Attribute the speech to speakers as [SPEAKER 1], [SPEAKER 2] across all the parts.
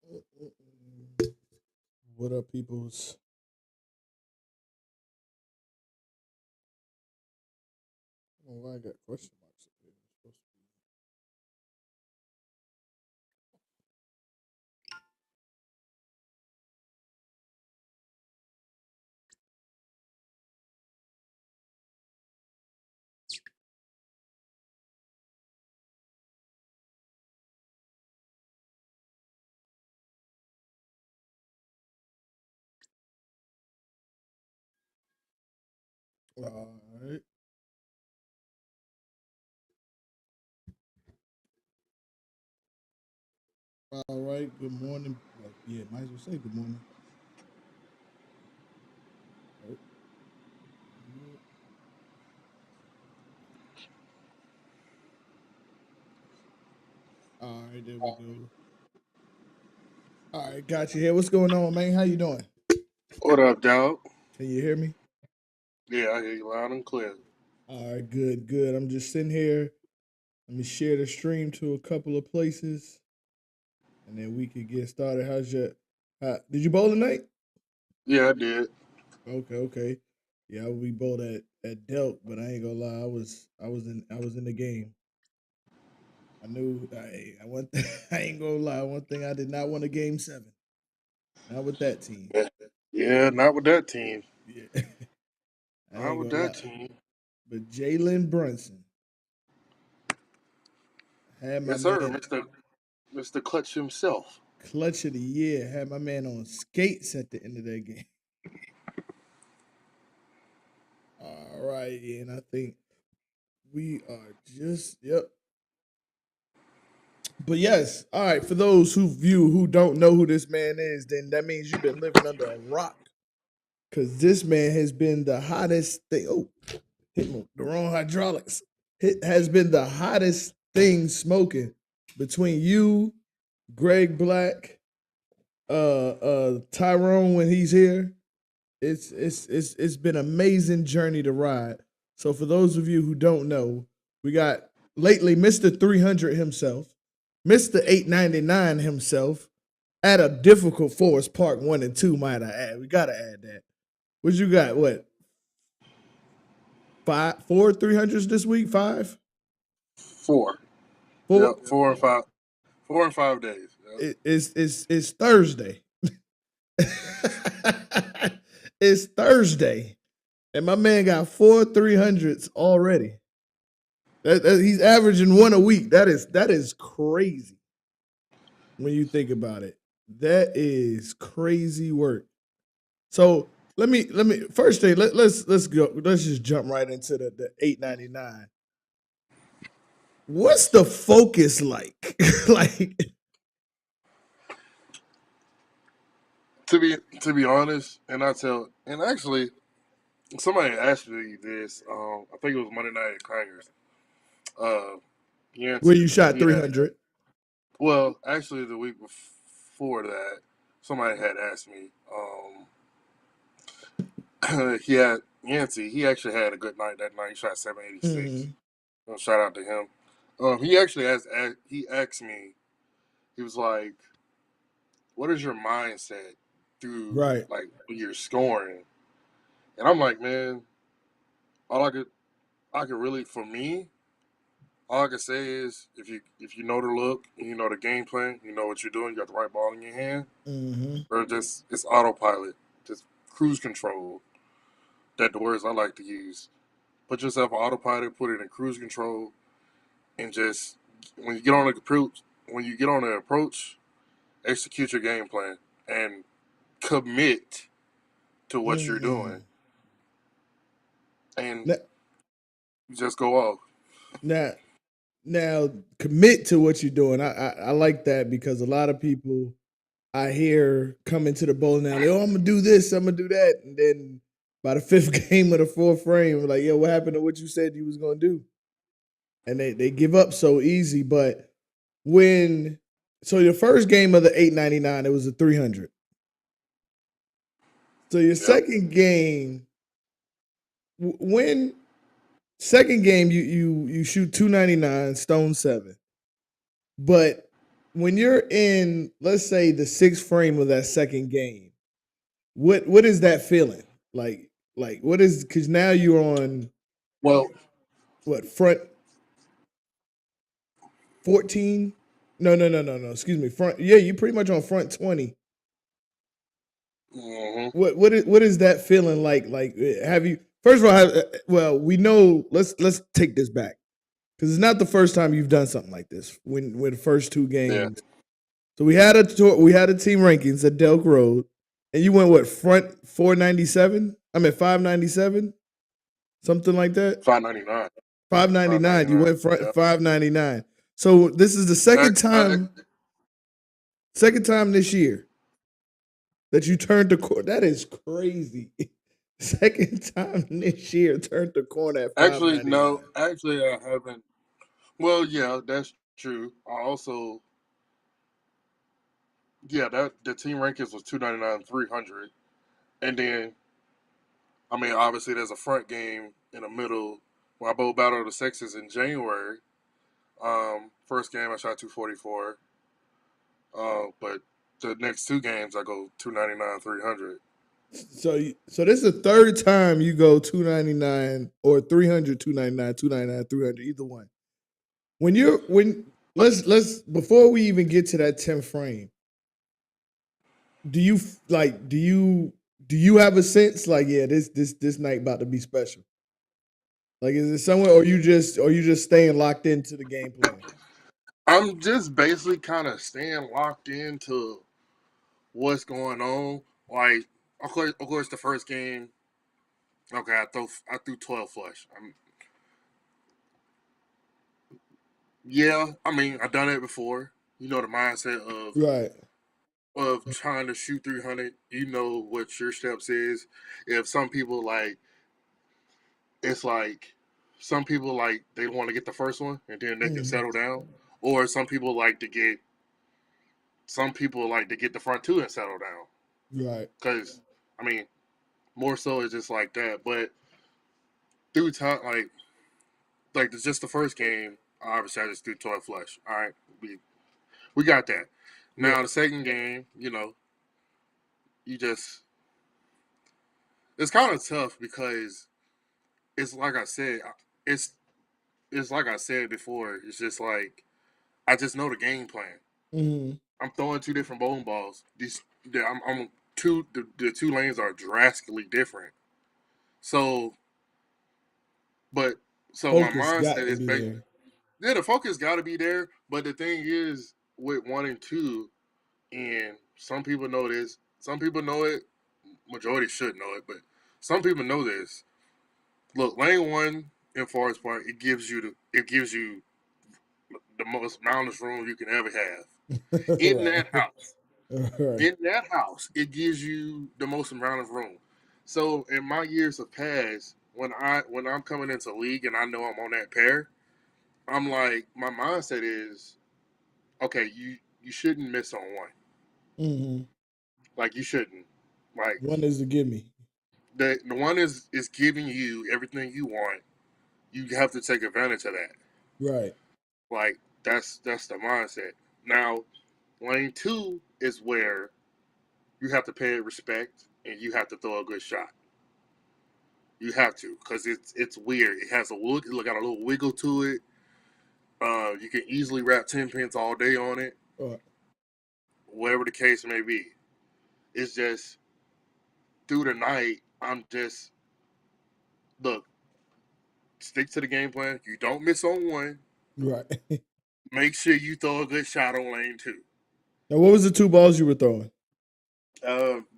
[SPEAKER 1] What up, peoples? I don't know why I got question marks up here. It's supposed to be. All right. All right. Good morning. Well, yeah, might as well say good morning. Oh, all right, there we go. All right, got you here. What's going on, man? How you doing?
[SPEAKER 2] What up, dog?
[SPEAKER 1] Can you hear me?
[SPEAKER 2] Yeah, I hear you loud and clear.
[SPEAKER 1] All right, good, good. I'm just sitting here. Let me share the stream to a couple of places, and then we could get started. How's your? Did you bowl tonight?
[SPEAKER 2] Yeah, I did.
[SPEAKER 1] Okay, okay. Yeah, we bowled at Delk, but I ain't gonna lie. I was in the game. I knew I one thing, I ain't gonna lie. One thing I did not want a game seven. Not with that team.
[SPEAKER 2] Yeah, yeah, not with that team.
[SPEAKER 1] Yeah, I
[SPEAKER 2] Not
[SPEAKER 1] ain't
[SPEAKER 2] with
[SPEAKER 1] gonna
[SPEAKER 2] that
[SPEAKER 1] lie.
[SPEAKER 2] team.
[SPEAKER 1] But Jalen Brunson had my
[SPEAKER 2] Yes, sir,
[SPEAKER 1] man
[SPEAKER 2] Mr. Clutch himself.
[SPEAKER 1] clutch of the year. Had my man on skates at the end of that game. All right, yeah, and I think we are just yep. But yes, all right. For those who don't know who this man is, then that means you've been living under a rock. Cause this man has been the hottest thing. Oh, hit the wrong hydraulics. It has been the hottest thing smoking between you, Greg Black, Tyrone when he's here. It's been an amazing journey to ride. So for those of you who don't know, we got lately Mr. 300 himself, Mr. 899 himself, at a difficult Forest Park 1 and 2, might I add. We gotta add that. What you got? What, five, four 300s this week? Five?
[SPEAKER 2] Four.
[SPEAKER 1] Four?
[SPEAKER 2] Yep, 4 and 5. 4 and 5 days. Yep.
[SPEAKER 1] It's Thursday. It's Thursday. And my man got four 300s already. He's averaging one a week. That is crazy when you think about it. That is crazy work. So let me first thing let's go. Let's just jump right into the 899. What's the focus like? Like,
[SPEAKER 2] To be honest, and actually somebody asked me this. I think it was Monday night at Crackers. Uh,
[SPEAKER 1] where
[SPEAKER 2] Yancey,
[SPEAKER 1] you shot
[SPEAKER 2] he had
[SPEAKER 1] 300.
[SPEAKER 2] actually the week before that, somebody had asked me. He had Yancey. He actually had a good night that night. He shot 786.
[SPEAKER 1] Mhm.
[SPEAKER 2] Shout out to him. He actually he asked me. He was like, "What is your mindset through
[SPEAKER 1] Right.
[SPEAKER 2] like when you're scoring?" And I'm like, man, all I could really for me, all I could say is if you know the look, and you know the game plan, you know what you're doing, you got the right ball in your hand,
[SPEAKER 1] Mhm.
[SPEAKER 2] or just it's autopilot, just cruise control. That the words I like to use. Put yourself on autopilot, put it in cruise control, and just when you get on the approach, when you get on the approach, execute your game plan and commit to what you're doing,
[SPEAKER 1] Mm.
[SPEAKER 2] and
[SPEAKER 1] Now,
[SPEAKER 2] just go off.
[SPEAKER 1] now, now, commit to what you're doing. I like that because a lot of people I hear come into the bowling alley. Oh, I'm gonna do this. I'm gonna do that, and then by the fifth game of the fourth frame, like, yo, what happened to what you said you was gonna do? And they give up so easy. But when so your first game of the 899, it was a 300. So your
[SPEAKER 2] Yep.
[SPEAKER 1] second game, when second game you shoot 299, stone seven, but when you're in, let's say, the sixth frame of that second game, what is that feeling like what is, because now you're on
[SPEAKER 2] Well,
[SPEAKER 1] what, front 14? No, excuse me, front, yeah, you're pretty much on front 20.
[SPEAKER 2] mhm.
[SPEAKER 1] What is that feeling like, have you, first of all, well, we know, let's take this back, because it's not the first time you've done something like this when the first two
[SPEAKER 2] Yeah,
[SPEAKER 1] games. So we had a team rankings at Delk Road, and you went what, front 497? I mean 597, something like that.
[SPEAKER 2] 599.
[SPEAKER 1] 599. You
[SPEAKER 2] 599.
[SPEAKER 1] went front
[SPEAKER 2] Yeah.
[SPEAKER 1] 599. So this is the
[SPEAKER 2] I, I,
[SPEAKER 1] second time this year that you turned the corner. That is crazy. Second time this year turned the corner at
[SPEAKER 2] actually,
[SPEAKER 1] 599.
[SPEAKER 2] no. Actually, I haven't. Well, yeah, that's true. I also, yeah, that the team rankings was 299, 300, and then I mean, obviously, there's a front game in the middle. When I bowl battle of the sexes in January, first game I shot 244, but the next two games I go 299, 300.
[SPEAKER 1] So this is the third time you go 299 or 300, 299, 299, 300, either one. When let's before we even get to that 10th frame, do you do you have a sense like, yeah, this night about to be special? Like, is it somewhere, or you just staying locked into the game plan?
[SPEAKER 2] I'm just basically kind of staying locked into what's going on. Like, of course, the first game, okay, I threw 12 flush. Yeah, I mean, I've done it before. You know the mindset
[SPEAKER 1] Right.
[SPEAKER 2] of trying to shoot 300. You know what your steps is. If some people like, it's like some people like they want to get the first one and then they can
[SPEAKER 1] Mhm.
[SPEAKER 2] settle down, or some people like to get the front two and settle down.
[SPEAKER 1] Right.
[SPEAKER 2] Because I mean, more so it's just like that. But through time, like it's just the first game. Obviously, I just threw 12 flush. All right, we got that.
[SPEAKER 1] Yeah.
[SPEAKER 2] Now the second game, you just it's kind of tough because it's like I said, it's it's like I said before. It's just like I just know the game plan.
[SPEAKER 1] Hmm.
[SPEAKER 2] I'm throwing two different bowling balls. I'm two. The two lanes are drastically different. So, but so my
[SPEAKER 1] Focus got
[SPEAKER 2] mindset
[SPEAKER 1] to
[SPEAKER 2] is,
[SPEAKER 1] be there.
[SPEAKER 2] yeah, the focus got to be there. But the thing is, with one and two, and some people know this, some people know it. Majority should know it, but some people know this. Look, lane one in Forest Park, it gives you the most mountainous room you can ever have in
[SPEAKER 1] Right.
[SPEAKER 2] that house.
[SPEAKER 1] Right.
[SPEAKER 2] In that house, it gives you the most amount of room. So in my years of past, when I'm coming into league and I know I'm on that pair, I'm like my mindset is okay. You shouldn't miss on one.
[SPEAKER 1] Hmm.
[SPEAKER 2] Like you shouldn't. Like
[SPEAKER 1] One is to give me.
[SPEAKER 2] the one is giving you everything you want. You have to take advantage of that.
[SPEAKER 1] Right.
[SPEAKER 2] Like that's the mindset. Now lane two is where you have to pay it respect and you have to throw a good shot. You have to because it's weird. It has a look. It got a little wiggle to it. You can easily wrap 10 pins all day on it.
[SPEAKER 1] Right.
[SPEAKER 2] Whatever the case may be, it's just through the night. I'm just look. Stick to the game plan. You don't miss on one.
[SPEAKER 1] Right.
[SPEAKER 2] Make sure you throw a good shot on lane two.
[SPEAKER 1] Now, what was the two balls you were throwing?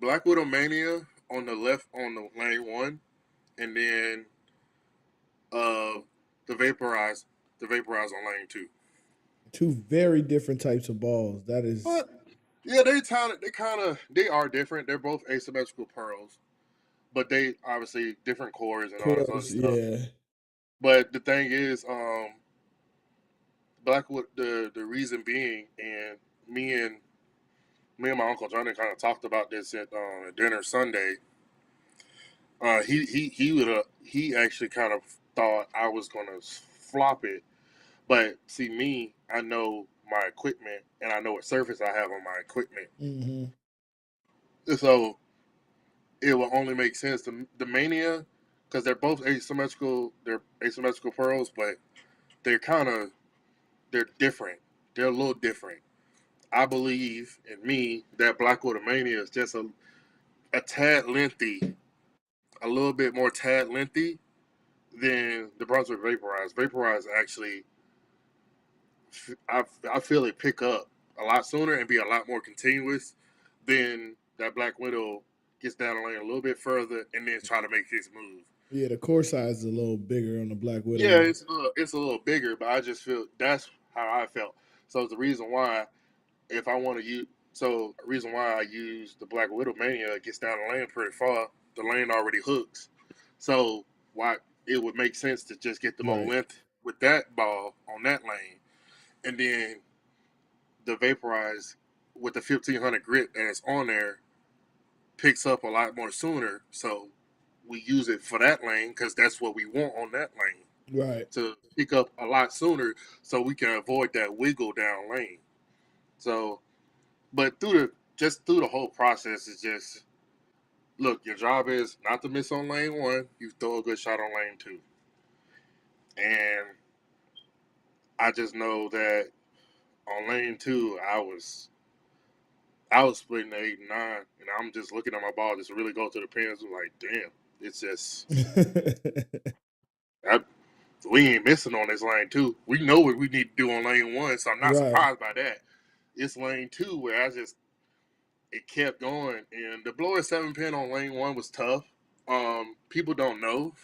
[SPEAKER 2] Black Widow Mania on the left on the lane one, and then uh, the vaporize on lane two.
[SPEAKER 1] Two very different types of balls. That is,
[SPEAKER 2] But yeah, they are different. They're both asymmetrical pearls, but they obviously different cores
[SPEAKER 1] of
[SPEAKER 2] and all this other
[SPEAKER 1] course,
[SPEAKER 2] stuff.
[SPEAKER 1] yeah.
[SPEAKER 2] But the thing is, Blackwood the reason being, and me and me and my uncle Johnny kind of talked about this at dinner Sunday. He actually kind of thought I was gonna flop it, but see me, I know my equipment and I know what surface I have on my equipment.
[SPEAKER 1] Mm-hmm.
[SPEAKER 2] So it will only make sense. The Mania, because they're both asymmetrical. They're asymmetrical pearls, but they're kind of they're different. They're a little different. I believe in me that Black Widow Mania is just a tad lengthy, a little bit more tad lengthy than the Brunswick Vaporize. Vaporize actually, I feel it pick up a lot sooner and be a lot more continuous than that Black Widow gets down the lane a little bit further and then try to make his move.
[SPEAKER 1] Yeah, the core size is a little bigger on the Black
[SPEAKER 2] Yeah,
[SPEAKER 1] Widow.
[SPEAKER 2] it's a little bigger, but I just feel that's how I felt. So it's the reason why if I want to use, so the reason why I use the Black Widow Mania, it gets down the lane pretty far. The lane already hooks, so why it would make sense to just get the more
[SPEAKER 1] Right.
[SPEAKER 2] length with that ball on that lane, and then the Vaporize with the 1500 grip and it's on there picks up a lot more sooner. So we use it for that lane because that's what we want on that lane
[SPEAKER 1] Right.
[SPEAKER 2] to pick up a lot sooner, so we can avoid that wiggle down lane. So, but through the whole process is just look. Your job is not to miss on lane one. You throw a good shot on lane two, and I just know that on lane two, I was splitting the 8 and 9, and I'm just looking at my ball just really go to the pins. I'm like, damn, it's just I, we ain't missing on this lane two. We know what we need to do on lane one, so I'm not
[SPEAKER 1] Right.
[SPEAKER 2] surprised by that. It's lane two where it kept going, and the blower 7 pin on lane one was tough. People don't know.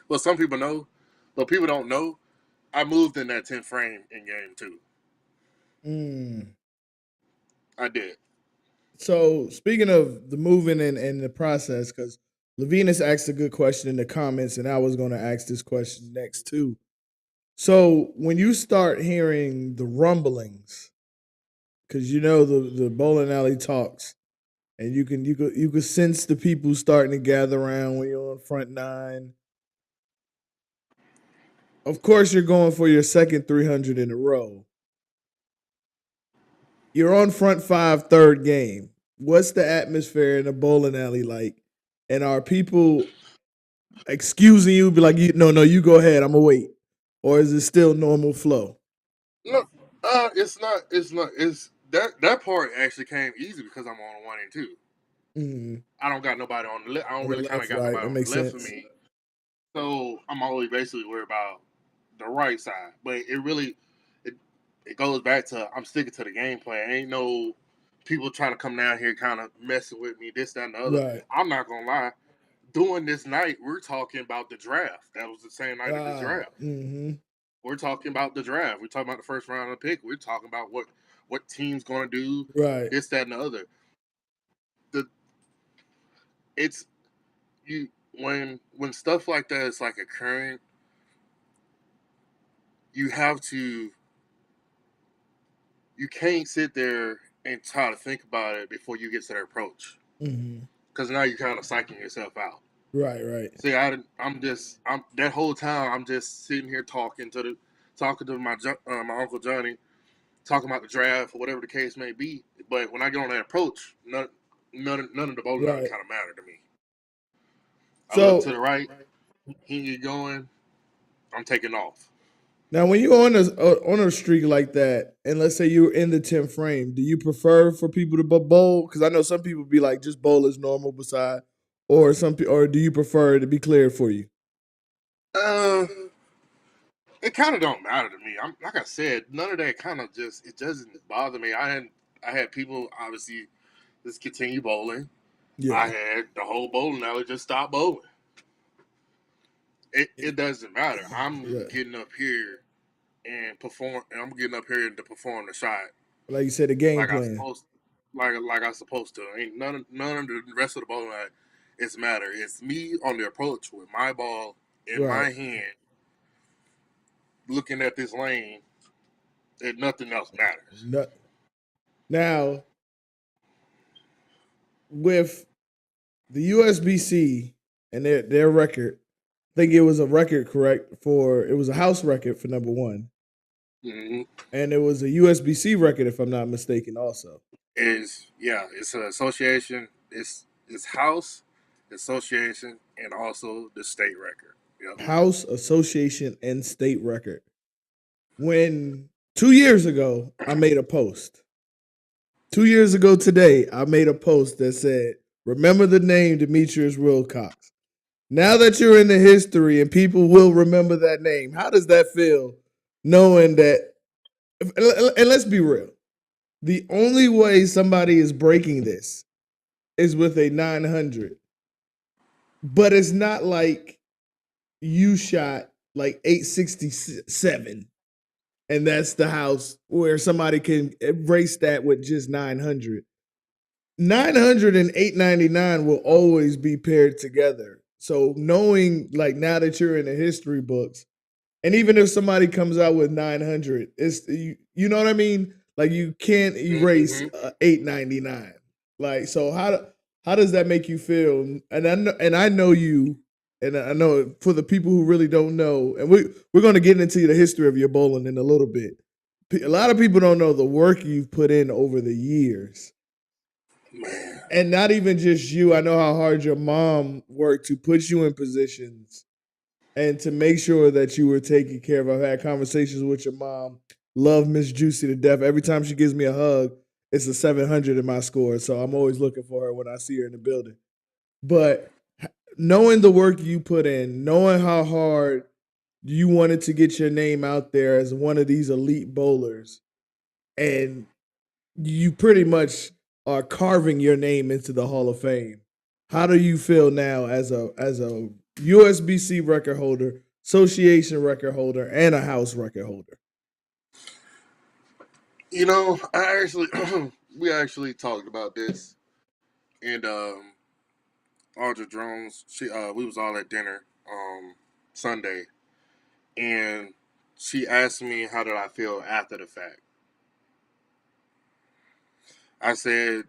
[SPEAKER 2] Well, some people know, but people don't know. I moved in that 10 frame in game two.
[SPEAKER 1] Mm.
[SPEAKER 2] I did.
[SPEAKER 1] So speaking of the moving and the process, because Levinus asked a good question in the comments, and I was going to ask this question next too. So when you start hearing the rumblings, because you know the bowling alley talks, and you can sense the people starting to gather around when you're on front nine. Of course, you're going for your second 300 in a row. You're on front five, third game. What's the atmosphere in a bowling alley like? And are people excusing you? Be like, no, no, you go ahead. I'm gonna wait, or is it still normal flow?
[SPEAKER 2] No, it's not. It's not. It's that part actually came easy because I'm on one and two.
[SPEAKER 1] Mm,
[SPEAKER 2] I don't got nobody on the left. I don't
[SPEAKER 1] on the
[SPEAKER 2] really kind
[SPEAKER 1] left,
[SPEAKER 2] of got
[SPEAKER 1] right?
[SPEAKER 2] nobody
[SPEAKER 1] That
[SPEAKER 2] on the
[SPEAKER 1] makes
[SPEAKER 2] left of
[SPEAKER 1] sense.
[SPEAKER 2] me. So I'm always basically worried about the right side. But it, it goes back to I'm sticking to the game plan. Ain't no people trying to come down here kind of messing with me, this, that, and the other.
[SPEAKER 1] Right.
[SPEAKER 2] I'm not gonna lie. During this night, we're talking about the draft. That was the same night of the
[SPEAKER 1] Ah.
[SPEAKER 2] draft.
[SPEAKER 1] Mm-hmm.
[SPEAKER 2] We're talking about the draft. We're talking about the first round of the pick. We're talking about what team's gonna do
[SPEAKER 1] Right.
[SPEAKER 2] this, that, and the other. The it's you when stuff like that is like occurring, you have to you can't sit there and try to think about it before you get to the approach
[SPEAKER 1] Mm-hmm.
[SPEAKER 2] because now you're kind of psyching yourself out.
[SPEAKER 1] Right. Right.
[SPEAKER 2] See, I'm that whole time I'm just sitting here talking to my uncle Johnny, talking about the draft or whatever the case may be. But when I get on that approach, none of the bowling alley
[SPEAKER 1] Right.
[SPEAKER 2] kind of matter to me. I look to
[SPEAKER 1] So
[SPEAKER 2] the right, he going, I'm taking off.
[SPEAKER 1] now, when you're on a streak like that, and let's say you're in the 10th frame, do you prefer for people to bowl? Because I know some people be like just bowl as normal beside, or or do you prefer it to be cleared for you?
[SPEAKER 2] Uh, it kind of don't matter to me. I'm like I said, none of that kind of just it doesn't bother me. I had people obviously just continue bowling. I
[SPEAKER 1] Yeah.
[SPEAKER 2] had the whole bowling alley just stop bowling. It doesn't matter. I'm
[SPEAKER 1] Right.
[SPEAKER 2] getting up here and perform. And I'm getting up here to perform the shot
[SPEAKER 1] Like you said, the game
[SPEAKER 2] like I
[SPEAKER 1] plan.
[SPEAKER 2] supposed like I supposed to. Ain't none of the rest of the bowling alley. It's matter. It's me on the approach with my ball in
[SPEAKER 1] Right.
[SPEAKER 2] my hand, looking at this lane, and nothing else matters.
[SPEAKER 1] No- Now, with the USBC and their record, I think it was a record, correct? For it was a house record for number one.
[SPEAKER 2] Mm-hmm.
[SPEAKER 1] And it was a USB-C record, if I'm not mistaken, also.
[SPEAKER 2] It's an association. It's house, association, and also the state record. Yep.
[SPEAKER 1] House, Association, and State record. When 2 years ago, I made a post. 2 years ago today, I made a post that said, remember the name Demetrius Wilcox. Now that you're in the history and people will remember that name, how does that feel knowing that? And let's be real. The only way somebody is breaking this is with a 900. But it's not like you shot like 867 and that's the house where somebody can erase that with just 900. 900 and 899 will always be paired together. So knowing like now that you're in the history books, and even if somebody comes out with 900, it's you know what I mean? Like you can't erase
[SPEAKER 2] Mm-hmm.
[SPEAKER 1] 899. Like so how does that make you feel? And I know you, and I know for the people who really don't know, and we're going to get into the history of your bowling in a little bit. A lot of people don't know the work you've put in over the years.
[SPEAKER 2] Man.
[SPEAKER 1] And not even just you. I know how hard your mom worked to put you in positions and to make sure that you were taken care of. I've had conversations with your mom. Love Miss Juicy to death. Every time she gives me a hug, it's a 700 in my score. So I'm always looking for her when I see her in the building. But knowing the work you put in, knowing how hard you wanted to get your name out there as one of these elite bowlers, and you pretty much are carving your name into the Hall of Fame. How do you feel now as a USB-C record holder, association record holder, and a house record holder?
[SPEAKER 2] I actually we actually talked about this, and Audra Drones, we was all at dinner Sunday, and she asked me how did I feel after the fact. I said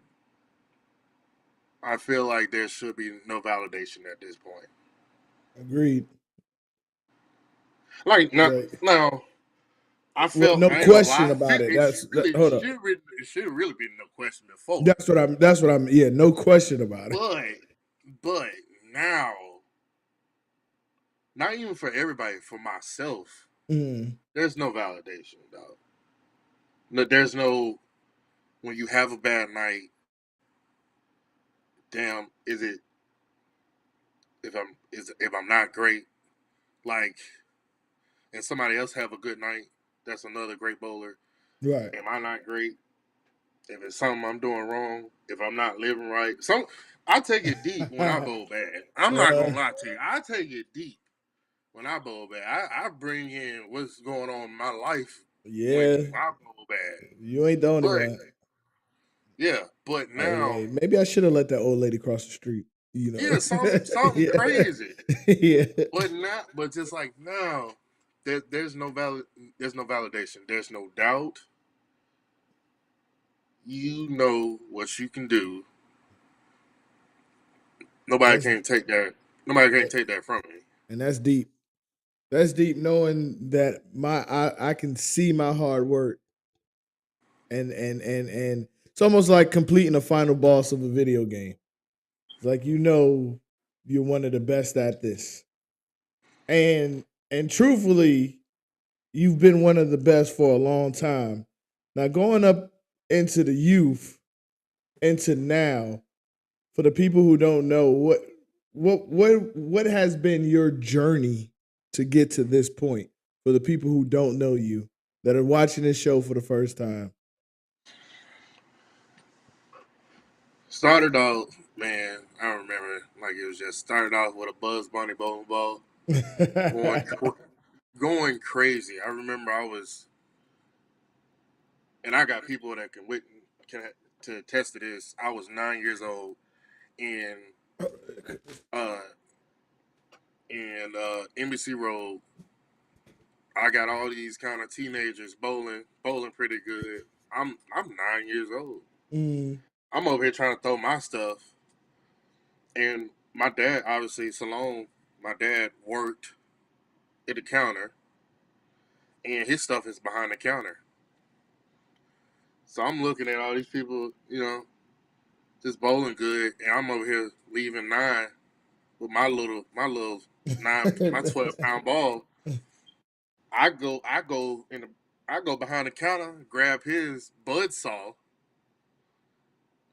[SPEAKER 2] I feel like there should be no validation at this point.
[SPEAKER 1] Agreed.
[SPEAKER 2] Like now,
[SPEAKER 1] Like,
[SPEAKER 2] now
[SPEAKER 1] well, no
[SPEAKER 2] I ain't gonna
[SPEAKER 1] question
[SPEAKER 2] lie.
[SPEAKER 1] about it.
[SPEAKER 2] It
[SPEAKER 1] Hold up.
[SPEAKER 2] should have really been no question before.
[SPEAKER 1] That's what I'm. Yeah, no question about it.
[SPEAKER 2] But now, not even for everybody, for myself,
[SPEAKER 1] Mm,
[SPEAKER 2] there's no validation, dog. No, there's no when you have a bad night. Damn, is it if I'm not great, like, and somebody else have a good night, that's another great bowler.
[SPEAKER 1] right.
[SPEAKER 2] Am I not great? If it's something I'm doing wrong, if I'm not living right, I take it deep when I bowl bad. I'm not
[SPEAKER 1] uh,
[SPEAKER 2] gonna lie to you. I take it deep when I bowl bad. I bring in what's going on in my life when
[SPEAKER 1] yeah,
[SPEAKER 2] I bowl bad.
[SPEAKER 1] you ain't the only
[SPEAKER 2] But
[SPEAKER 1] one.
[SPEAKER 2] yeah, but now,
[SPEAKER 1] Hey, maybe I should have let that old lady cross the street. You
[SPEAKER 2] yeah,
[SPEAKER 1] know,
[SPEAKER 2] something
[SPEAKER 1] yeah,
[SPEAKER 2] crazy.
[SPEAKER 1] yeah.
[SPEAKER 2] But just like now, there's there's no validation. There's no doubt. You know what you can do. Nobody
[SPEAKER 1] That's
[SPEAKER 2] can take that. Nobody can take that from me.
[SPEAKER 1] and that's deep. That's deep knowing that I can see my hard work and it's almost like completing a final boss of a video game. It's like you're one of the best at this. And truthfully, you've been one of the best for a long time. Now going up into the youth, into now, for the people who don't know, what has been your journey to get to this point for the people who don't know you that are watching this show for the first time?
[SPEAKER 2] Started off, man. I remember like it was just started off with a Buzz Bunny bowling ball, going going crazy. I remember I was, and I got people that can to attest to this. I was 9 years old, and uh, NBC Road. I got all these kind of teenagers bowling pretty good. I'm 9 years old.
[SPEAKER 1] Mm,
[SPEAKER 2] I'm over here trying to throw my stuff, and my dad obviously Salone. My dad worked at the counter, and his stuff is behind the counter. So I'm looking at all these people, just bowling good, and I'm over here leaving 9 with my little 12 pound ball. I go behind the counter, grab his bud saw.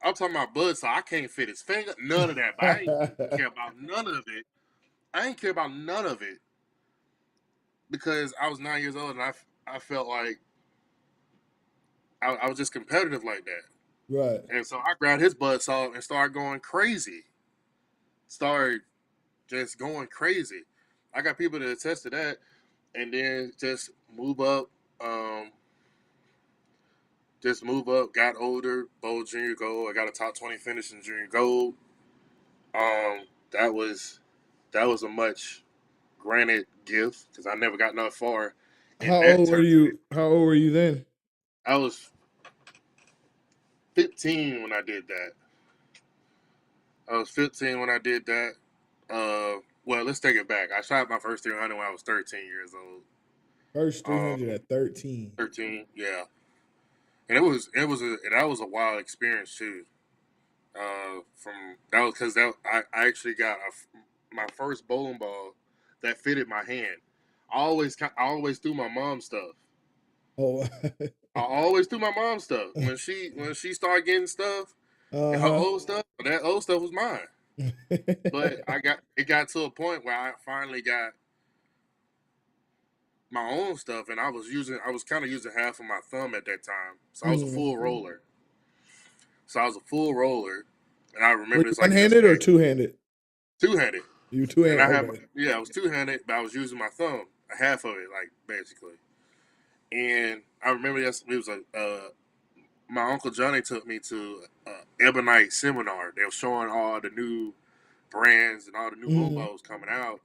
[SPEAKER 2] I'm talking about bud saw. I can't fit his finger. None of that. But I ain't care about none of it. I ain't care about none of it because I was 9 years old and I felt like I was just competitive like that.
[SPEAKER 1] Right.
[SPEAKER 2] And so I grabbed his bud saw and started going crazy. Started just going crazy. I got people to attest to that, and then um, just move up. Got older, bowl junior gold. I got a top 20 finish in junior gold. Um, that was a much granted gift because I never got that far in
[SPEAKER 1] How
[SPEAKER 2] that
[SPEAKER 1] old were
[SPEAKER 2] tournament.
[SPEAKER 1] you? How old were you then?
[SPEAKER 2] I was 15 when I did that. I was 15 when I did that. Well, let's take it back. I shot my first 300 when I was 13 years old.
[SPEAKER 1] First 300
[SPEAKER 2] Um,
[SPEAKER 1] at 13.
[SPEAKER 2] 13, yeah, and that was a wild experience too. From that was because that I actually got my first bowling ball that fitted my hand. I always threw my mom's stuff.
[SPEAKER 1] Oh,
[SPEAKER 2] I always threw my mom's stuff when she started getting stuff and her
[SPEAKER 1] uh-huh.
[SPEAKER 2] old stuff. That old stuff was mine. But it got to a point where I finally got my own stuff, and I was kind of using half of my thumb at that time, so I was a
[SPEAKER 1] Mhm.
[SPEAKER 2] full roller. So I was a full roller, and I
[SPEAKER 1] Were
[SPEAKER 2] remember
[SPEAKER 1] you
[SPEAKER 2] this like
[SPEAKER 1] one-handed or
[SPEAKER 2] yesterday.
[SPEAKER 1] two-handed?
[SPEAKER 2] Two handed,
[SPEAKER 1] You
[SPEAKER 2] and
[SPEAKER 1] two-handed.
[SPEAKER 2] I had
[SPEAKER 1] Okay.
[SPEAKER 2] I was two handed, but I was using my thumb, half of it, like basically. And I remember it was my uncle Johnny took me to Ebonite seminar. They were showing all the new brands and all the new bowling
[SPEAKER 1] Mhm.
[SPEAKER 2] balls coming out.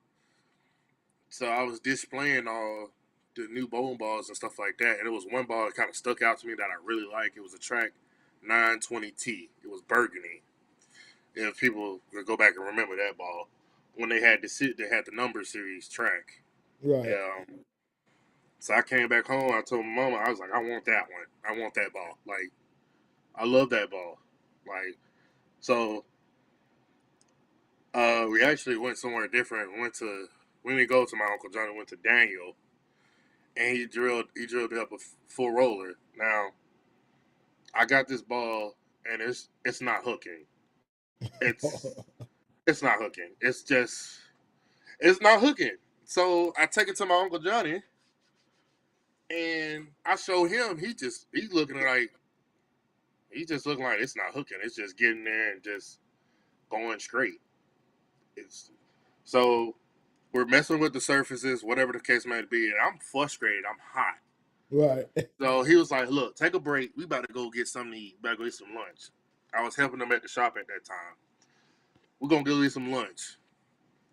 [SPEAKER 2] So I was displaying all the new bowling balls and stuff like that. And it was one ball that kind of stuck out to me that I really like. It was a track 920T. It was burgundy. If people would go back and remember that ball, when they had the number series track.
[SPEAKER 1] Right.
[SPEAKER 2] Yeah. So I came back home. I told my mama, I was like, I want that one. I want that ball. Like, I love that ball. Like, so we actually went somewhere different. We didn't go to my uncle Johnny. Went to Daniel, and he drilled me up a full roller. Now I got this ball, and it's not hooking. It's it's not hooking. It's not hooking. So I take it to my uncle Johnny, and I show him. He's just looking like it's not hooking. It's just getting there and just going straight. It's so we're messing with the surfaces, whatever the case may be, and I'm frustrated. I'm hot.
[SPEAKER 1] Right.
[SPEAKER 2] So he was like, "Look, take a break. We about to go get something to eat. We about to go eat some lunch." I was helping him at the shop at that time. We're gonna go eat some lunch.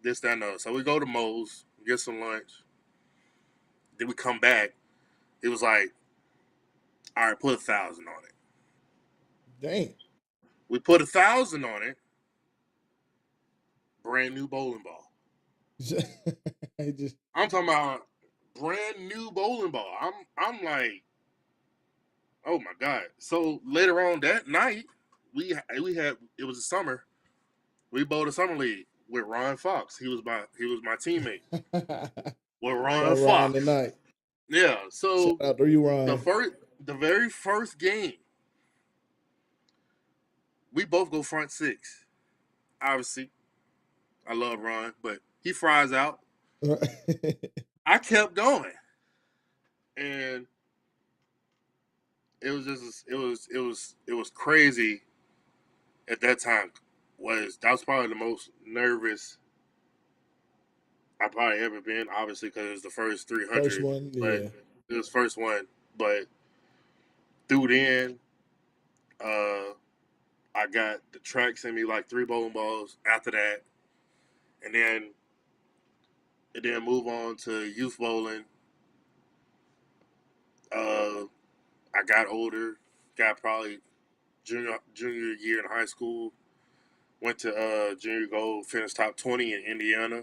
[SPEAKER 2] This, that, and the other. So we go to Moe's, get some lunch. Then we come back. It was like, "All right, put 1,000 on it."
[SPEAKER 1] Dang.
[SPEAKER 2] We put 1,000 on it. Brand new bowling ball.
[SPEAKER 1] I just
[SPEAKER 2] I'm talking about brand new bowling ball. I'm like, oh my god. So later on that night, we had it was a summer. We bowled a summer league with Ron Fox. He was my teammate with
[SPEAKER 1] saw
[SPEAKER 2] Ron
[SPEAKER 1] Ron
[SPEAKER 2] Fox.
[SPEAKER 1] tonight.
[SPEAKER 2] Yeah.
[SPEAKER 1] Shout
[SPEAKER 2] So
[SPEAKER 1] out to you,
[SPEAKER 2] the
[SPEAKER 1] Ron.
[SPEAKER 2] first the very first game, we both go front six. Obviously, I love Ron, but he fries out. I kept going, and it was crazy at that time. That was probably the most nervous I probably ever been. Obviously, because it was the first
[SPEAKER 1] First
[SPEAKER 2] 300,
[SPEAKER 1] one,
[SPEAKER 2] but
[SPEAKER 1] yeah.
[SPEAKER 2] it was first one. But through then, uh, I got the track sent me like 3 bowling balls after that, and then move on to youth bowling. Uh, I got older, got probably junior year in high school. Went to junior gold, finished top 20 in Indiana,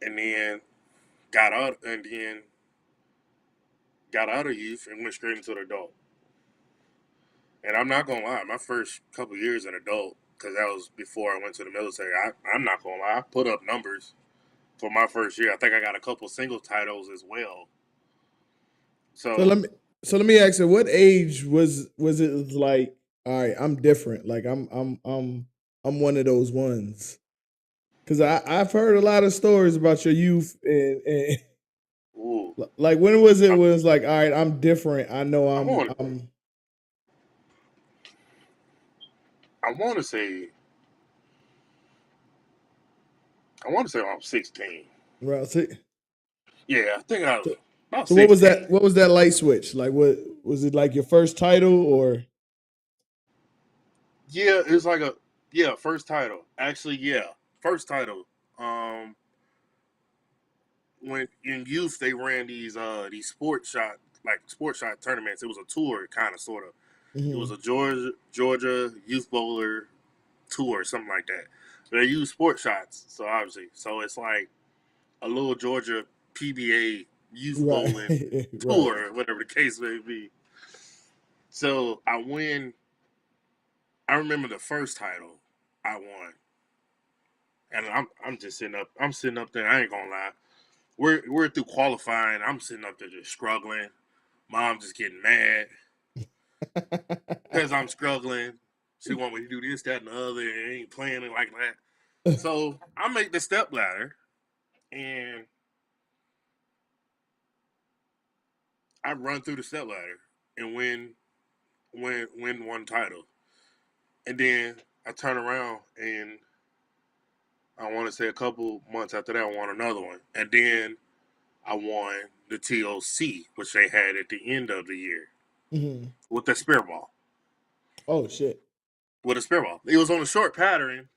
[SPEAKER 2] and then got out, and then got out of youth and went straight into the adult. And I'm not gonna lie, my first couple years in adult, because that was before I went to the military. I'm not gonna lie, I put up numbers for my first year. I think I got a couple single titles as well.
[SPEAKER 1] So
[SPEAKER 2] So,
[SPEAKER 1] let me ask you, what age was it like? All right, I'm different. Like I'm one of those ones. Cause I've heard a lot of stories about your youth and
[SPEAKER 2] ooh,
[SPEAKER 1] like when was it
[SPEAKER 2] I,
[SPEAKER 1] was like, all right, I'm different. I know
[SPEAKER 2] I want
[SPEAKER 1] I'm
[SPEAKER 2] I want to say I want to say I'm 16.
[SPEAKER 1] well,
[SPEAKER 2] Yeah, I think I was
[SPEAKER 1] so,
[SPEAKER 2] about
[SPEAKER 1] so what was that
[SPEAKER 2] 16.
[SPEAKER 1] what was that light switch? Like what was it like your first title or
[SPEAKER 2] Yeah, it's like a yeah first title. Actually, yeah, first title. Um, when in youth they ran these sports shot tournaments. It was a tour, kind of sort of. It was
[SPEAKER 1] Mhm.
[SPEAKER 2] a Georgia youth bowler tour, something like that. They use sports shots, so obviously, so it's like a little Georgia PBA youth bowling
[SPEAKER 1] Right. Right.
[SPEAKER 2] tour, whatever the case may be. So I win. I remember the first title I won, and I'm just sitting up. I'm sitting up there. I ain't gonna lie. We're through qualifying. I'm sitting up there just struggling. Mom just getting mad because I'm struggling. She want me to do this, that, and the other, and ain't playing it like that. So I make the step ladder, and I run through the step ladder and win one title. And then I turn around and I want to say a couple months after that I won another one. And then I won the TOC, which they had at the end of the year
[SPEAKER 1] Mhm.
[SPEAKER 2] with the spear ball.
[SPEAKER 1] Oh shit.
[SPEAKER 2] With a spear ball. It was on a short pattern.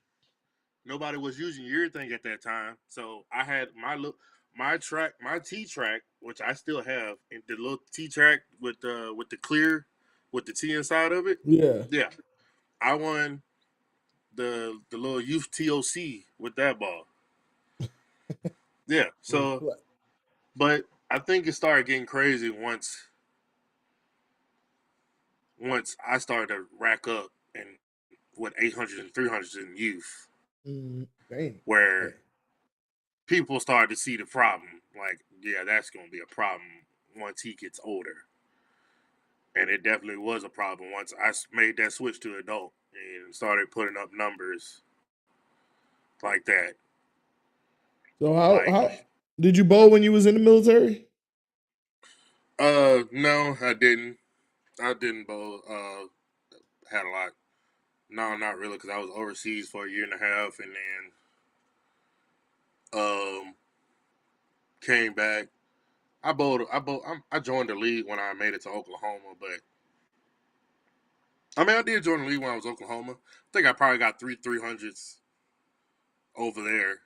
[SPEAKER 2] Nobody was using your thing at that time. So I had my T track, which I still have, and the little T track with the clear with the T inside of it.
[SPEAKER 1] Yeah.
[SPEAKER 2] Yeah. I won the little youth TOC with that ball. Yeah. So, but I think it started getting crazy once I started to rack up and with 800s and 300s in youth,
[SPEAKER 1] Dang.
[SPEAKER 2] where
[SPEAKER 1] Dang.
[SPEAKER 2] people started to see the problem. Like, yeah, that's going to be a problem once he gets older. And it definitely was a problem once I made that switch to adult and started putting up numbers like that.
[SPEAKER 1] So
[SPEAKER 2] Like,
[SPEAKER 1] how did you bowl when you was in the military?
[SPEAKER 2] no, I didn't. I didn't bowl. Had a lot. No, not really, because I was overseas for a year and a half, and then came back. I bowled. I joined the league when I made it to Oklahoma, but I mean, I did join the league when I was Oklahoma. I think I probably got 300s over there.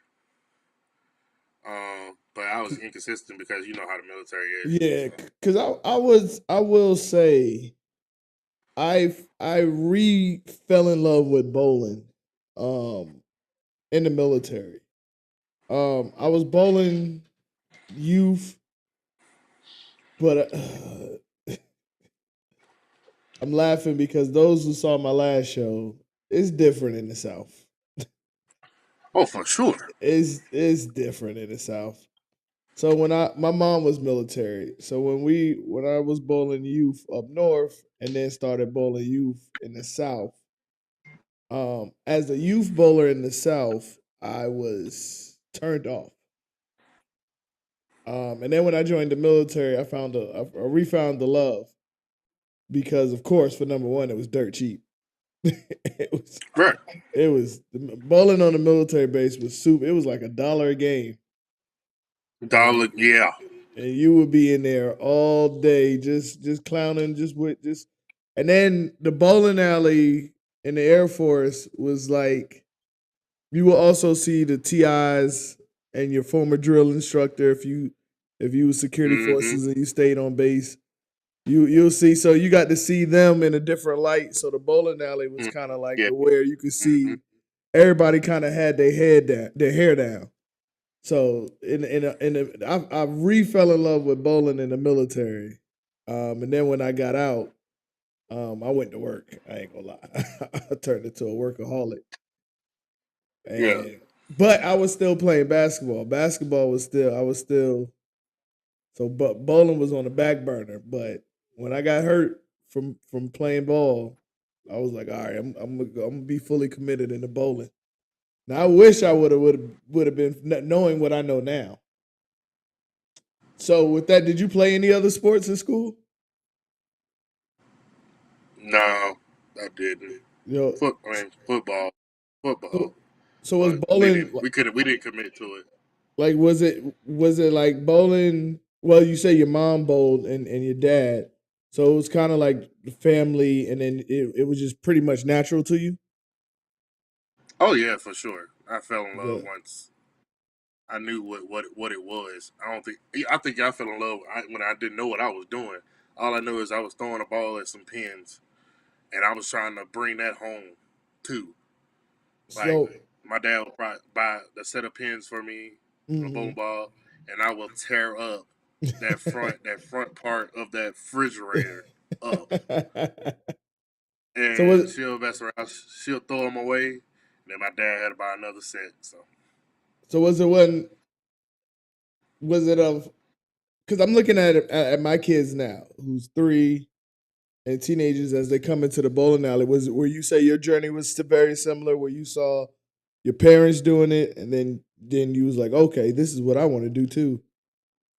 [SPEAKER 2] But I was inconsistent because you know how the military is.
[SPEAKER 1] Yeah,
[SPEAKER 2] So,
[SPEAKER 1] because I will say I fell in love with bowling, um, in the military. I was bowling youth, but I'm laughing because those who saw my last show, it's different in the South.
[SPEAKER 2] oh, for sure.
[SPEAKER 1] It's different in the South. So when my mom was military, so when I was bowling youth up north and then started bowling youth in the South, as a youth bowler in the South, I was turned off. And then when I joined the military, I refound the love because, of course, for number one, it was dirt cheap. it was
[SPEAKER 2] Right.
[SPEAKER 1] bowling on the military base was soup. It was like $1 a game, and
[SPEAKER 2] Dollar, yeah.
[SPEAKER 1] you would be in there all day just clowning, and then the bowling alley in the Air Force was like you will also see the TIs and your former drill instructor if you was security
[SPEAKER 2] Mm-hmm.
[SPEAKER 1] forces and you stayed on base. You'll see, so you got to see them in a different light. So the bowling alley was
[SPEAKER 2] Mm-hmm.
[SPEAKER 1] kind of like
[SPEAKER 2] Yeah.
[SPEAKER 1] the where you could
[SPEAKER 2] Mm-hmm.
[SPEAKER 1] see everybody kind of had their hair down. So I re fell in love with bowling in the military. And then when I got out, I went to work. I ain't gonna lie, I turned into a workaholic.
[SPEAKER 2] Yeah.
[SPEAKER 1] And but I was still playing basketball. Basketball was still I was still so but bowling was on the back burner. But when I got hurt from playing ball, I was like, all right, I'm gonna be fully committed into bowling. Now I wish I would have been knowing what I know now. So with that, did you play any other sports in school?
[SPEAKER 2] No, I didn't.
[SPEAKER 1] You know,
[SPEAKER 2] I mean, football.
[SPEAKER 1] so, so was
[SPEAKER 2] But we
[SPEAKER 1] bowling
[SPEAKER 2] didn't. We didn't commit to it.
[SPEAKER 1] like was it like bowling? Well, you say your mom bowled and your dad, so it was kind of like the family, and then it was just pretty much natural to you.
[SPEAKER 2] Oh yeah, for sure. I fell in love
[SPEAKER 1] The
[SPEAKER 2] once I knew what it was. I think I fell in love when I didn't know what I was doing. All I knew is I was throwing a ball at some pins, and I was trying to bring that home too. Like
[SPEAKER 1] so
[SPEAKER 2] my dad would buy the set of pins for me for the bowling
[SPEAKER 1] mhm.
[SPEAKER 2] ball, and I will tear up that front part of that refrigerator up,
[SPEAKER 1] so was
[SPEAKER 2] and she'll mess around. She'll throw them away, and then my dad had to buy another set. So
[SPEAKER 1] was it when was it of because I'm looking at my kids now, who's 3 and teenagers as they come into the bowling alley. Was it where you say your journey was very similar, where you saw your parents doing it, and then you was like, okay, this is what I want to do too.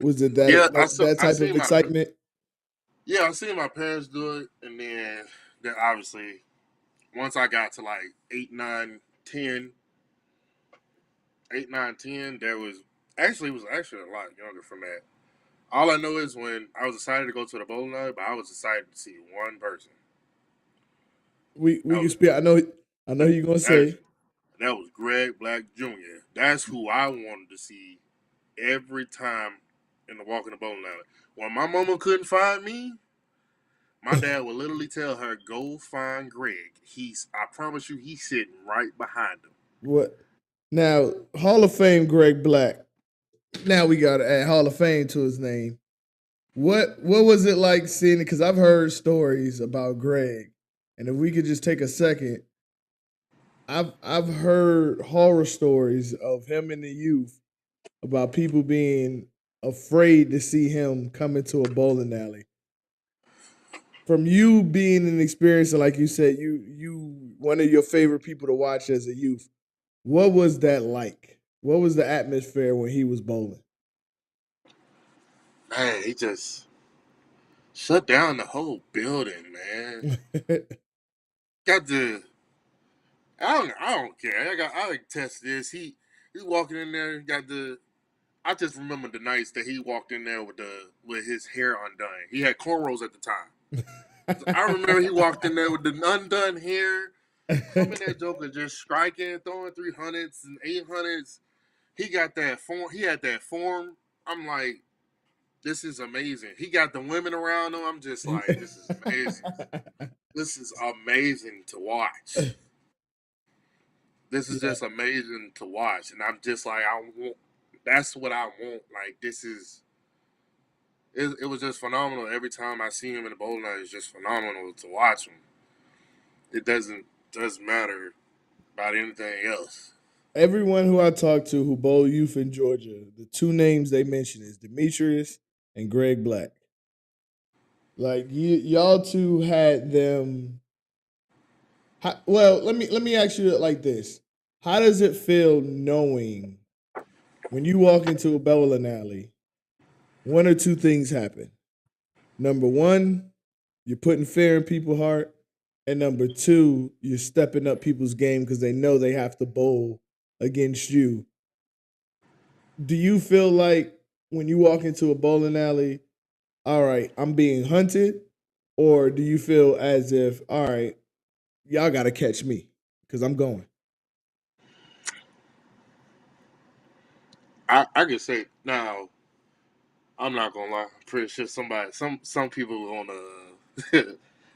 [SPEAKER 1] Was it
[SPEAKER 2] yeah,
[SPEAKER 1] that
[SPEAKER 2] I
[SPEAKER 1] type of
[SPEAKER 2] seen my
[SPEAKER 1] excitement?
[SPEAKER 2] I seen my parents do it, and then obviously once I got to like 8, 9, 10, there was actually it was actually a lot younger from that. All I know is when I was excited to go to the bowling alley, but I was excited to see one person.
[SPEAKER 1] We
[SPEAKER 2] That
[SPEAKER 1] can
[SPEAKER 2] was
[SPEAKER 1] speak. I know you're gonna
[SPEAKER 2] that,
[SPEAKER 1] say
[SPEAKER 2] that was Greg Black Jr. That's who I wanted to see every time in the walk in the bowling alley. When my mama couldn't find me, my dad would literally tell her, "Go find Greg. I promise you, he's sitting right behind him."
[SPEAKER 1] what now. Hall of Fame Greg Black. Now we got to add Hall of Fame to his name. What was it like seeing it? Because I've heard stories about Greg, and if we could just take a second, I've heard horror stories of him in the youth about people being afraid to see him come into a bowling alley. From you being an experience, and like you said, you one of your favorite people to watch as a youth. What was that like? What was the atmosphere when he was bowling?
[SPEAKER 2] Man, he just shut down the whole building, man. Got the I don't care. I can test this. He's walking in there, got the I just remember the nights that he walked in there with his hair undone. He had cornrows at the time. I remember he walked in there with the undone hair, coming at Joker just striking, throwing 300s and 800s. He got that form. He had that form. I'm like, this is amazing. He got the women around him. I'm just like, this is amazing. This is amazing to watch. This is
[SPEAKER 1] Yeah,
[SPEAKER 2] just amazing to watch, and I'm just like, I want. That's what I want. Like this is. It was just phenomenal. Every time I see him in the bowling alley, it's just phenomenal to watch him. It doesn't matter about anything else.
[SPEAKER 1] everyone who I talked to who bowl youth in Georgia, the two names they mention is Demetrius and Greg Black. Like y'all two had them. Well, let me ask you it like this: how does it feel knowing when you walk into a bowling alley, one or two things happen? Number one, you're putting fear in people's heart, and number two, you're stepping up people's game because they know they have to bowl against you. Do you feel like when you walk into a bowling alley, all right, I'm being hunted, or do you feel as if, all right, y'all got to catch me because I'm going?
[SPEAKER 2] I can say now. I'm not gonna lie. I'm pretty sure some people gonna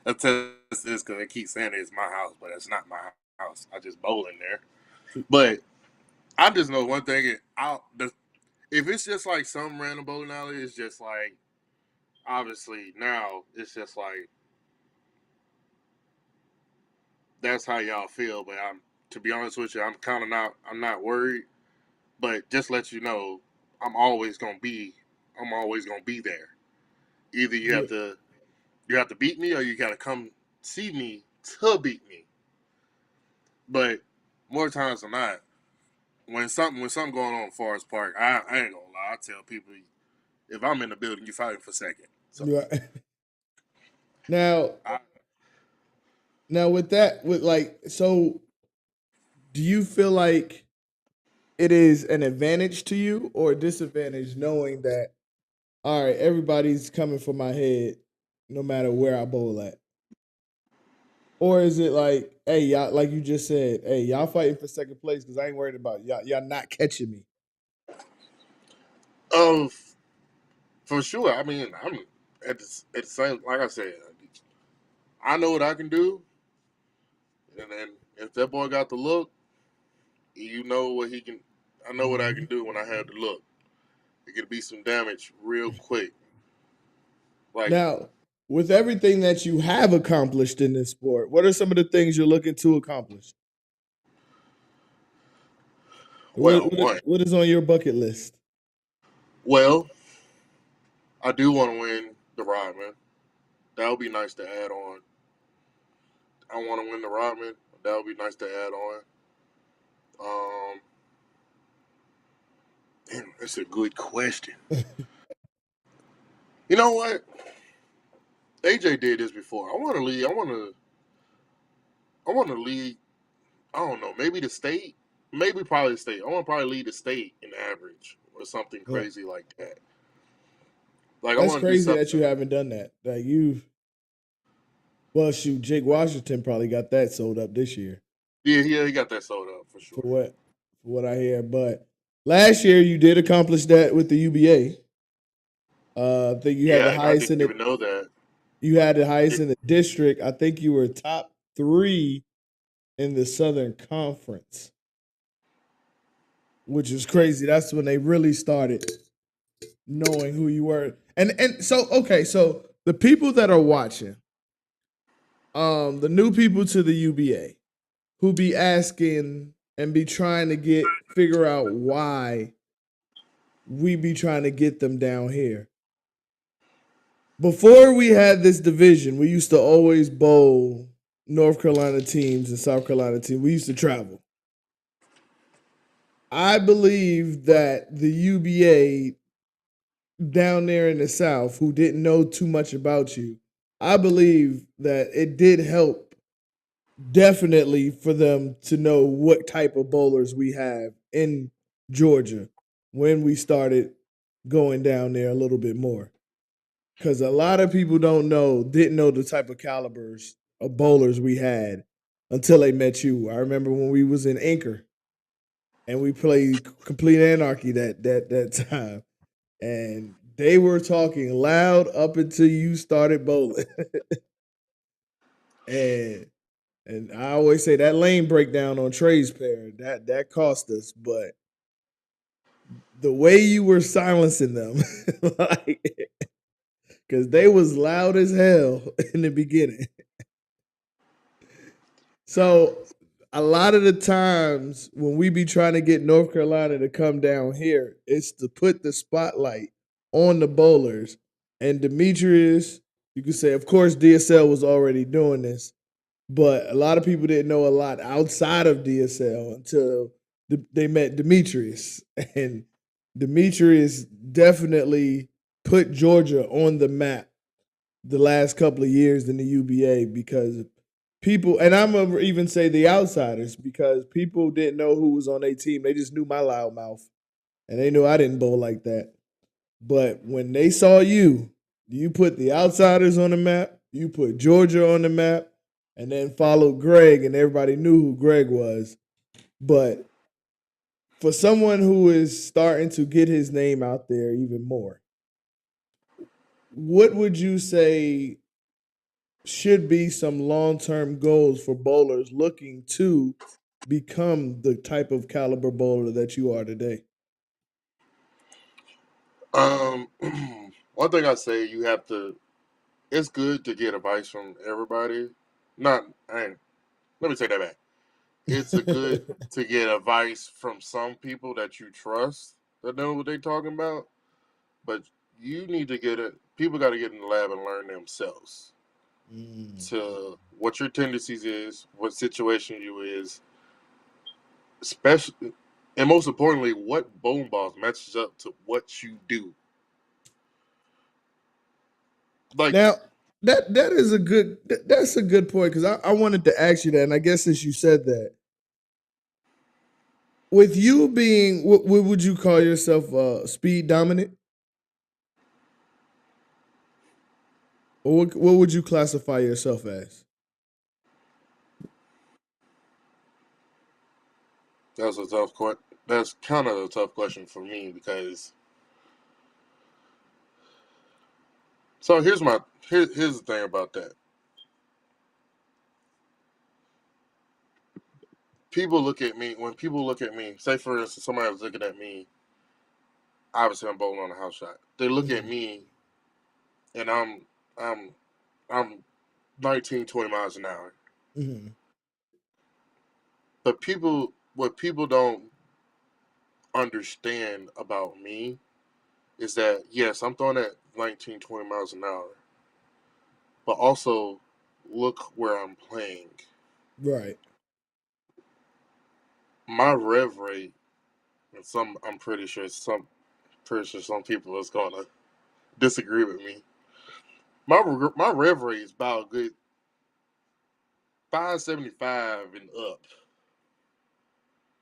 [SPEAKER 2] attest to this because they keep saying it's my house, but it's not my house. I just bowl in there. But I just know one thing. If it's just like some random bowling alley, it's just like obviously now it's just like that's how y'all feel. But I'm to be honest with you, I'm not worried. But just let you know, I'm always gonna be I'm always gonna be there. Either
[SPEAKER 1] Yeah.
[SPEAKER 2] you have to beat me or you gotta come see me to beat me. But more times than not, when something going on in Forest Park, I ain't gonna lie. I tell people if I'm in the building, you fighting for second. So
[SPEAKER 1] Right. Now,
[SPEAKER 2] I,
[SPEAKER 1] now with that, with like, so do you feel like it is an advantage to you or a disadvantage knowing that all right, everybody's coming for my head, no matter where I bowl at? Or is it like, hey, y'all, like you just said, hey, y'all fighting for second place because I ain't worried about y'all. Y'all not catching me.
[SPEAKER 2] um, for sure. I mean, I'm at the same. Like I said, I know what I can do, and then if that boy got the look, you know what he can. I know what I can
[SPEAKER 1] Mhm.
[SPEAKER 2] do when I have the look. It could be some damage real quick. Like,
[SPEAKER 1] Now, with everything that you have accomplished in this sport, what are some of the things you're looking to accomplish?
[SPEAKER 2] well, one.
[SPEAKER 1] What is on your bucket list?
[SPEAKER 2] Well, I do want to win the Rodman. That would be nice to add on. I want to win the Rodman. That would be nice to add on. Um, Damn, that's a good question. You know what? AJ did this before. I want to lead. I want to. I want to lead. I don't know. Maybe the state. Maybe probably the state. I want to probably lead the state in average or something
[SPEAKER 1] Well,
[SPEAKER 2] crazy like that. Like I
[SPEAKER 1] that's
[SPEAKER 2] want to do
[SPEAKER 1] crazy that you
[SPEAKER 2] something.
[SPEAKER 1] haven't done that. Like you, well, shoot, Jake Washington probably got that sold up this year
[SPEAKER 2] Yeah, yeah, he got that sold up for
[SPEAKER 1] for
[SPEAKER 2] sure.
[SPEAKER 1] what I hear. But last year you did accomplish that with the UBA. I think you had the
[SPEAKER 2] Yeah, and I
[SPEAKER 1] highest
[SPEAKER 2] didn't
[SPEAKER 1] in it.
[SPEAKER 2] even know that.
[SPEAKER 1] You had the highest
[SPEAKER 2] It,
[SPEAKER 1] in the district. I think you were top three in the Southern Conference, which is crazy. That's when they really started knowing who you were. And so okay, so the people that are watching, the new people to the UBA who be asking and be trying to figure out why we be trying to get them down here. Before we had this division, we used to always bowl North Carolina teams and South Carolina teams. We used to travel. I believe that the UBA down there in the South, who didn't know too much about you, I believe that it did help definitely for them to know what type of bowlers we have in Georgia when we started going down there a little bit more. Because a lot of people didn't know the type of calibers of bowlers we had until they met you. I remember when we was in Anchor and we played Complete Anarchy that time, and they were talking loud up until you started bowling. and and I always say that lane breakdown on Trey's pair that cost us, but the way you were silencing them, like, because they was loud as hell in the beginning. So a lot of the times when we be trying to get North Carolina to come down here, it's to put the spotlight on the bowlers. And Demetrius, you could say, of course, DSL was already doing this, but a lot of people didn't know a lot outside of DSL until they met Demetrius. And Demetrius definitely put Georgia on the map the last couple of years in the UBA because people, and I'm gonna even say the outsiders, because people didn't know who was on their team. They just knew my loud mouth, and they knew I didn't bowl like that. But when they saw you, you put the outsiders on the map, you put Georgia on the map, and then followed Greg, and everybody knew who Greg was. But for someone who is starting to get his name out there even more, what would you say should be some long term goals for bowlers looking to become the type of caliber bowler that you are today?
[SPEAKER 2] um, one thing I say, you have to. It's good to get advice from everybody. Not, I ain't, let me take that back. It's a good to get advice from some people that you trust that know what they're talking about. But you need to get it. People got to get in the lab and learn themselves
[SPEAKER 1] Mm.
[SPEAKER 2] to what your tendencies is, what situation you is, especially, and most importantly, what bone balls matches up to what you do. Like,
[SPEAKER 1] Now that is a good that's a good point because I wanted to ask you that, and I guess since you said that, with you being what would you call yourself, speed dominant, or what would you classify yourself as?
[SPEAKER 2] that's a tough question. That's kind of a tough question for me because. So here's the thing about that. People look at me when people look at me. Say for instance, somebody was looking at me. Obviously, I'm bowling on a house shot. They look at
[SPEAKER 1] Mm-hmm.
[SPEAKER 2] me, and I'm I'm 19, 20 miles an hour.
[SPEAKER 1] Mm-hmm.
[SPEAKER 2] But what people don't understand about me is that yes, I'm throwing at 19, 20 miles an hour, but also look where I'm playing.
[SPEAKER 1] Right.
[SPEAKER 2] My rev rate, and I'm pretty sure some people is gonna disagree with me. My rev rate is about a good 575 and up.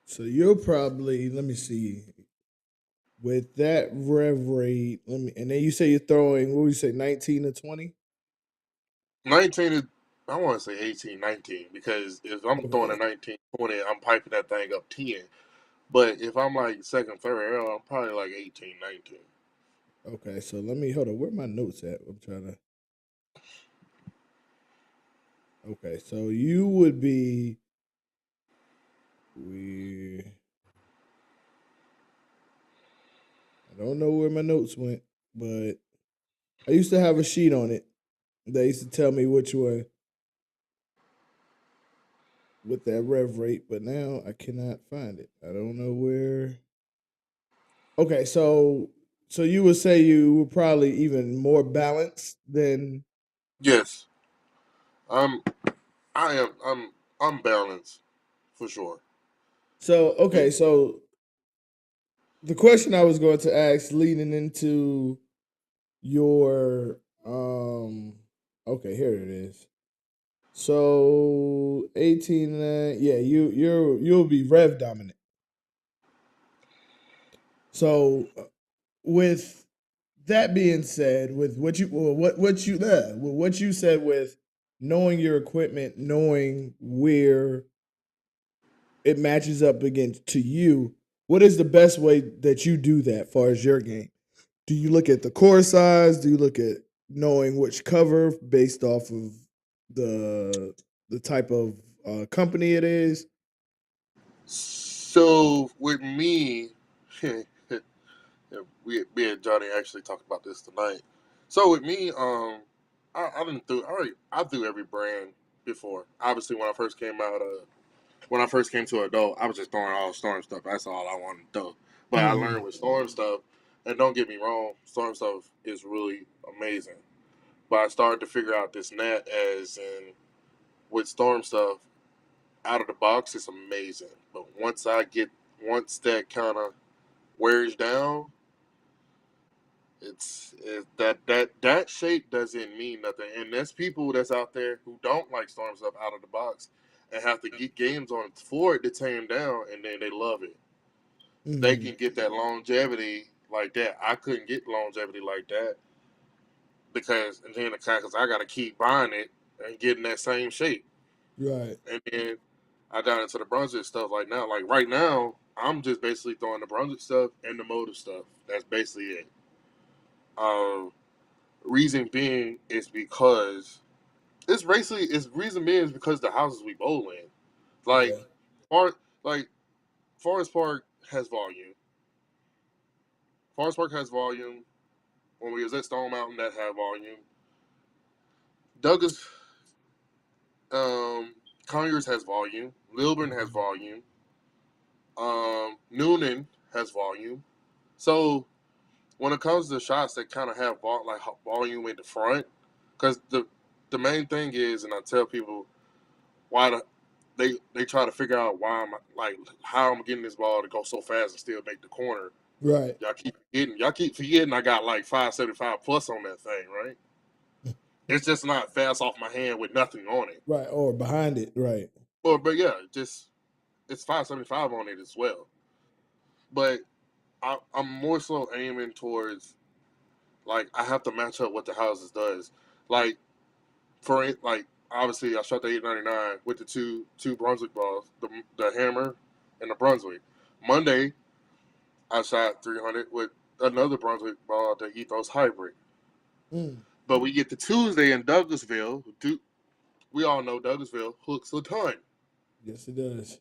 [SPEAKER 1] So you're probably, let me see, with that rev rate. Let me, and then you say you're throwing, what would you say, 19 to 20?
[SPEAKER 2] 19 is, I want to say 18, 19 because if I'm throwing a
[SPEAKER 1] Okay.
[SPEAKER 2] 19, 20, I'm piping that thing up 10. But if I'm like second, third arrow, I'm probably like 18, 19.
[SPEAKER 1] Okay. So let me hold on. Where my notes at? I'm trying to. Okay. So you would be we. I don't know where my notes went, but I used to have a sheet on it. They used to tell me which one with that rev rate, but now I cannot find it. I don't know where. Okay, so you would say you were probably even more balanced than.
[SPEAKER 2] Yes, I'm. I am. I'm balanced for sure.
[SPEAKER 1] So
[SPEAKER 2] It,
[SPEAKER 1] okay, so the question I was going to ask leading into your okay, here it is. So 18, yeah, you'll be rev dominant. So with that being said, with what you well, what you said with knowing your equipment, knowing where it matches up against to you, what is the best way that you do that far as your game? Do you look at the core size? Do you look at knowing which cover based off of the the type of company it is?
[SPEAKER 2] so with me, me and Johnny actually talked about this tonight. So with me, I didn't do. I do every brand before. Obviously, when I first came to adult, I was just throwing all Storm stuff. That's all I wanted to do. But I
[SPEAKER 1] Mm-hmm.
[SPEAKER 2] learned with Storm stuff, and don't get me wrong, Storm stuff is really amazing. But I started to figure out this net as in with Storm stuff out of the box, it's amazing. But once that kind of wears down, that shape doesn't mean nothing. And there's people that's out there who don't like Storm stuff out of the box and have to get games on for it to tear them down, and then they love it. They
[SPEAKER 1] Mm-hmm.
[SPEAKER 2] can get that longevity like that. I couldn't get longevity like that because and then because I got to keep buying it and getting that same shape.
[SPEAKER 1] Right.
[SPEAKER 2] And then I got into the Brunswick stuff like now. Like right now, I'm just basically throwing the Brunswick stuff and the motive stuff. That's basically it. Um, reason being is because it's reason being is because the houses we bowl in. Like
[SPEAKER 1] Yeah.
[SPEAKER 2] Far like Forest Park has volume. Forest Park has volume. when we was at Stone Mountain that had volume. Douglas, Conyers has volume. Lilburn has volume. Noonan has volume. So when it comes to shots that kind of have volume in the front, because the main thing is, and I tell people why they try to figure out why I'm like how I'm getting this ball to go so fast and still make the corner.
[SPEAKER 1] Right.
[SPEAKER 2] Y'all keep forgetting I got like 575 plus on that thing, right? It's just not fast off my hand with nothing on it.
[SPEAKER 1] Right. Or behind it. Right.
[SPEAKER 2] But yeah, just it's 575 on it as well. But I'm more so aiming towards like I have to match up what the houses does. Like for it, like obviously I shot the 899 with the two Brunswick balls, the hammer and the Brunswick. Monday I shot 300 with another Brunswick ball, the Ethos Hybrid.
[SPEAKER 1] Mm.
[SPEAKER 2] But we get to Tuesday in Douglasville. We all know Douglasville hooks a ton.
[SPEAKER 1] Yes, it does.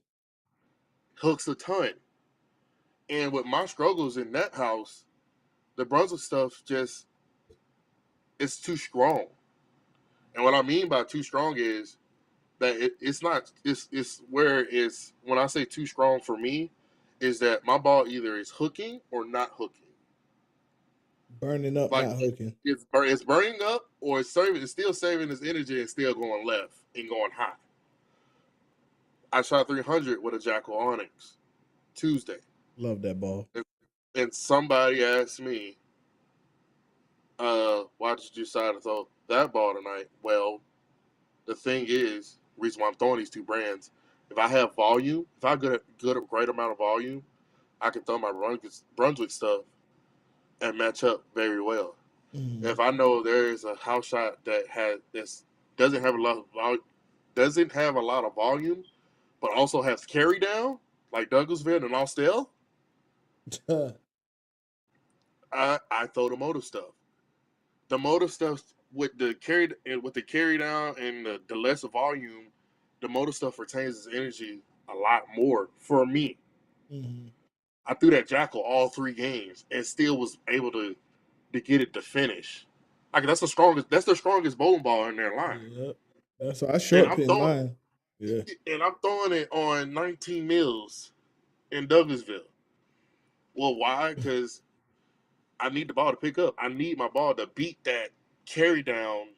[SPEAKER 2] Hooks a ton. And with my struggles in that house, the Brunswick stuff just it's too strong. And what I mean by too strong is that it's not it's where it's when I say too strong for me is that my ball either is hooking or not hooking.
[SPEAKER 1] Burning up,
[SPEAKER 2] Like
[SPEAKER 1] not hooking.
[SPEAKER 2] it's burning up or it's still saving its energy and still going left and going high. I shot 300 with a Jackal Onyx Tuesday.
[SPEAKER 1] Love that ball.
[SPEAKER 2] And somebody asked me, why did you decide to throw that ball tonight? Well, the thing is, the reason why I'm throwing these two brands, if I have volume, if I get a great amount of volume, I can throw my Brunswick stuff and match up very well.
[SPEAKER 1] Mm.
[SPEAKER 2] If I know there is a house shot that doesn't have a lot of volume, but also has carry down, like Douglasville and Austell, I throw the motive stuff. The motive stuff with the carry down and the less volume, the motive stuff retains its energy a lot more for me.
[SPEAKER 1] Mm-hmm.
[SPEAKER 2] I threw that Jackal all 3 games and still was able to get it to finish. Like that's the strongest bowling ball in their line.
[SPEAKER 1] Yep. That's why I
[SPEAKER 2] And
[SPEAKER 1] short pin mine. Yeah.
[SPEAKER 2] I'm throwing it on 19 mils in Douglasville. Well, why? Because I need the ball to pick up. I need my ball to beat that carry down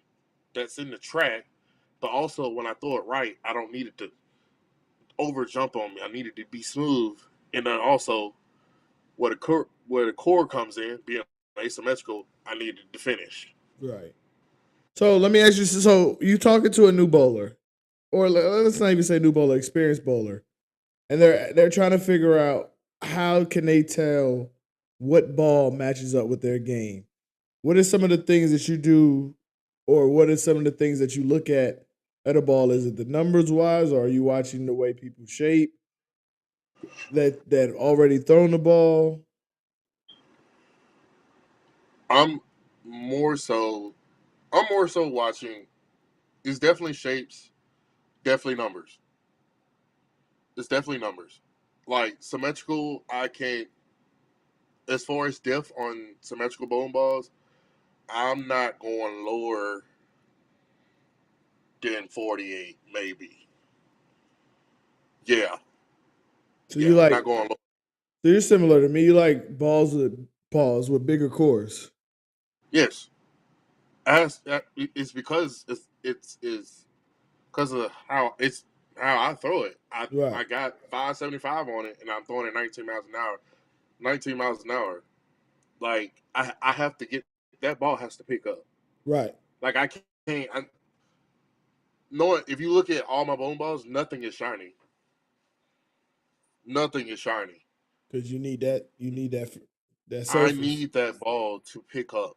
[SPEAKER 2] that's in the track. But also when I throw it right, I don't need it to over jump on me. I need it to be smooth. And then also where the core comes in, being asymmetrical, I need it to finish.
[SPEAKER 1] Right. So let me ask you. So you talking to a new bowler, or let's not even say new bowler, experienced bowler, and they're trying to figure out how can they tell what ball matches up with their game. What are some of the things that you do, or what are some of the things that you look at a ball? Is it the numbers wise, or are you watching the way people shape that already thrown the ball?
[SPEAKER 2] I'm more so I'm more so watching. It's definitely shapes, definitely numbers. It's definitely numbers. Like symmetrical, I can't. As far as depth on symmetrical bowling balls, I'm not going lower than 48, maybe. Yeah,
[SPEAKER 1] So you
[SPEAKER 2] yeah, I'm not
[SPEAKER 1] like
[SPEAKER 2] going low.
[SPEAKER 1] so you're similar to me. You like balls with bigger cores.
[SPEAKER 2] Yes, it's because it's because of how I throw it. I
[SPEAKER 1] Right.
[SPEAKER 2] got 575 on it, and I'm throwing it 19 miles an hour. 19 miles an hour. Like I have to get that ball has to pick up.
[SPEAKER 1] Right.
[SPEAKER 2] Like I can't. Knowing if you look at all my bone balls, nothing is shiny. Nothing is shiny.
[SPEAKER 1] Because you need that
[SPEAKER 2] I
[SPEAKER 1] surface.
[SPEAKER 2] need that ball to pick up.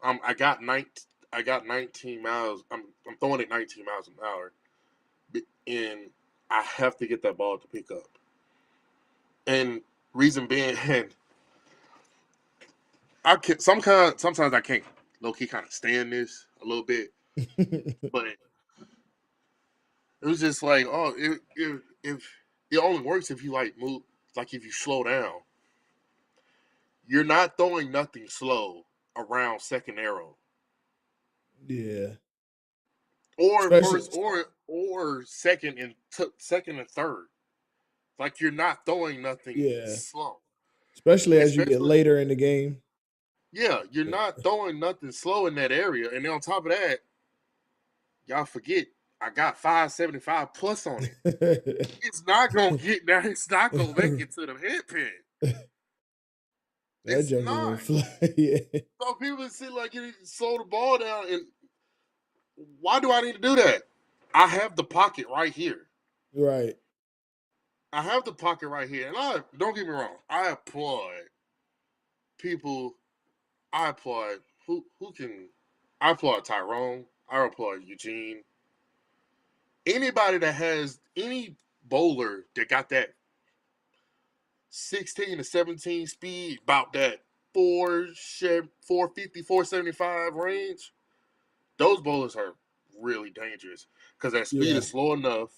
[SPEAKER 2] I got 19 miles. I'm throwing it 19 miles an hour, and I have to get that ball to pick up. And reason being, I can sometimes I can't low key kind of stand this a little bit, but it was just like, oh, if it only works if you like move, like if you slow down. You're not throwing nothing slow. around second arrow
[SPEAKER 1] Yeah.
[SPEAKER 2] or
[SPEAKER 1] Especially
[SPEAKER 2] first or second and third. Like you're not throwing nothing
[SPEAKER 1] yeah.
[SPEAKER 2] slow,
[SPEAKER 1] Especially as you get
[SPEAKER 2] especially
[SPEAKER 1] later in the game.
[SPEAKER 2] yeah, you're not throwing nothing slow in that area. And then on top of that, y'all forget I got 575 plus on it. It's not gonna get there. It's not gonna make it to the head pin.
[SPEAKER 1] That
[SPEAKER 2] It's
[SPEAKER 1] joker gonna
[SPEAKER 2] not.
[SPEAKER 1] fly. Yeah.
[SPEAKER 2] So people sit like you slow the ball down, and why do I need to do that? I have the pocket right here.
[SPEAKER 1] Right.
[SPEAKER 2] I have the pocket right here, and I don't get me wrong. I applaud people. I applaud who can. I applaud Tyrone. I applaud Eugene. Anybody that has any bowler that got that 16 to 17 speed, about that 450, 475 range, those bowlers are really dangerous because their speed
[SPEAKER 1] Yeah.
[SPEAKER 2] is slow enough.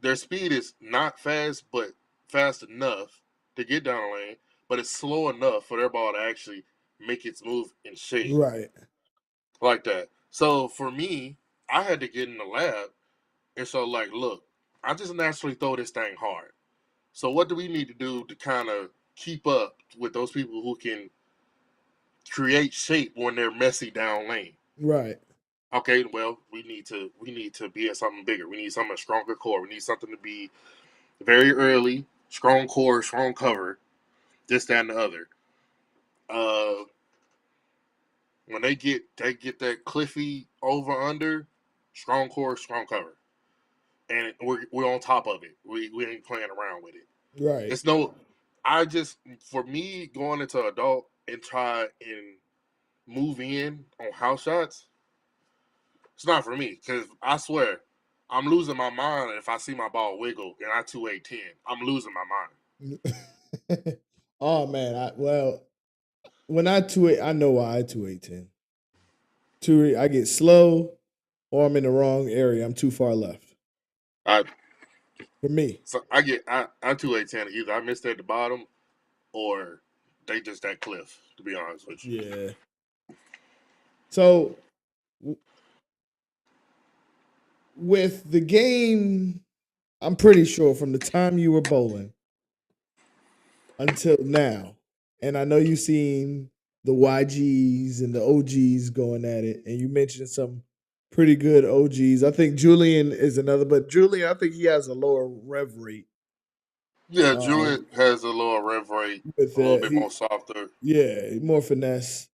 [SPEAKER 2] Their speed is not fast, but fast enough to get down the lane, but it's slow enough for their ball to actually make its move in shape
[SPEAKER 1] Right.
[SPEAKER 2] like that. So for me, I had to get in the lab and so like, look, I just naturally throw this thing hard. So what do we need to do to kind of keep up with those people who can create shape when they're messy down lane?
[SPEAKER 1] Right.
[SPEAKER 2] Okay, well, we need to be at something bigger. We need something stronger core. We need something to be very early, strong core, strong cover, this, that, and the other. Uh, when they get that Cliffy over under, strong core, strong cover, and we're on top of it. We ain't playing around with it.
[SPEAKER 1] Right.
[SPEAKER 2] It's no, I just for me going into adult and try and move in on house shots. It's not for me because I swear I'm losing my mind if I see my ball wiggle and I 2-8-10. I'm losing my mind.
[SPEAKER 1] Oh man, when I 2-8, I know why I 2-8-10. Two, I get slow, or I'm in the wrong area. I'm too far left
[SPEAKER 2] I
[SPEAKER 1] for me.
[SPEAKER 2] so I 2-8-10 either I missed at the bottom or they just that cliff. To be honest with you.
[SPEAKER 1] Yeah. So with the game, I'm pretty sure from the time you were bowling until now, and I know you've seen the YGs and the OGs going at it, and you mentioned some pretty good OGs. I think Julian is another, but Julian, I think he has a lower rev rate.
[SPEAKER 2] Yeah,
[SPEAKER 1] Um,
[SPEAKER 2] Julian has a lower rev rate,
[SPEAKER 1] with
[SPEAKER 2] a little bit
[SPEAKER 1] he,
[SPEAKER 2] more softer.
[SPEAKER 1] yeah, more finesse.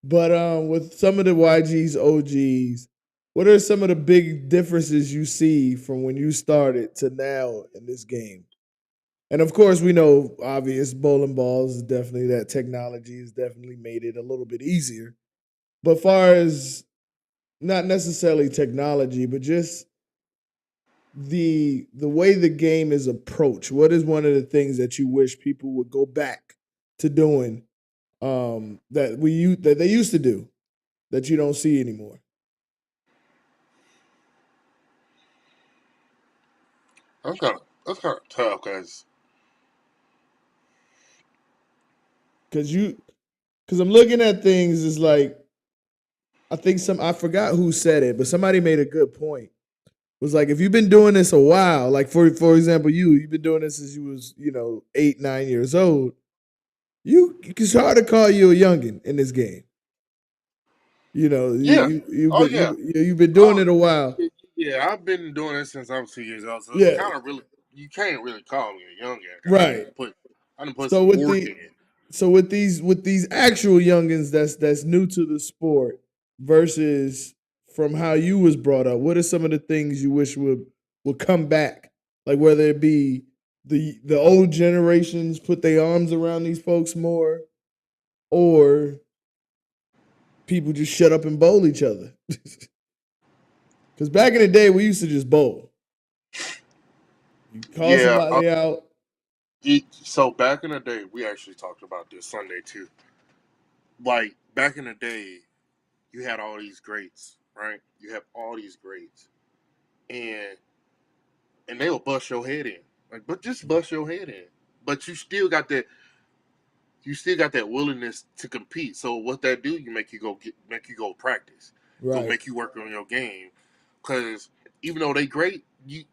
[SPEAKER 1] But with some of the YGs, OGs, what are some of the big differences you see from when you started to now in this game? And of course, we know obvious bowling balls is definitely that technology has definitely made it a little bit easier. But far as not necessarily technology, but just the way the game is approached, what is one of the things that you wish people would go back to doing that they used to do that you don't see anymore?
[SPEAKER 2] That's kind of tough because
[SPEAKER 1] Cause I'm looking at things is like I forgot who said it, but somebody made a good point. Was like if you've been doing this a while, like for example, you've been doing this since you was 8 9 years old. It's hard to call you a youngin in this game. You know
[SPEAKER 2] yeah, oh yeah,
[SPEAKER 1] you've been doing
[SPEAKER 2] oh
[SPEAKER 1] it a while.
[SPEAKER 2] yeah. I've been doing this since I was 2 years old, so it's
[SPEAKER 1] Yeah,
[SPEAKER 2] kind of really you can't really call me a youngin because
[SPEAKER 1] right.
[SPEAKER 2] I didn't put
[SPEAKER 1] So
[SPEAKER 2] some
[SPEAKER 1] with
[SPEAKER 2] work in.
[SPEAKER 1] these actual youngins that's new to the sport versus from how you was brought up, what are some of the things you wish would come back? Like whether it be the old generations put their arms around these folks more, or people just shut up and bowl each other. Because back in the day, we used to just bowl. You call
[SPEAKER 2] Yeah.
[SPEAKER 1] somebody out.
[SPEAKER 2] So back in the day, we actually talked about this Sunday too. Like back in the day, you had all these greats, right? You have all these greats, and they'll bust your head in, like, but just bust your head in. But you still got that. you still got that willingness to compete. So what that do? You make you go practice, go
[SPEAKER 1] Right.
[SPEAKER 2] make you work on your game, because even though they great,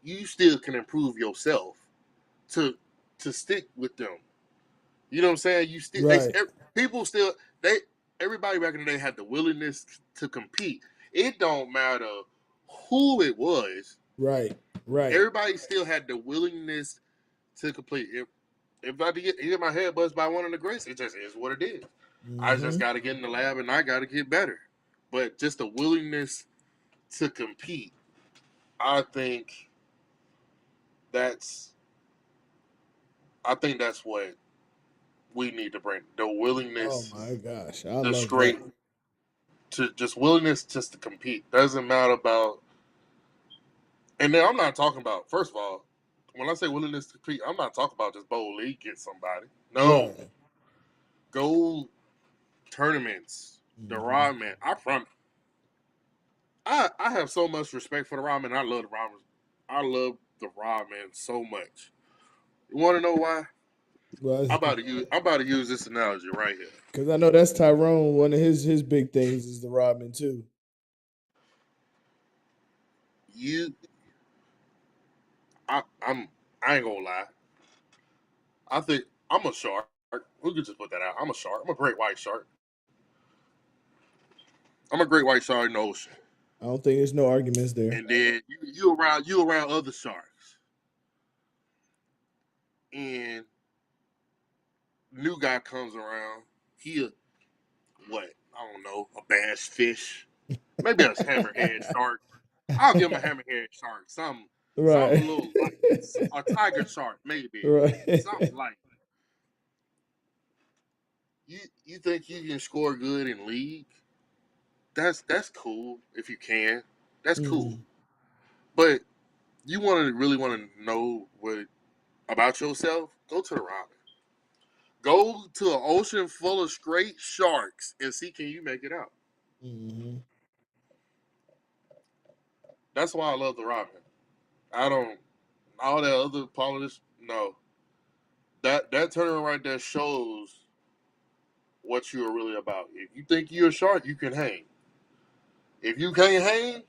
[SPEAKER 2] you still can improve yourself to stick with them. You know what I'm saying? You still
[SPEAKER 1] Right.
[SPEAKER 2] people still they everybody back in the day had the willingness to compete. It don't matter who it was.
[SPEAKER 1] Right. Right.
[SPEAKER 2] Everybody still had the willingness to complete. If I get my head buzzed by one of the greats, it just is what it is. I just
[SPEAKER 1] Mm-hmm.
[SPEAKER 2] got to get in the lab and I got to get better. But just the willingness to compete, I think that's that's what we need to bring the
[SPEAKER 1] Oh
[SPEAKER 2] willingness,
[SPEAKER 1] my gosh, I
[SPEAKER 2] the
[SPEAKER 1] love that.
[SPEAKER 2] straight to just willingness just to compete. Doesn't matter about. And then I'm not talking about, first of all, when I say willingness to compete, I'm not talking about just bowl league get somebody. No,
[SPEAKER 1] Right.
[SPEAKER 2] go tournaments. The
[SPEAKER 1] Mm-hmm.
[SPEAKER 2] ramen. I have so much respect for the ramen. I love the ramen. I love the ramen so much. You want to know why?
[SPEAKER 1] Well,
[SPEAKER 2] I'm about to use this analogy right here.
[SPEAKER 1] because I know that's Tyrone. One of his big things is the Rodman too.
[SPEAKER 2] You, I'm I ain't gonna lie. I think I'm a shark. We could just put that out. I'm a shark. I'm a great white shark. I'm a great white shark in the ocean.
[SPEAKER 1] I don't think there's no arguments there.
[SPEAKER 2] And then you around other sharks, and new guy comes around. He a, what? I don't know, a bass fish, maybe a hammerhead shark. I'll give him a hammerhead shark. Something
[SPEAKER 1] Right.
[SPEAKER 2] a little light. A tiger shark, maybe.
[SPEAKER 1] Right.
[SPEAKER 2] Something light. You think you can score good in league? That's cool if you can. That's cool.
[SPEAKER 1] Mm.
[SPEAKER 2] But you really want to know what about yourself? Go to the ramen. Go to an ocean full of straight sharks and see can you make it out.
[SPEAKER 1] Hmm.
[SPEAKER 2] That's why I love the ramen. I don't all that other politics. No, that tournament right there shows what you are really about. If you think you're a shark, you can hang. If you can't hang,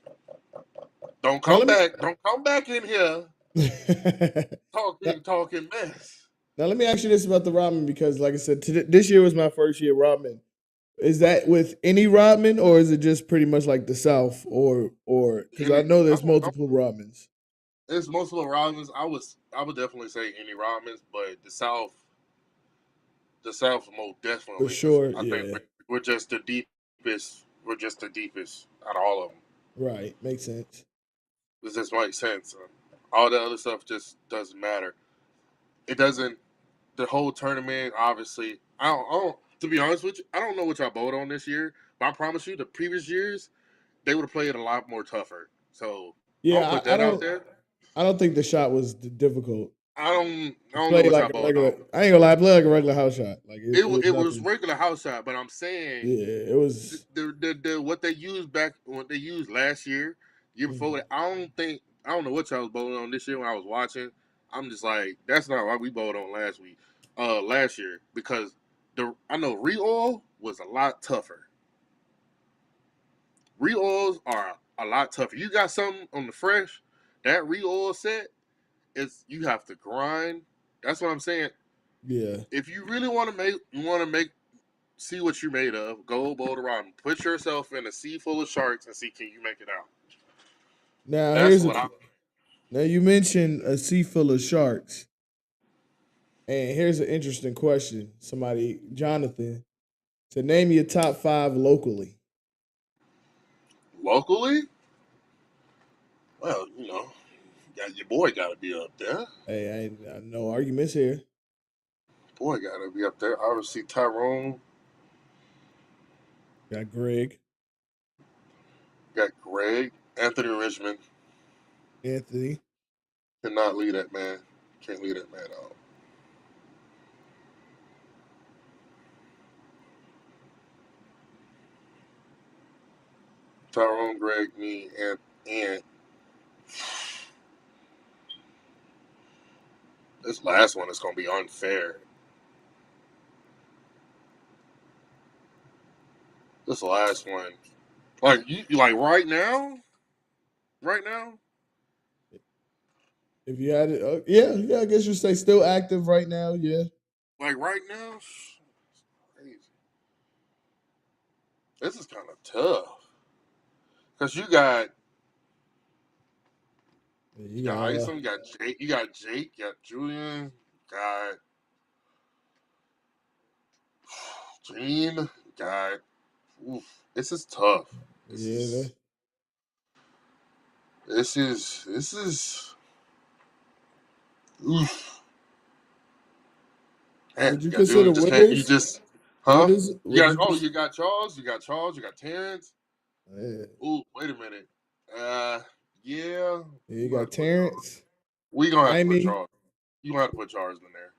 [SPEAKER 2] don't
[SPEAKER 1] Now
[SPEAKER 2] come
[SPEAKER 1] let me
[SPEAKER 2] back. Don't come back in here
[SPEAKER 1] now,
[SPEAKER 2] talking mess.
[SPEAKER 1] now let me ask you this about the ramen because, like I said, this year was my first year ramen. Is that with any ramen, or is it just pretty much like the South, or because
[SPEAKER 2] And
[SPEAKER 1] I
[SPEAKER 2] it,
[SPEAKER 1] know there's multiple ramens
[SPEAKER 2] it's multiple ramens. I would definitely say any ramens, but the South most
[SPEAKER 1] for
[SPEAKER 2] definitely because
[SPEAKER 1] sure.
[SPEAKER 2] I think
[SPEAKER 1] Yeah,
[SPEAKER 2] we're just the deepest. We're just the deepest out of all of them.
[SPEAKER 1] right, makes sense.
[SPEAKER 2] This just makes sense. All the other stuff just doesn't matter. It doesn't. The whole tournament, obviously, I don't. To be honest with you, I don't know what y'all voted on this year, but I promise you, the previous years they would have played a lot more tougher. So I'll
[SPEAKER 1] Yeah,
[SPEAKER 2] put
[SPEAKER 1] I
[SPEAKER 2] that out there.
[SPEAKER 1] I don't think the shot was difficult.
[SPEAKER 2] I
[SPEAKER 1] It
[SPEAKER 2] don't know
[SPEAKER 1] played
[SPEAKER 2] what
[SPEAKER 1] like
[SPEAKER 2] y'all
[SPEAKER 1] a
[SPEAKER 2] voted
[SPEAKER 1] regular.
[SPEAKER 2] on.
[SPEAKER 1] I ain't gonna lie, it played like a regular house shot. Like it was
[SPEAKER 2] It was
[SPEAKER 1] nothing.
[SPEAKER 2] regular house shot, but I'm saying
[SPEAKER 1] Yeah, it was.
[SPEAKER 2] what they used last year before
[SPEAKER 1] Mhm.
[SPEAKER 2] that. I don't know what y'all was voting on this year when I was watching. I'm just like that's not what we voted on last year because I know re-oil was a lot tougher. Re-oils are a lot tougher. You got something on the fresh, that re-oil set is you have to grind. That's what I'm saying.
[SPEAKER 1] Yeah.
[SPEAKER 2] If you really want to make see what you're made of. Go boat around. Put yourself in a sea full of sharks and see can you make it out.
[SPEAKER 1] Now
[SPEAKER 2] That's
[SPEAKER 1] here's a.
[SPEAKER 2] what I.
[SPEAKER 1] Now you mentioned a sea full of sharks, and here's an interesting question. Somebody, Jonathan, to name your top five locally.
[SPEAKER 2] Locally, well, your boy got to be up there.
[SPEAKER 1] Hey, I no arguments here.
[SPEAKER 2] Boy got to be up there. Obviously, Tyrone
[SPEAKER 1] Got Greg,
[SPEAKER 2] got Greg, Anthony Richmond.
[SPEAKER 1] Anthony.
[SPEAKER 2] Cannot leave that man. Can't leave that man out. Tyrone, Greg, me, and this last one is gonna be unfair. was the last one? Like you like right now? Right now?
[SPEAKER 1] If you had it, yeah. I guess you say still active right now. Yeah,
[SPEAKER 2] Like right now? Crazy. This is kind of tough because you
[SPEAKER 1] you
[SPEAKER 2] got
[SPEAKER 1] got
[SPEAKER 2] Isom, you got Julian, got Gene, got. Oof, this is tough. This
[SPEAKER 1] yeah.
[SPEAKER 2] is this is. Oof. Man,
[SPEAKER 1] Would
[SPEAKER 2] you
[SPEAKER 1] you
[SPEAKER 2] got
[SPEAKER 1] consider
[SPEAKER 2] Julian. Just can't you
[SPEAKER 1] Wiggins?
[SPEAKER 2] just huh? You
[SPEAKER 1] Would
[SPEAKER 2] got
[SPEAKER 1] you?
[SPEAKER 2] you got Charles. You got Charles. You got Terrence.
[SPEAKER 1] Yeah,
[SPEAKER 2] Ooh, wait a minute. Yeah,
[SPEAKER 1] you
[SPEAKER 2] we gonna have
[SPEAKER 1] got
[SPEAKER 2] to put Charles.
[SPEAKER 1] Terrence,
[SPEAKER 2] We gonna have to put
[SPEAKER 1] Jaime.
[SPEAKER 2] Charles. You gonna have to put Charles in there.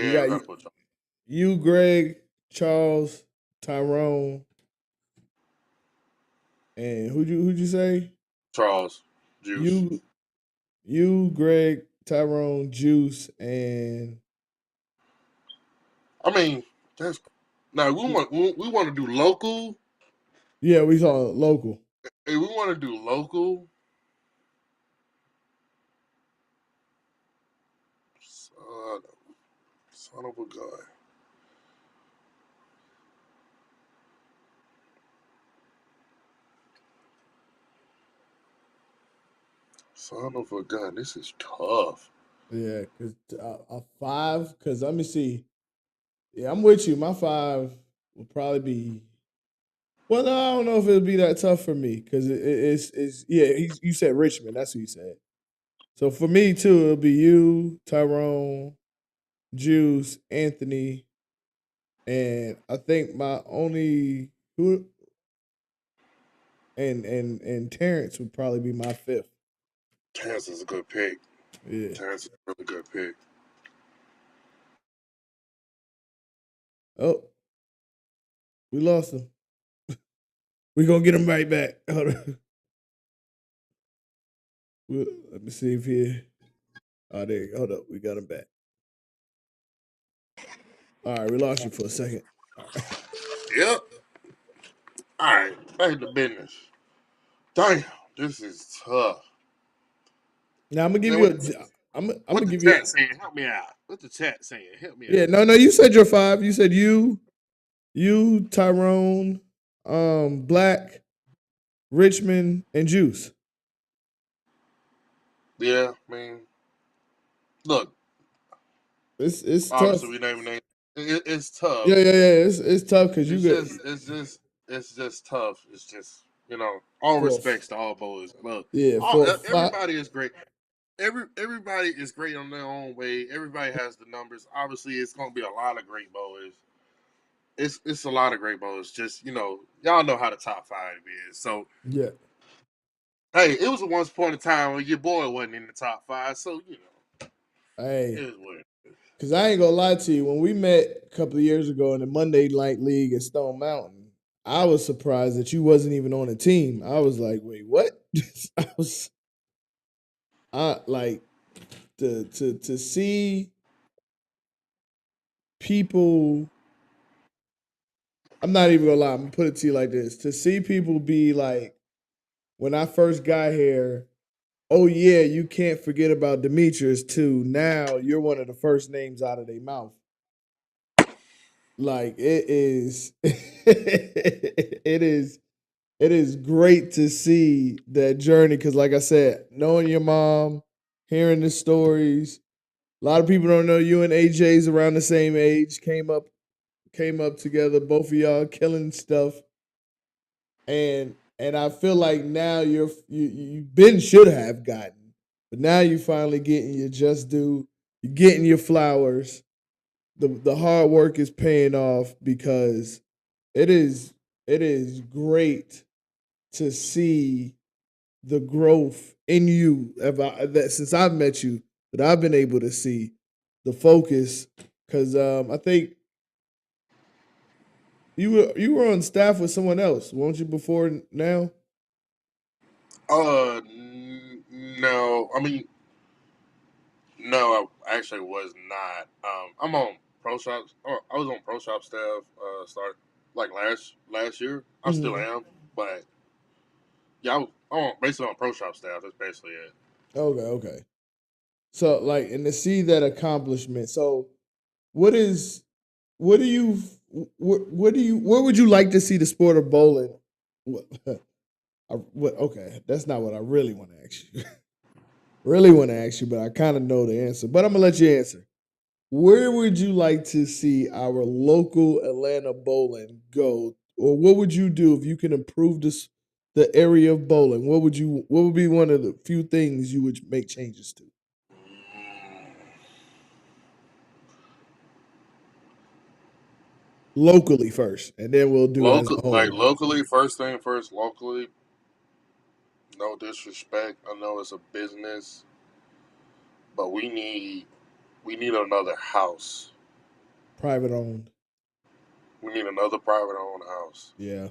[SPEAKER 1] You
[SPEAKER 2] Yeah, we
[SPEAKER 1] got
[SPEAKER 2] gotta put Charles.
[SPEAKER 1] you, Greg, Charles, Tyrone, and who'd you say?
[SPEAKER 2] Charles, Juice.
[SPEAKER 1] You, Greg, Tyrone, Juice, and
[SPEAKER 2] I mean, that's now we want to do local.
[SPEAKER 1] yeah, we saw local.
[SPEAKER 2] Hey, we want to do local. Son, son of a gun. Son of a gun. This is tough.
[SPEAKER 1] Yeah, because a five. Because let me see. Yeah, I'm with you. My five would probably be. Well, no, I don't know if it would be that tough for me because it's yeah. You said Richmond. That's what you said. So for me too, it'll be you, Tyrone, Juice, Anthony, and I think my only who and Terrence would probably be my fifth.
[SPEAKER 2] Terrence is a good pick.
[SPEAKER 1] Yeah.
[SPEAKER 2] Terrence is a really good pick.
[SPEAKER 1] Oh, we lost him. We gonna get him right back. Hold on. Let me see if he. Oh, there. Hold up. We got him back. All right, we lost you for a second. All right.
[SPEAKER 2] Yep. All right, back to business. Damn, this is tough.
[SPEAKER 1] Now I'm gonna give
[SPEAKER 2] Man,
[SPEAKER 1] you a. I'm
[SPEAKER 2] what
[SPEAKER 1] gonna
[SPEAKER 2] the
[SPEAKER 1] give you.
[SPEAKER 2] chat saying? Help me out. What the chat saying? Help me
[SPEAKER 1] Yeah,
[SPEAKER 2] out.
[SPEAKER 1] no. You said your five. You said you, Tyrone, Black, Richmond, and Juice.
[SPEAKER 2] Yeah, I mean, look,
[SPEAKER 1] It's tough.
[SPEAKER 2] obviously we name names. It's tough.
[SPEAKER 1] Yeah. It's tough because you
[SPEAKER 2] It's
[SPEAKER 1] get
[SPEAKER 2] just, it's just tough. It's just, all
[SPEAKER 1] for
[SPEAKER 2] respects to all boys. Look,
[SPEAKER 1] for a five.
[SPEAKER 2] everybody is great. Everybody is great on their own way. Everybody has the numbers. Obviously, it's gonna be a lot of great boys. It's a lot of great boys. Just y'all know how the top five is. So
[SPEAKER 1] Yeah.
[SPEAKER 2] hey, it was a once upon a time when your boy wasn't in the top five. So it
[SPEAKER 1] Hey,
[SPEAKER 2] is what it is.
[SPEAKER 1] because I ain't gonna lie to you. When we met a couple of years ago in the Monday Night League at Stone Mountain, I was surprised that you wasn't even on the team. I was like, wait, what? I was I like to see people. I'm not even gonna lie. I'm gonna put it to you like this: to see people be like, when I first got here, oh yeah, you can't forget about Demetrius too. Now you're one of the first names out of their mouth. Like it is, it is great to see that journey. Because, like I said, knowing your mom, hearing the stories, a lot of people don't know you and AJ's around the same age. Came up together. Both of y'all killing stuff, and I feel like now you've been should have gotten, but now you finally getting your just due. You're getting your flowers. The hard work is paying off because it is it is great to see the growth in you that since I've met you that I've been able to see the focus because I think you were on staff with someone else, weren't you before now?
[SPEAKER 2] No, I mean, no, I actually was not. I'm on Pro Shops. Oh, I was on Pro Shop staff. Start. like last year. I still
[SPEAKER 1] Mhm.
[SPEAKER 2] am, but yeah, I was basically on pro shop staff. That's basically it.
[SPEAKER 1] Okay, okay. So like, and to see that accomplishment. So what is what do you what do you where would you like to see the sport of bowling? What, okay, that's not what I really want to ask you. Really want to ask you, but I kind of know the answer. But I'm gonna let you answer. Where would you like to see our local Atlanta bowling go, or what would you do if you can improve the area of bowling? What would be one of the few things you would make changes to locally first, and then we'll do as a whole.
[SPEAKER 2] Locally, first thing first, locally. No disrespect. I know it's a business, but we need another house.
[SPEAKER 1] Private owned.
[SPEAKER 2] We need another private owned house.
[SPEAKER 1] Yeah,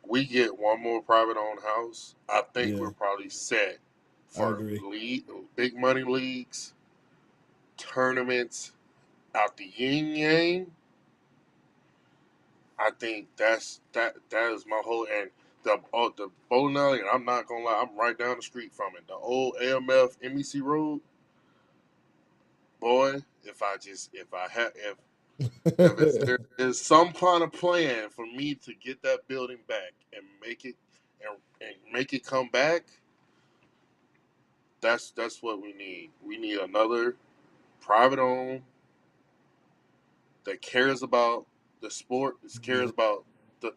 [SPEAKER 2] We get one more private owned house. I think
[SPEAKER 1] yeah,
[SPEAKER 2] we're probably set
[SPEAKER 1] I
[SPEAKER 2] for
[SPEAKER 1] agree.
[SPEAKER 2] big money leagues, tournaments out the yin yang. I think that is my whole and the bowling alley. And I'm not gonna lie, I'm right down the street from it. The old AMF MEC Road, boy. If there is some kind of plan for me to get that building back and make it come back, that's what we need. We need another private owned that cares about the sport, that
[SPEAKER 1] Yeah,
[SPEAKER 2] cares about the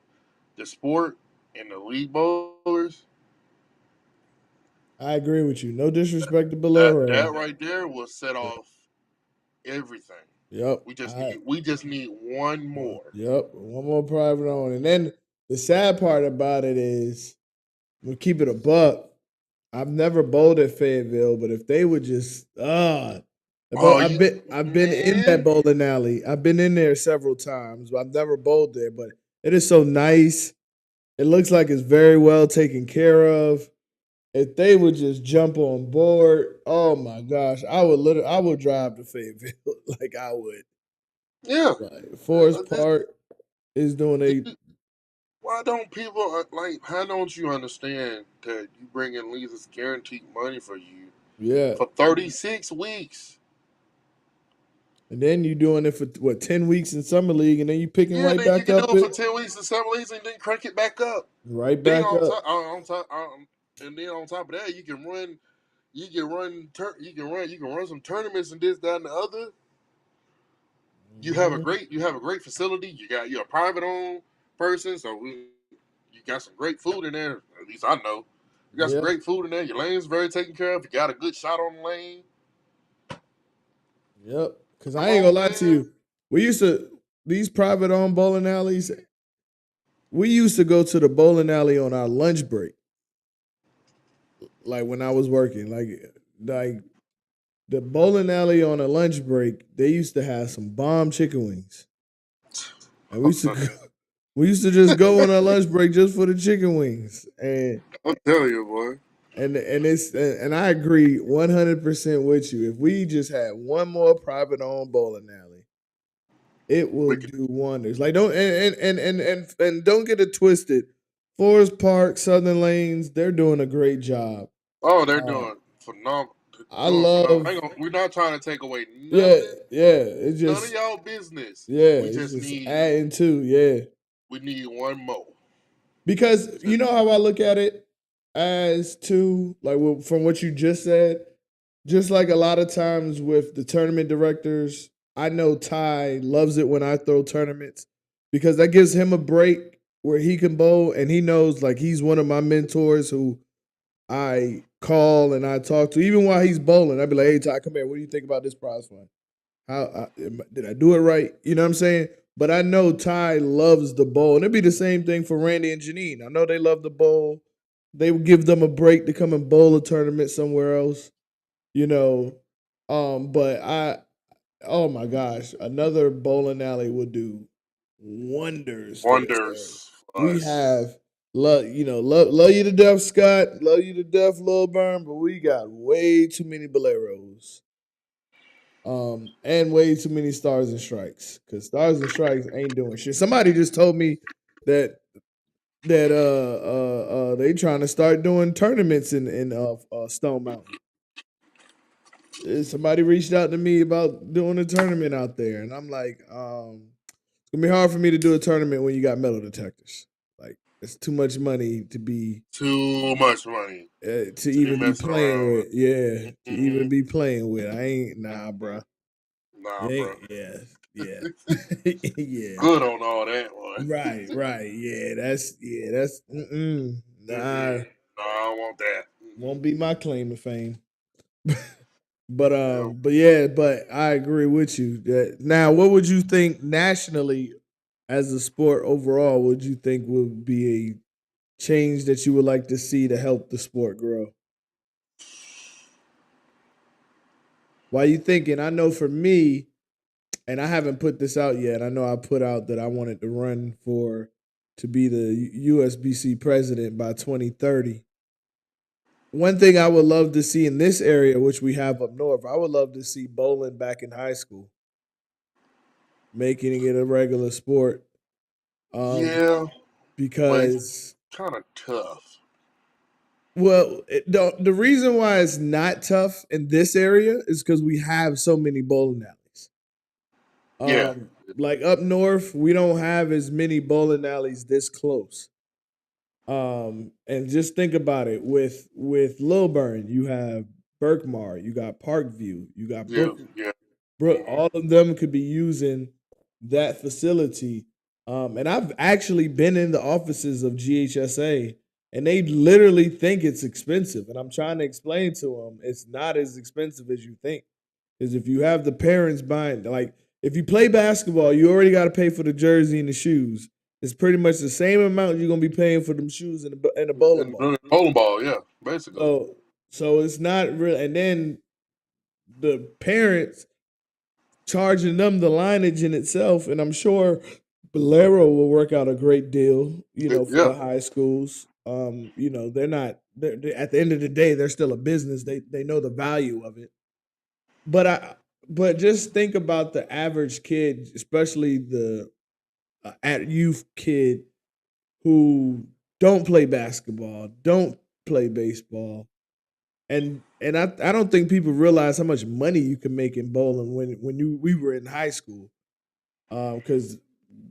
[SPEAKER 2] the sport and the league bowlers.
[SPEAKER 1] I agree with you. No disrespect to
[SPEAKER 2] That
[SPEAKER 1] Bolero.
[SPEAKER 2] right there will set off everything.
[SPEAKER 1] Yep.
[SPEAKER 2] We just need one more.
[SPEAKER 1] Yep. One more private owned. And then the sad part about it is we'll keep it a buck. I've never bowled at Fayetteville, but if they would just
[SPEAKER 2] Oh,
[SPEAKER 1] I've been in that
[SPEAKER 2] man,
[SPEAKER 1] bowling alley. I've been in there several times, but I've never bowled there. But it is so nice. It looks like it's very well taken care of. If they would just jump on board, oh my gosh, I would drive to Fayetteville like I would.
[SPEAKER 2] yeah.
[SPEAKER 1] Like Forest
[SPEAKER 2] This,
[SPEAKER 1] Park is doing a
[SPEAKER 2] why don't people like? How don't you understand that you bring in leads is guaranteed money for you
[SPEAKER 1] yeah,
[SPEAKER 2] for 36 weeks?
[SPEAKER 1] and then you doing it for what 10 weeks in summer league, and then you picking
[SPEAKER 2] Yeah,
[SPEAKER 1] right
[SPEAKER 2] then you
[SPEAKER 1] back
[SPEAKER 2] can do
[SPEAKER 1] up
[SPEAKER 2] it for
[SPEAKER 1] it
[SPEAKER 2] 10 weeks in some leagues and then crank it back up.
[SPEAKER 1] right
[SPEAKER 2] Then
[SPEAKER 1] back up.
[SPEAKER 2] and then on top of that, you can run some tournaments and this, that, and the other.
[SPEAKER 1] Mhm.
[SPEAKER 2] You have a great facility. You're a private owned person, so you got some great food in there. At least I know. You got some
[SPEAKER 1] Yeah,
[SPEAKER 2] great food in there. Your lane's very taken care of. You got a good shot on the lane.
[SPEAKER 1] yep. Because I
[SPEAKER 2] Come
[SPEAKER 1] ain't gonna
[SPEAKER 2] on,
[SPEAKER 1] lie to
[SPEAKER 2] man.
[SPEAKER 1] you, we used to these private owned bowling alleys. We used to go to the bowling alley on our lunch break, like when I was working. Like the bowling alley on a lunch break, they used to have some bomb chicken wings, and we
[SPEAKER 2] I'm
[SPEAKER 1] used to
[SPEAKER 2] telling
[SPEAKER 1] go,
[SPEAKER 2] you.
[SPEAKER 1] we used to just go on our lunch break just for the chicken wings,
[SPEAKER 2] I'm telling you, boy.
[SPEAKER 1] and I agree 100% with you. If we just had one more private owned bowling alley, it will
[SPEAKER 2] We could.
[SPEAKER 1] do wonders. Like don't and don't get it twisted. Forest Park, Southern Lanes, they're doing a great job.
[SPEAKER 2] Oh, they're
[SPEAKER 1] Uh,
[SPEAKER 2] doing phenomenal.
[SPEAKER 1] I love,
[SPEAKER 2] We're not trying to take away
[SPEAKER 1] yeah,
[SPEAKER 2] nothing,
[SPEAKER 1] yeah. It's
[SPEAKER 2] none of
[SPEAKER 1] just,
[SPEAKER 2] y'all business.
[SPEAKER 1] yeah,
[SPEAKER 2] We
[SPEAKER 1] it's
[SPEAKER 2] just
[SPEAKER 1] just
[SPEAKER 2] need
[SPEAKER 1] adding to, yeah.
[SPEAKER 2] we need one more.
[SPEAKER 1] Because you
[SPEAKER 2] Just
[SPEAKER 1] know how I look at it as to like from what you just said, just like a lot of times with the tournament directors, I know Ty loves it when I throw tournaments because that gives him a break where he can bowl and he knows like he's one of my mentors who I call and I talk to even while he's bowling. I'd be like, "Hey Ty, come here. What do you think about this prize fund? Did I do it right? You know what I'm saying?" But I know Ty loves the bowl, and it'd be the same thing for Randy and Janine. I know they love the bowl. They would give them a break to come and bowl a tournament somewhere else, you know. But oh my gosh, another bowling alley would do wonders for this area.
[SPEAKER 2] wonders for
[SPEAKER 1] We
[SPEAKER 2] us.
[SPEAKER 1] have love you to death, Scott. Love you to death, Lil Burn, but we got way too many boleros. And way too many stars and strikes because stars and strikes ain't doing shit. Somebody just told me that they trying to start doing tournaments in Stone Mountain. Somebody reached out to me about doing a tournament out there, and I'm like, it's gonna be hard for me to do a tournament when you got metal detectors. Like, it's too much money to be
[SPEAKER 2] Too much money
[SPEAKER 1] to
[SPEAKER 2] to be
[SPEAKER 1] even be
[SPEAKER 2] messing
[SPEAKER 1] playing
[SPEAKER 2] around
[SPEAKER 1] with. Yeah,
[SPEAKER 2] with.
[SPEAKER 1] to even
[SPEAKER 2] Mm-mm.
[SPEAKER 1] be playing with. I ain't nah, bruh.
[SPEAKER 2] Nah,
[SPEAKER 1] It
[SPEAKER 2] bro.
[SPEAKER 1] ain't. Yeah, yeah, yeah.
[SPEAKER 2] Good on all that one.
[SPEAKER 1] Right, right. That's nah.
[SPEAKER 2] Mm-mm. No, I don't want that.
[SPEAKER 1] Won't be my claim to fame.
[SPEAKER 2] Yeah.
[SPEAKER 1] But yeah, but I agree with you. That now, what would you think nationally as a sport overall? Would you think would be a change that you would like to see to help the sport grow? Why you thinking? I know for me, and I haven't put this out yet. I know I put out that I wanted to run for to be the USBC president by 2030. One thing I would love to see in this area, which we have up north, I would love to see bowling back in high school, making it a regular sport. Um,
[SPEAKER 2] Yeah, but it's
[SPEAKER 1] because
[SPEAKER 2] kind of tough.
[SPEAKER 1] the reason why it's not tough in this area is because we have so many bowling alleys.
[SPEAKER 2] Yeah.
[SPEAKER 1] Like up north, we don't have as many bowling alleys this close. And just think about it with Lilburn, you have Berkmar, you got Parkview, you got
[SPEAKER 2] Yeah. Yeah.
[SPEAKER 1] Brook.
[SPEAKER 2] Hmm.
[SPEAKER 1] All of them could be using that facility. And I've actually been in the offices of GHSA, and they literally think it's expensive. And I'm trying to explain to them it's not as expensive as you think. Because if you have the parents buying, like, if you play basketball, you already got to pay for the jersey and the shoes. It's pretty much the same amount you're gonna be paying for them shoes and the bowling
[SPEAKER 2] And
[SPEAKER 1] ball.
[SPEAKER 2] bowling ball, yeah, basically.
[SPEAKER 1] So it's not real. And then the parents charging them the lineage in itself, and I'm sure Bolero will work out a great deal, for
[SPEAKER 2] Yeah.
[SPEAKER 1] the high schools. They're not. At the end of the day, they're still a business. They know the value of it. But but just think about the average kid, especially the at youth kid who don't play basketball, don't play baseball, and I don't think people realize how much money you can make in bowling when we were in high school. Because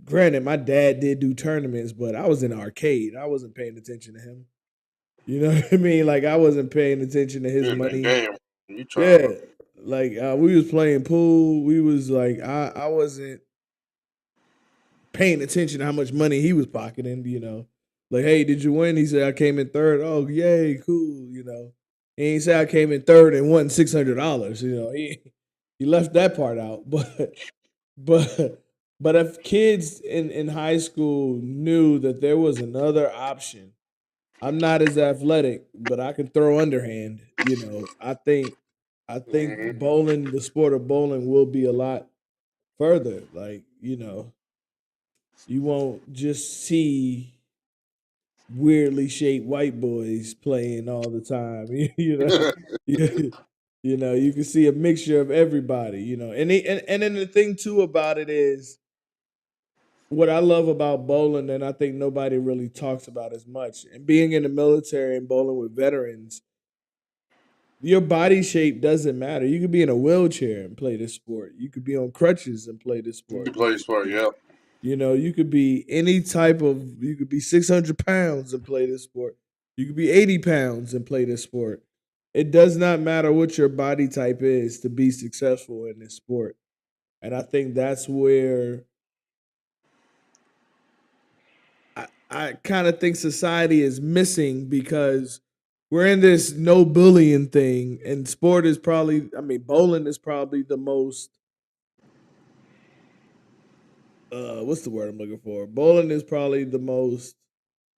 [SPEAKER 1] granted, my dad did do tournaments, but I was in an arcade. I wasn't paying attention to him. You know what I mean? Like I wasn't paying attention to his
[SPEAKER 2] In the
[SPEAKER 1] money.
[SPEAKER 2] game, you trying
[SPEAKER 1] Yeah,
[SPEAKER 2] to.
[SPEAKER 1] like we was playing pool. We was like I wasn't paying attention to how much money he was pocketing. Like, hey, did you win? He said I came in third. Oh, yay, cool. He ain't say I came in third and won $600. He left that part out, but but if kids in high school knew that there was another option, I'm not as athletic, but I can throw underhand. I think
[SPEAKER 2] Hmm.
[SPEAKER 1] bowling, the sport of bowling, will be a lot further. Like you won't just see weirdly shaped white boys playing all the time. you, you can see a mixture of everybody. And then the thing too about it is what I love about bowling, and I think nobody really talks about as much, and being in the military and bowling with veterans, your body shape doesn't matter. You could be in a wheelchair and play this sport. You could be on crutches and play this sport.
[SPEAKER 2] You play sport, yeah.
[SPEAKER 1] You could be any type of. You could be 600 pounds and play this sport. You could be 80 pounds and play this sport. It does not matter what your body type is to be successful in this sport, and I think that's where I kind of think society is missing because we're in this no bullying thing, and sport is probably, I mean, bowling is probably the most, what's the word I'm looking for? Bowling is probably the most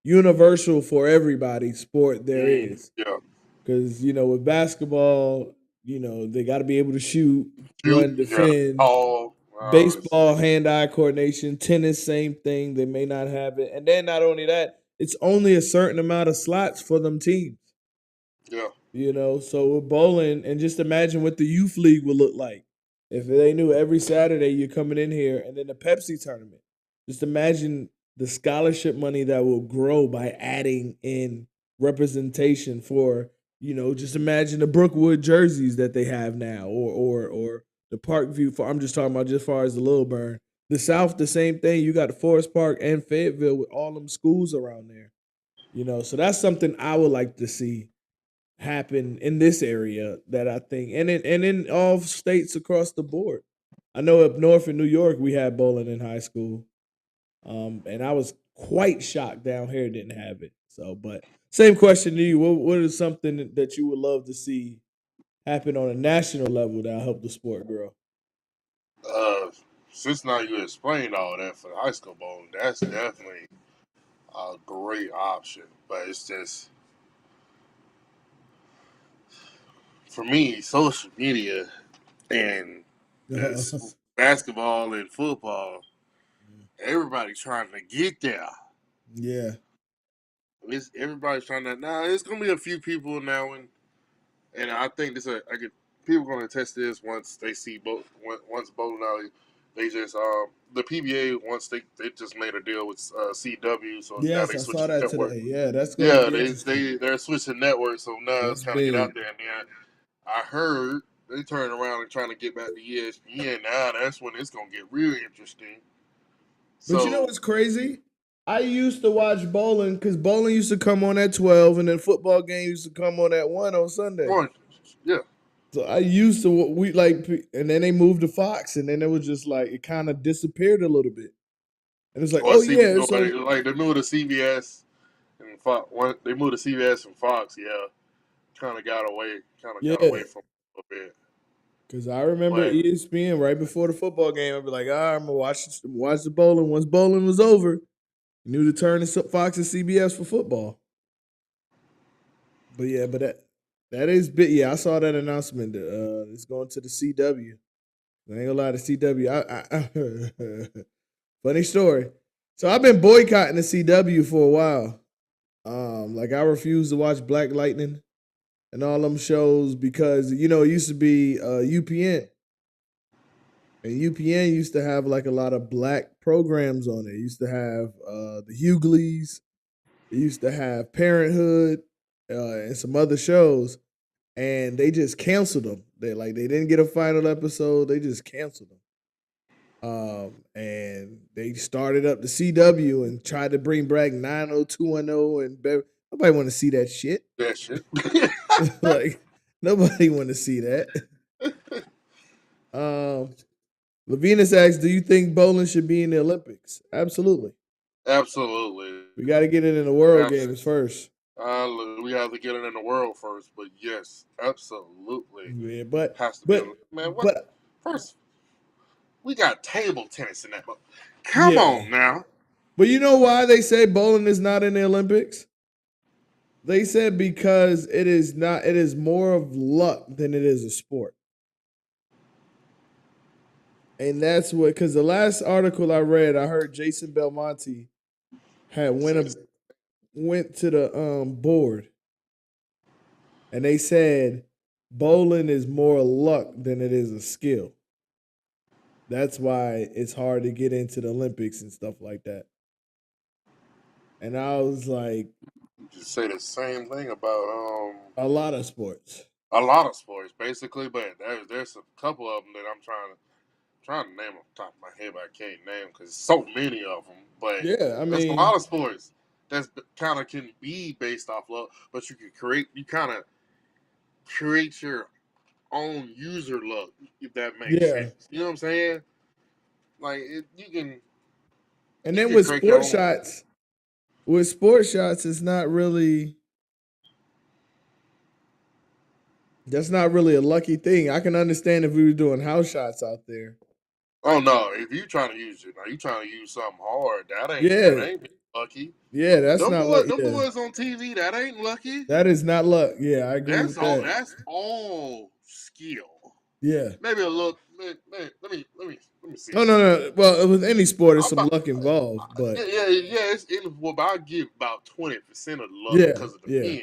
[SPEAKER 1] universal for everybody sport there
[SPEAKER 2] Mm,
[SPEAKER 1] is.
[SPEAKER 2] yeah.
[SPEAKER 1] Because, with basketball, they got to be able to shoot,
[SPEAKER 2] Shoot,
[SPEAKER 1] run,
[SPEAKER 2] yeah.
[SPEAKER 1] defend.
[SPEAKER 2] Tall.
[SPEAKER 1] Baseball, hand-eye coordination. Tennis, same thing. They may not have it. And then not only that, it's only a certain amount of slots for them teams.
[SPEAKER 2] Yeah.
[SPEAKER 1] So with bowling, and just imagine what the youth league would look like. If they knew every Saturday you're coming in here, and then the Pepsi tournament, just imagine the scholarship money that will grow by adding in representation for, just imagine the Brookwood jerseys that they have now, or the Parkview. For I'm just talking about just far as the Little Burn, the South, the same thing. You got the Forest Park and Fayetteville with all them schools around there. So that's something I would like to see happen in this area that I think, and in all states across the board. I know up north in New York we had bowling in high school, and I was quite shocked down here didn't have it. So, but same question to you: what is something that you would love to see happen on a national level that'll help the sport grow?
[SPEAKER 2] Uh, since now you explained all that for the high school bowl, that's definitely a great option. But it's just for me, social media and this basketball and football, everybody's trying to get there.
[SPEAKER 1] Yeah,
[SPEAKER 2] Everybody's trying to now. It's gonna be a few people now, and I think I get people gonna test this once they see once bowling alley. They just the PBA once they just made a deal with CW, so now
[SPEAKER 1] yes,
[SPEAKER 2] they
[SPEAKER 1] I saw
[SPEAKER 2] switching
[SPEAKER 1] that
[SPEAKER 2] network.
[SPEAKER 1] today. Yeah, that's going to
[SPEAKER 2] Yeah,
[SPEAKER 1] be interesting.
[SPEAKER 2] they're switching networks, so now it's
[SPEAKER 1] That's
[SPEAKER 2] kind of get
[SPEAKER 1] big.
[SPEAKER 2] out there. And then I heard they turn around and trying to get back to ESPN. Now that's when it's gonna get real interesting.
[SPEAKER 1] But you know
[SPEAKER 2] So
[SPEAKER 1] what's crazy? I used to watch bowling because bowling used to come on at 12, and then football game used to come on at 1 on Sunday.
[SPEAKER 2] one, yeah.
[SPEAKER 1] So I used to we like, and then they moved to Fox, and then it was just like it kind of disappeared a little bit. And it's like,
[SPEAKER 2] Or
[SPEAKER 1] oh yeah,
[SPEAKER 2] CB,
[SPEAKER 1] so
[SPEAKER 2] like they moved to CBS and Fox. They moved to CBS and Fox. Yeah, kind of got
[SPEAKER 1] yeah,
[SPEAKER 2] away from it a little bit.
[SPEAKER 1] because I remember
[SPEAKER 2] But
[SPEAKER 1] ESPN right before the football game. I'd be like, I'm gonna watch the bowling. Once bowling was over, you knew to turn to Fox and CBS for football. But yeah, but that is big. Yeah, I saw that announcement. It's going to the CW. I ain't gonna lie to CW. Funny story. So I've been boycotting the CW for a while. Like I refuse to watch Black Lightning and all them shows because it used to be UPN, and UPN used to have like a lot of black programs on it. It used to have the Hughleys. It used to have Parenthood and some other shows, and they just canceled them. They didn't get a final episode. They just canceled them. And they started up the CW and tried to bring back 90210 and nobody want to see that shit.
[SPEAKER 2] that shit.
[SPEAKER 1] Like nobody want to see that. Um, Lavinus asks, "Do you think bowling should be in the Olympics?" Absolutely.
[SPEAKER 2] Absolutely.
[SPEAKER 1] We got to get it in the World Games first.
[SPEAKER 2] We have to get it in the world first, but yes, absolutely
[SPEAKER 1] Yeah, but
[SPEAKER 2] has to be.
[SPEAKER 1] but
[SPEAKER 2] Man, what
[SPEAKER 1] but
[SPEAKER 2] first? We got table tennis in that book. Come
[SPEAKER 1] yeah.
[SPEAKER 2] on now.
[SPEAKER 1] But you know why they say bowling is not in the Olympics? They said because it is not. It is more of luck than it is a sport. And that's what, because the last article I read, I heard Jason Belmonte had went to the board, and they said bowling is more luck than it is a skill. That's why it's hard to get into the Olympics and stuff like that. And I was like,
[SPEAKER 2] Just say the same thing about
[SPEAKER 1] a lot of sports.
[SPEAKER 2] a lot of sports, basically. But there's a couple of them that I'm trying to name off the top of my head, but I can't name because so many of them. But
[SPEAKER 1] Yeah, I
[SPEAKER 2] there's a
[SPEAKER 1] mean,
[SPEAKER 2] lot of sports that's kind of can be based off love, but you kind of create your own user luck, if that makes
[SPEAKER 1] yeah.
[SPEAKER 2] sense. You know what I'm saying? Like
[SPEAKER 1] And
[SPEAKER 2] you
[SPEAKER 1] then
[SPEAKER 2] can
[SPEAKER 1] with
[SPEAKER 2] create your own.
[SPEAKER 1] sports shots, it's not really. That's not really a lucky thing. I can understand if we were doing house shots out there.
[SPEAKER 2] Oh no! If you trying to use it, now you trying to use something hard. That
[SPEAKER 1] Yeah,
[SPEAKER 2] ain't lucky.
[SPEAKER 1] yeah, that's not luck.
[SPEAKER 2] Them
[SPEAKER 1] Yeah,
[SPEAKER 2] boys on TV, that ain't lucky.
[SPEAKER 1] that is not luck. Yeah, I agree with that.
[SPEAKER 2] That's all skill.
[SPEAKER 1] Yeah.
[SPEAKER 2] Maybe a little. Let me see
[SPEAKER 1] Oh no,
[SPEAKER 2] something.
[SPEAKER 1] no. Well, with any sport, there's
[SPEAKER 2] I'm
[SPEAKER 1] some
[SPEAKER 2] about,
[SPEAKER 1] luck involved, but
[SPEAKER 2] yeah. It's in well, but I give about 20% of the luck
[SPEAKER 1] yeah, yeah.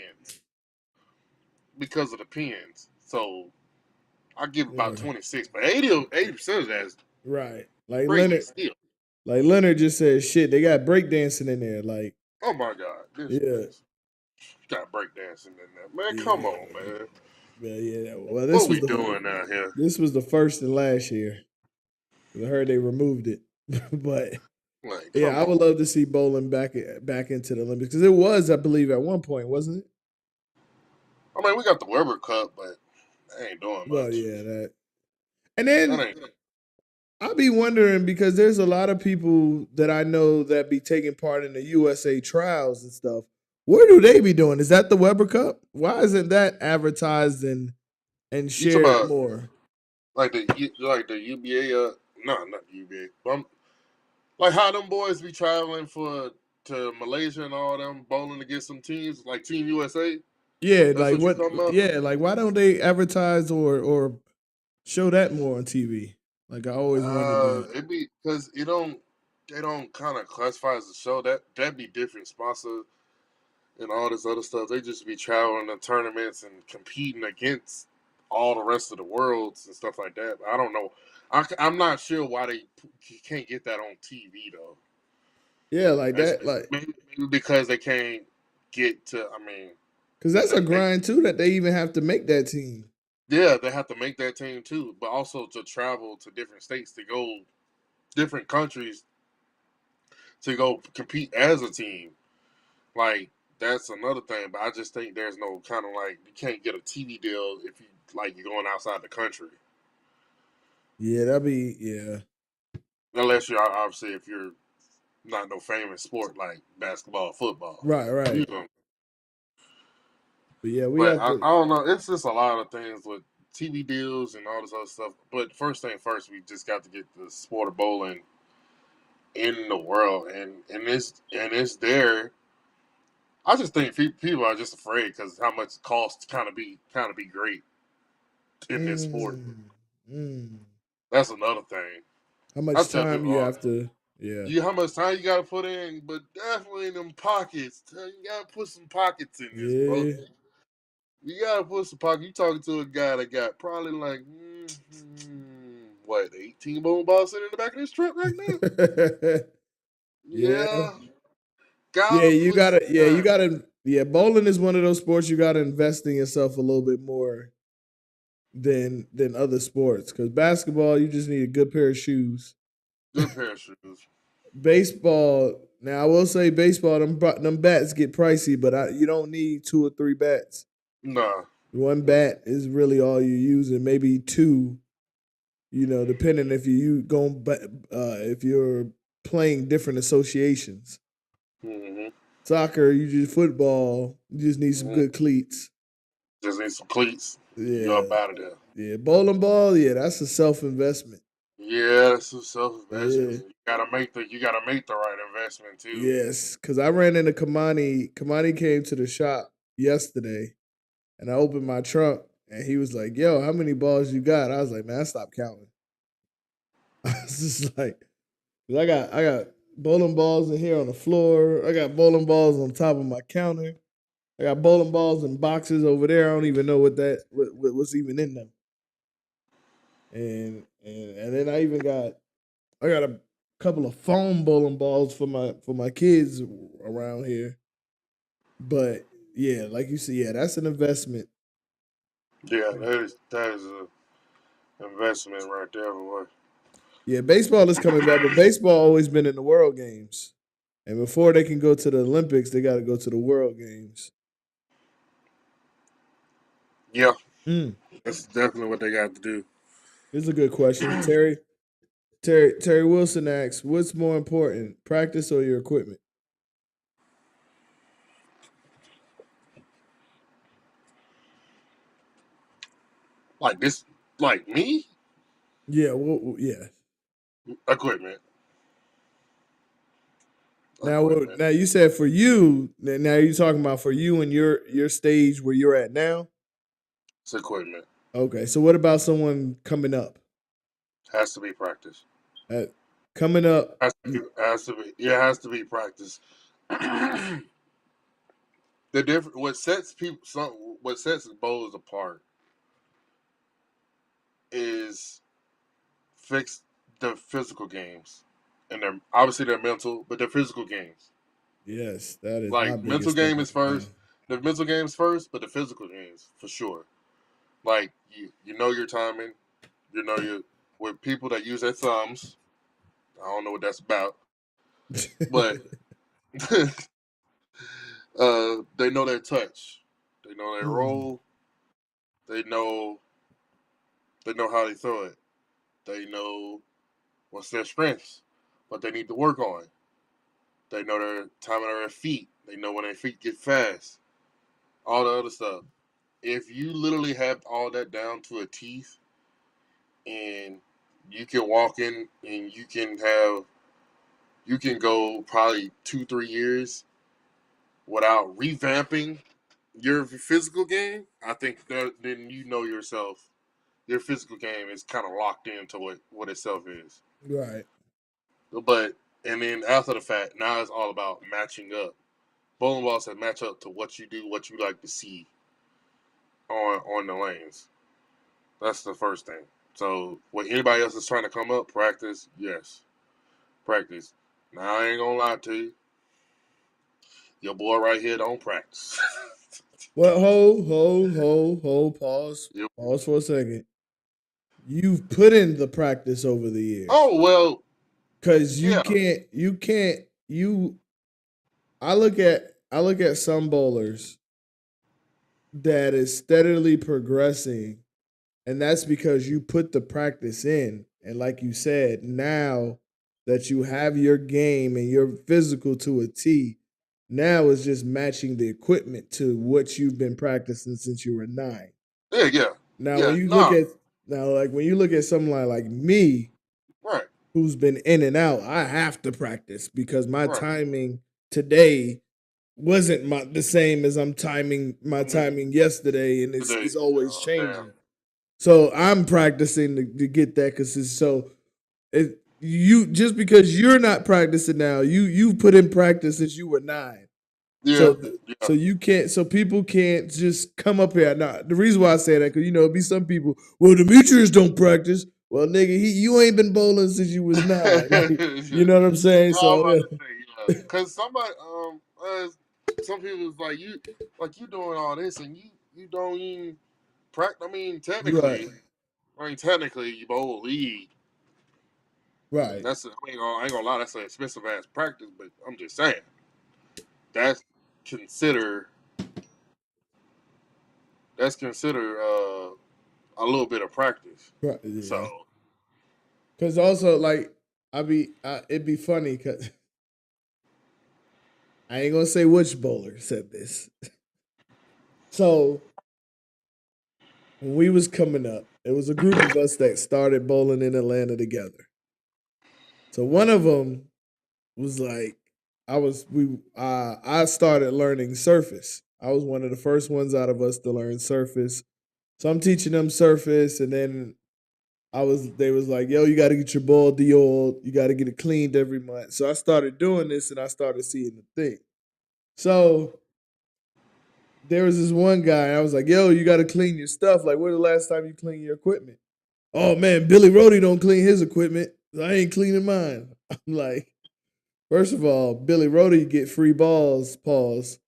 [SPEAKER 2] because of the pins. So I give about
[SPEAKER 1] Yeah.
[SPEAKER 2] 26, but 80% of that is
[SPEAKER 1] Right. Like
[SPEAKER 2] greatly
[SPEAKER 1] Leonard.
[SPEAKER 2] still.
[SPEAKER 1] Like Leonard just said, shit. They got breakdancing in there. Like,
[SPEAKER 2] Oh my God, this
[SPEAKER 1] yeah,
[SPEAKER 2] is got breakdancing in there, man. Come on,
[SPEAKER 1] yeah,
[SPEAKER 2] man.
[SPEAKER 1] yeah. Well,
[SPEAKER 2] What we doing out here?
[SPEAKER 1] this was the first and last year. I heard they removed it, but
[SPEAKER 2] Like,
[SPEAKER 1] yeah,
[SPEAKER 2] come
[SPEAKER 1] I would
[SPEAKER 2] on.
[SPEAKER 1] love to see bowling back into the Olympics because it was, I believe, at one point, wasn't it?
[SPEAKER 2] I mean, we got the Weber Cup, but they ain't doing
[SPEAKER 1] Well,
[SPEAKER 2] much.
[SPEAKER 1] yeah, that. And
[SPEAKER 2] That
[SPEAKER 1] then
[SPEAKER 2] ain't.
[SPEAKER 1] I'll be wondering because there's a lot of people that I know that be taking part in the USA trials and stuff. Where do they be doing? Is that the Weber Cup? Why isn't that advertised and
[SPEAKER 2] You talk
[SPEAKER 1] shared
[SPEAKER 2] about
[SPEAKER 1] more?
[SPEAKER 2] like the UBA? No, not the UBA. Like how them boys be traveling to Malaysia and all them bowling against some teams like Team USA.
[SPEAKER 1] Yeah,
[SPEAKER 2] That's
[SPEAKER 1] like
[SPEAKER 2] what you
[SPEAKER 1] what?
[SPEAKER 2] talking about?
[SPEAKER 1] Yeah, like why don't they advertise or show that more on TV? Like I always wondered that.
[SPEAKER 2] It be because they don't kind of classify as a show. That'd be different sponsor and all this other stuff. They just be traveling to tournaments and competing against all the rest of the worlds and stuff like that. But I don't know. I'm not sure why they can't get that on TV though.
[SPEAKER 1] Yeah, like
[SPEAKER 2] That's
[SPEAKER 1] that, like
[SPEAKER 2] maybe because they can't get to. I mean,
[SPEAKER 1] because that's a
[SPEAKER 2] they
[SPEAKER 1] grind too that they even have to make that team.
[SPEAKER 2] yeah, they have to make that team too, but also to travel to different states to go different countries to go compete as a team. Like that's another thing. But I just think there's no kind of like you can't get a TV deal if you like you're going outside the country
[SPEAKER 1] Yeah, that'd be yeah.
[SPEAKER 2] unless you're obviously if you're not no famous sport like basketball, football.
[SPEAKER 1] Right,
[SPEAKER 2] You
[SPEAKER 1] right.
[SPEAKER 2] know.
[SPEAKER 1] But yeah, we
[SPEAKER 2] But
[SPEAKER 1] have to.
[SPEAKER 2] I don't know. It's just a lot of things with TV deals and all this other stuff. But first thing first, we just got to get the sport of bowling in the world, and it's there. I just think people are just afraid because how much it costs to kind of be great in this sport.
[SPEAKER 1] Mm, mm.
[SPEAKER 2] That's another thing.
[SPEAKER 1] How
[SPEAKER 2] I
[SPEAKER 1] much
[SPEAKER 2] tell
[SPEAKER 1] time
[SPEAKER 2] people,
[SPEAKER 1] you have to? Yeah.
[SPEAKER 2] you how much time you got to put in, but definitely in them pockets. You got to put some pockets in this, bro.
[SPEAKER 1] Yeah.
[SPEAKER 2] You got to put some pockets. You talking to a guy that got probably like what 18 bone balls sitting in the back of this truck right now.
[SPEAKER 1] Yeah.
[SPEAKER 2] Yeah,
[SPEAKER 1] Yeah,
[SPEAKER 2] gotta
[SPEAKER 1] you
[SPEAKER 2] put some
[SPEAKER 1] gotta. Yeah, you
[SPEAKER 2] time.
[SPEAKER 1] gotta. Yeah, bowling is one of those sports you gotta invest in yourself a little bit more than other sports. Because basketball, you just need a good pair of shoes.
[SPEAKER 2] Good pair of shoes.
[SPEAKER 1] Baseball. Now I will say baseball. Them bats get pricey, but you don't need two or three bats.
[SPEAKER 2] Nah.
[SPEAKER 1] One bat is really all you're using. Maybe two. Depending if if you're playing different associations.
[SPEAKER 2] Mm-hmm.
[SPEAKER 1] Soccer, you just football. You just need some
[SPEAKER 2] Mm-hmm.
[SPEAKER 1] good cleats.
[SPEAKER 2] Just need some cleats. You're
[SPEAKER 1] Yeah,
[SPEAKER 2] up out of there.
[SPEAKER 1] yeah. Bowling ball, yeah, that's a self investment.
[SPEAKER 2] Yeah, that's some self investment.
[SPEAKER 1] Yeah,
[SPEAKER 2] You gotta make the right investment too.
[SPEAKER 1] yes. Because I ran into Kamani. Kamani came to the shop yesterday, and I opened my trunk, and he was like, "Yo, how many balls you got?" I was like, "Man, I stopped counting." I was just like, 'cause I got bowling balls in here on the floor. I got bowling balls on top of my counter. I got bowling balls in boxes over there. I don't even know what's even in them. And then I got a couple of foam bowling balls for my kids around here. But yeah, like you said, yeah, that's an investment.
[SPEAKER 2] Yeah, that is a investment right there, boy.
[SPEAKER 1] Yeah, baseball is coming back, but baseball always been in the World Games. And before they can go to the Olympics, they got to go to the World Games.
[SPEAKER 2] Yeah,
[SPEAKER 1] Mm.
[SPEAKER 2] that's definitely what they got to do.
[SPEAKER 1] Here's a good question. Terry Wilson asks, "What's more important, practice or your equipment?"
[SPEAKER 2] Like this, like me,
[SPEAKER 1] Yeah, well, yeah.
[SPEAKER 2] equipment, equipment,
[SPEAKER 1] Now you said for you. Now you're talking about for you and your stage where you're at now.
[SPEAKER 2] it's equipment.
[SPEAKER 1] Okay, so what about someone coming up?
[SPEAKER 2] Has to be practice.
[SPEAKER 1] At, Coming up,
[SPEAKER 2] Has to be. Yeah, it has to be practice. The different what sets bowlers apart is fix the physical games, and they're obviously they're mental, but they're physical games.
[SPEAKER 1] Yes, that is my
[SPEAKER 2] Like mental
[SPEAKER 1] biggest thing
[SPEAKER 2] game is
[SPEAKER 1] right now.
[SPEAKER 2] first, the mental games first, but the physical games for sure. Like you know your timing, you know your with people that use their thumbs. I don't know what that's about, but they know their touch, they know their
[SPEAKER 1] Mm,
[SPEAKER 2] roll, they know they know how they throw it, they know what's their strengths, what they need to work on. They know their timing of their feet. They know when their feet get fast. All the other stuff. If you literally have all that down to a teeth, and you can walk in and you can go probably 2 3 years without revamping your physical game, I think that then you know yourself. Your physical game is kind of locked into what itself is.
[SPEAKER 1] right.
[SPEAKER 2] But and then after the fact, now it's all about matching up. Bowling balls that match up to what you do, what you like to see on the lanes. That's the first thing. So when anybody else is trying to come up, practice, yes, practice. Now I ain't gonna lie to you, your boy right here don't practice.
[SPEAKER 1] Well, pause.
[SPEAKER 2] Yep.
[SPEAKER 1] Pause for a second. You've put in the practice over the years.
[SPEAKER 2] Oh well,
[SPEAKER 1] Cause
[SPEAKER 2] yeah,
[SPEAKER 1] you can't you I look at some bowlers that is steadily progressing, and that's because you put the practice in. And like you said, now that you have your game and your physical to a T, now it's just matching the equipment to what you've been practicing since you were 9.
[SPEAKER 2] yeah, yeah,
[SPEAKER 1] Now when
[SPEAKER 2] yeah.
[SPEAKER 1] you look
[SPEAKER 2] Nah,
[SPEAKER 1] at like when you look at someone like me
[SPEAKER 2] right,
[SPEAKER 1] who's been in and out, I have to practice because my
[SPEAKER 2] right.
[SPEAKER 1] timing today wasn't the same as I'm timing my
[SPEAKER 2] I mean,
[SPEAKER 1] timing yesterday, and
[SPEAKER 2] today,
[SPEAKER 1] it's always
[SPEAKER 2] damn.
[SPEAKER 1] changing. So I'm practicing to get that consistent. So you just because you're not practicing now, you put in practice since you were 9.
[SPEAKER 2] Yeah,
[SPEAKER 1] So
[SPEAKER 2] yeah.
[SPEAKER 1] so you can't. So people can't just come up here. Now the reason why I say that because it'd be some people. Well, Demetrius don't practice. Well, nigga, you ain't been bowling since you was 9. Like you know what I'm saying.
[SPEAKER 2] No, I'm
[SPEAKER 1] So
[SPEAKER 2] about to
[SPEAKER 1] yeah,
[SPEAKER 2] say, yeah, because somebody, some people was like you doing all this and you don't even practice.
[SPEAKER 1] right,
[SPEAKER 2] I mean, technically, you bowl league.
[SPEAKER 1] right,
[SPEAKER 2] That's I ain't gonna lie, that's an expensive ass practice. But I'm just saying that's consider that's considered a little bit of practice.
[SPEAKER 1] right.
[SPEAKER 2] So
[SPEAKER 1] Yeah. Because also like it'd be funny because I ain't gonna say which bowler said this. So when we was coming up, it was a group of us that started bowling in Atlanta together. So one of them was like, I started learning surface. I was one of the first ones out of us to learn surface. So I'm teaching them surface, and then they was like, yo, you got to get your ball de-oiled, you got to get it cleaned every month. So I started doing this, and I started seeing the thing. So there was this one guy, I was like, yo, you got to clean your stuff. Like, when the last time you cleaned your equipment? Oh man, Billy Rody don't clean his equipment. I ain't cleaning mine. I'm like, first of all, Billy Rody get free balls, pause,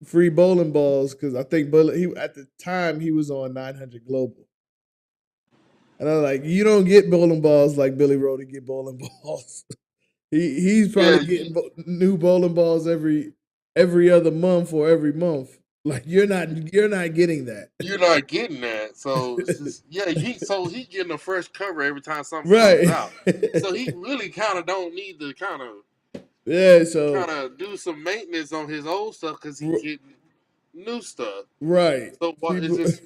[SPEAKER 1] free bowling balls because I think he at the time he was on 900 Global, and I was like, you don't get bowling balls like Billy Rody get bowling balls. He's
[SPEAKER 2] yeah,
[SPEAKER 1] probably getting new bowling balls every other month or every month. Like you're not getting that.
[SPEAKER 2] you're not getting that. So it's just yeah, he getting a fresh cover every time something comes
[SPEAKER 1] Right.
[SPEAKER 2] out. So he really kind of don't need to
[SPEAKER 1] Yeah. So
[SPEAKER 2] kind of do some maintenance on his old stuff because he
[SPEAKER 1] r-
[SPEAKER 2] getting new stuff.
[SPEAKER 1] right.
[SPEAKER 2] So what? It's
[SPEAKER 1] People
[SPEAKER 2] just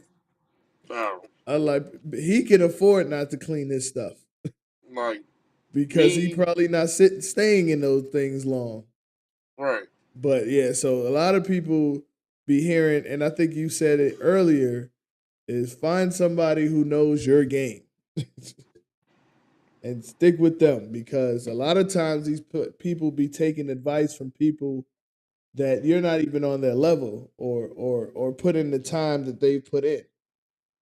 [SPEAKER 2] uh,
[SPEAKER 1] I like he can afford not to clean his stuff
[SPEAKER 2] like
[SPEAKER 1] because he
[SPEAKER 2] me,
[SPEAKER 1] probably not staying in those things long.
[SPEAKER 2] right?
[SPEAKER 1] But yeah, so a lot of people be hearing, and I think you said it earlier, is find somebody who knows your game and stick with them because a lot of times people be taking advice from people that you're not even on their level or put in the time that they put in.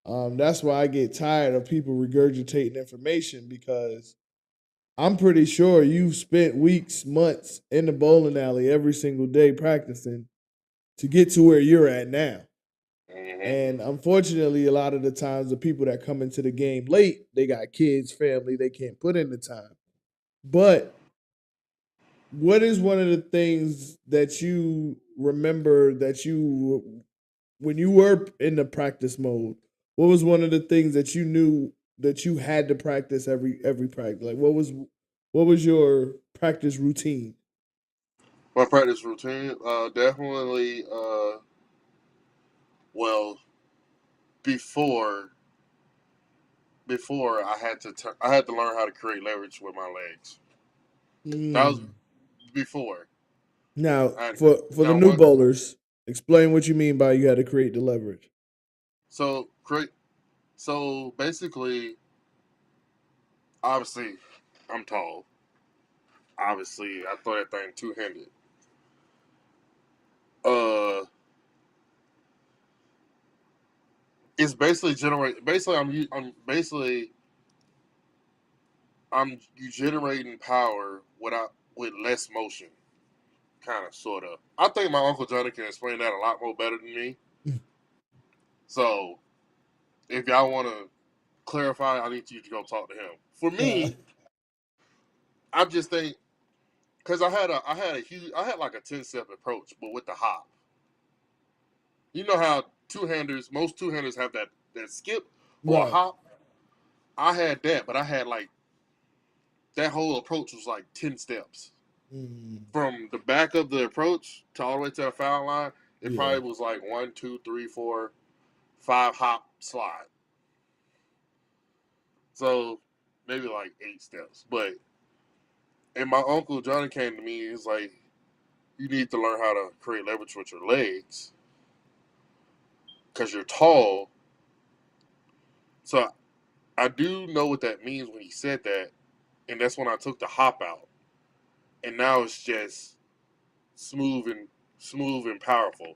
[SPEAKER 1] That's why I get tired of people regurgitating information because I'm pretty sure you've spent weeks, months in the bowling alley every single day practicing to get to where you're at now.
[SPEAKER 2] Hmm.
[SPEAKER 1] And unfortunately, a lot of the times the people that come into the game late, they got kids, family, they can't put in the time. But what is one of the things that you remember that you when you were in the practice mode, what was one of the things that you knew that you had to practice every practice? Like what was your practice routine?
[SPEAKER 2] My practice routine, definitely. Well, before before I had to learn how to create leverage with my legs. That was
[SPEAKER 1] Mm.
[SPEAKER 2] before.
[SPEAKER 1] Now,
[SPEAKER 2] I
[SPEAKER 1] for the
[SPEAKER 2] now
[SPEAKER 1] new
[SPEAKER 2] once
[SPEAKER 1] bowlers, explain what you mean by you had to create the leverage.
[SPEAKER 2] so create so basically, obviously, I'm tall. Obviously, I throw that thing two handed. Uh, it's basically generate. Basically, I'm basically I'm you generating power with less motion, kind of, sort of. I think my uncle Johnny can explain that a lot more better than me. So if y'all want to clarify, I need you to go talk to him. For
[SPEAKER 1] Uh,
[SPEAKER 2] me, I just think because I had like a 10-step approach, but with the hop. You know how most two handers have that skip or a
[SPEAKER 1] right.
[SPEAKER 2] hop. I had that, but I had like that whole approach was like 10 steps
[SPEAKER 1] Mm,
[SPEAKER 2] from the back of the approach to all the way to the foul line. It
[SPEAKER 1] yeah.
[SPEAKER 2] probably was like 1, 2, 3, 4, 5 hop slide. So maybe like 8 steps. But and my uncle Johnny came to me. He's like, you need to learn how to create leverage with your legs because you're tall. So I do know what that means when he said that, and that's when I took the hop out, and now it's just smooth and smooth and powerful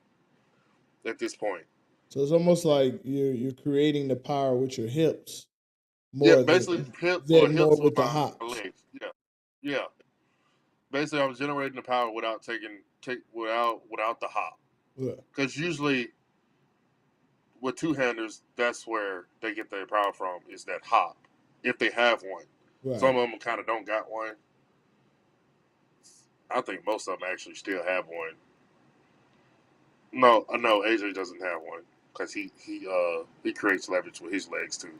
[SPEAKER 2] at this point.
[SPEAKER 1] So it's almost like you're creating the power with your hips
[SPEAKER 2] Yeah,
[SPEAKER 1] more
[SPEAKER 2] basically
[SPEAKER 1] than more
[SPEAKER 2] hips with
[SPEAKER 1] with the
[SPEAKER 2] my
[SPEAKER 1] hops.
[SPEAKER 2] legs. Yeah, yeah. Basically, I'm generating the power without without the hop.
[SPEAKER 1] Yeah.
[SPEAKER 2] Because usually with two handers, that's where they get their power from is that hop, if they have one. Some
[SPEAKER 1] Right.
[SPEAKER 2] of them kind of don't got one. I think most of them actually still have one. No, no, AJ doesn't have one because he creates leverage with his legs too.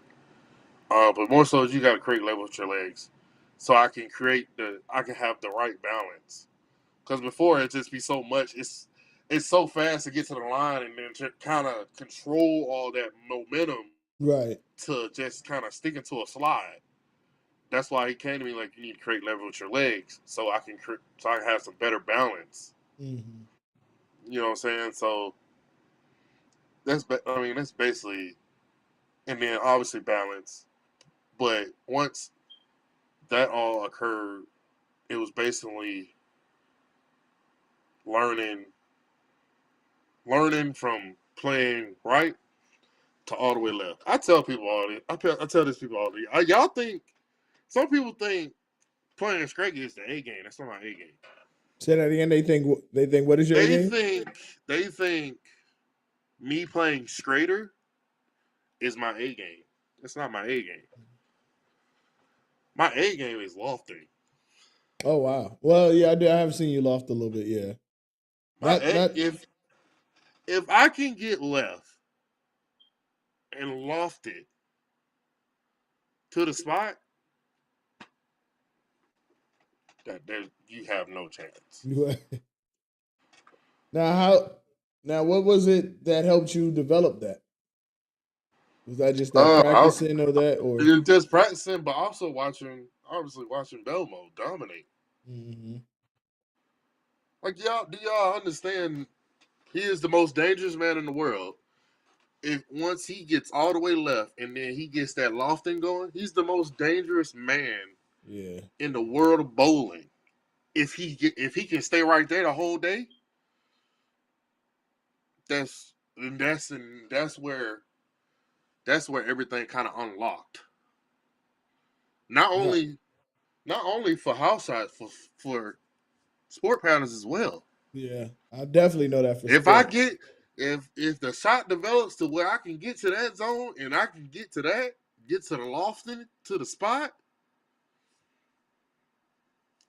[SPEAKER 2] But more so, you got to create leverage with your legs, so I can have the right balance. Because before it just be so much, it's so fast to get to the line and then to kind of control all that momentum
[SPEAKER 1] Right.
[SPEAKER 2] to just kind of stick into a slide. That's why he came to me like you need to create leverage with your legs so so I can have some better balance.
[SPEAKER 1] Hmm.
[SPEAKER 2] You know what I'm saying? So I mean that's basically, and then obviously balance. But once that all occurred, it was basically learning from playing right to all the way left. I tell people all this. I tell these people all this. Y'all think some people think playing straight is the A game. That's not my A game.
[SPEAKER 1] Say that again. They think what is your A
[SPEAKER 2] They
[SPEAKER 1] game?
[SPEAKER 2] think they think me playing straighter is my A game. It's not my A game. My A game is lofting.
[SPEAKER 1] Oh wow. Well, yeah, I do. I have seen you loft a little bit. Yeah. Not.
[SPEAKER 2] If I can get left and loft it to the spot, that there you have no chance.
[SPEAKER 1] Now how? Now what was it that helped you develop that? Was that just that
[SPEAKER 2] I
[SPEAKER 1] practicing or that or?
[SPEAKER 2] You're just practicing, but also obviously watching Belmo dominate.
[SPEAKER 1] Hmm.
[SPEAKER 2] Like do y'all understand? He is the most dangerous man in the world. If once he gets all the way left and then he gets that lofting going, he's the most dangerous man
[SPEAKER 1] Yeah.
[SPEAKER 2] in the world of bowling. If he can stay right there the whole day, that's and that's where that's where everything kind of unlocked. Not
[SPEAKER 1] Right.
[SPEAKER 2] only not only for house size, for sport patterns as well.
[SPEAKER 1] Yeah, I definitely know that for
[SPEAKER 2] If I
[SPEAKER 1] sport.
[SPEAKER 2] get if the shot develops to where I can get to that zone and I can get to that, get to the lofting, to the spot,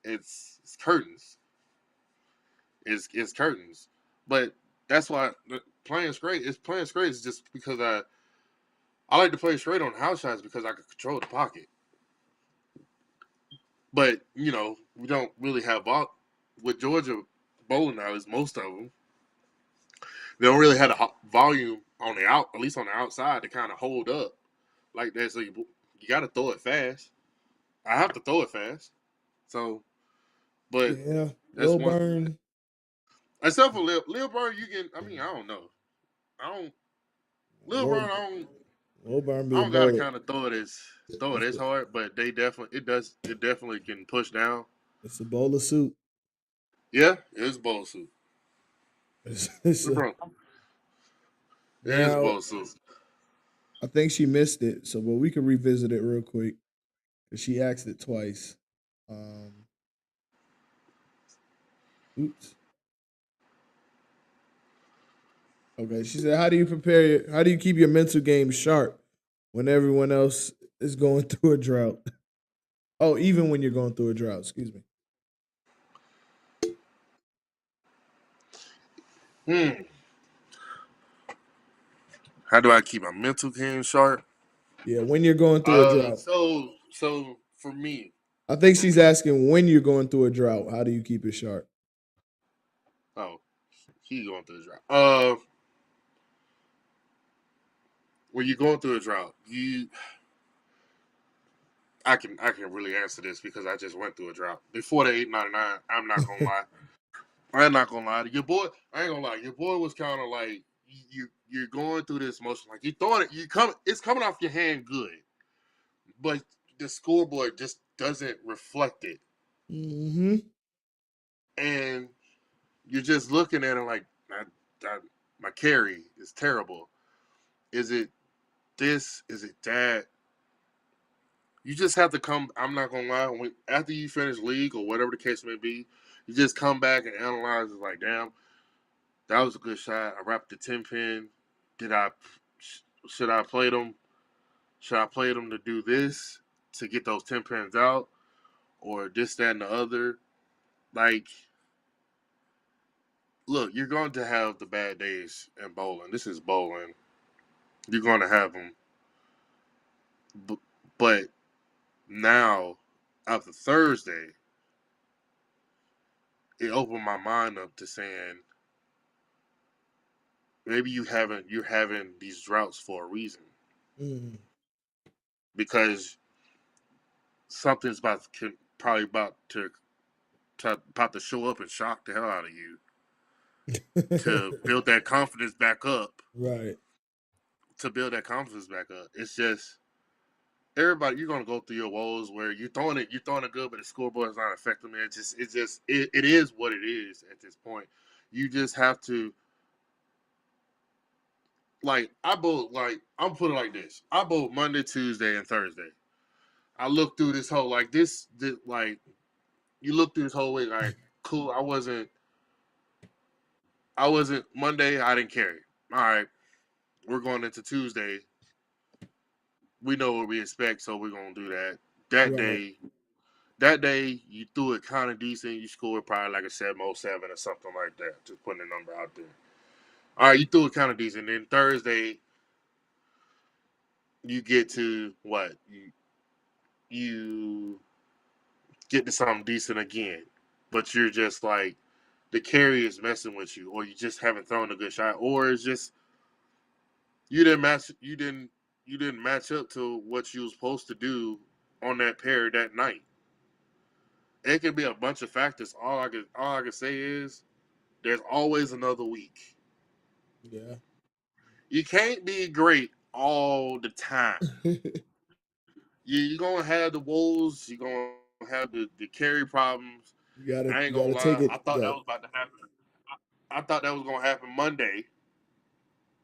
[SPEAKER 2] it's curtains. It's curtains. But that's why playing straight is playing straight is just because I like to play straight on house shots because I can control the pocket. But we don't really have with Georgia bowling alleys. Most of them they don't really have the volume on the out, at least on the outside, to kind of hold up like that. So you got to throw it fast. I have to throw it fast. So, but
[SPEAKER 1] Yeah,
[SPEAKER 2] that's one.
[SPEAKER 1] Wilburn.
[SPEAKER 2] Except for Lil Burn, you can. I mean, I don't know. I don't. Lil Burn,
[SPEAKER 1] Wil, Wilburn be
[SPEAKER 2] I
[SPEAKER 1] a
[SPEAKER 2] don't gotta
[SPEAKER 1] bowler.
[SPEAKER 2] kind of throw it
[SPEAKER 1] It's
[SPEAKER 2] as
[SPEAKER 1] a,
[SPEAKER 2] hard, but it definitely can push down.
[SPEAKER 1] it's a bowler suit.
[SPEAKER 2] Yeah, it's bowl suit.
[SPEAKER 1] It's
[SPEAKER 2] Lil
[SPEAKER 1] a,
[SPEAKER 2] Burn, it is
[SPEAKER 1] now,
[SPEAKER 2] bowl suit.
[SPEAKER 1] I think she missed it, so but we can revisit it real quick because she asked it twice. Um, oops. Okay, she said, How do you keep your mental game sharp when everyone else is going through a drought?" Oh, even when you're going through a drought. Excuse me.
[SPEAKER 2] Hmm. How do I keep my mental game sharp?
[SPEAKER 1] Yeah, when you're going through a drought.
[SPEAKER 2] So
[SPEAKER 1] I think
[SPEAKER 2] for
[SPEAKER 1] she's
[SPEAKER 2] me,
[SPEAKER 1] asking when you're going through a drought. How do you keep it sharp?
[SPEAKER 2] oh, he's going through a drought. When you're going through a drought, I can really answer this because I just went through a drought before the 899. I'm not gonna lie. I'm not gonna lie. Your boy, I ain't gonna lie. Your boy was kind of like you're going through this motion, like you throwing it. It's coming off your hand good, but the scoreboard just doesn't reflect it,
[SPEAKER 1] Mm-hmm.
[SPEAKER 2] and you're just looking at it like my carry is terrible. Is it this? Is it that? You just have to come. I'm not gonna lie. After you finish league or whatever the case may be, you just come back and analyze. It's like, damn, that was a good shot. I wrapped the 10 pin. Did I? Should I play them? Should I play them to do this to get those 10 pins out, or this, that, and the other? Like, look, you're going to have the bad days in bowling. This is bowling. You're going to have them, but now after Thursday, it opened my mind up to saying maybe you're having these droughts for a reason
[SPEAKER 1] Mm.
[SPEAKER 2] because something's probably about to show up and shock the hell out of you to build that confidence back up.
[SPEAKER 1] Right.
[SPEAKER 2] To build that confidence back up, it's just everybody. You're gonna go through your woes where you're throwing it good, but the scoreboard is not affecting it. It is what it is at this point. You just have to I'm putting it like this. I bowl Monday, Tuesday, and Thursday. I looked through this whole this like you look through this whole week like cool. I wasn't Monday. I didn't carry. All right, we're going into Tuesday. We know what we expect, so we're gonna do that. That
[SPEAKER 1] Right.
[SPEAKER 2] day, that day you threw it kind of decent. You scored probably like a 707 or something like that. Just putting a number out there. All right, you threw it kind of decent. Then Thursday, you get to what you get to something decent again, but you're just like the carry is messing with you, or you just haven't thrown a good shot, or it's just you didn't match up to what you were supposed to do on that pair that night. It could be a bunch of factors. All I can say is there's always another week.
[SPEAKER 1] Yeah.
[SPEAKER 2] You can't be great all the time. You're gonna have the woes. You're gonna have the carry problems. I ain't
[SPEAKER 1] you
[SPEAKER 2] gonna
[SPEAKER 1] gotta take
[SPEAKER 2] lie. I
[SPEAKER 1] it.
[SPEAKER 2] thought that was about to happen. I thought that was gonna happen Monday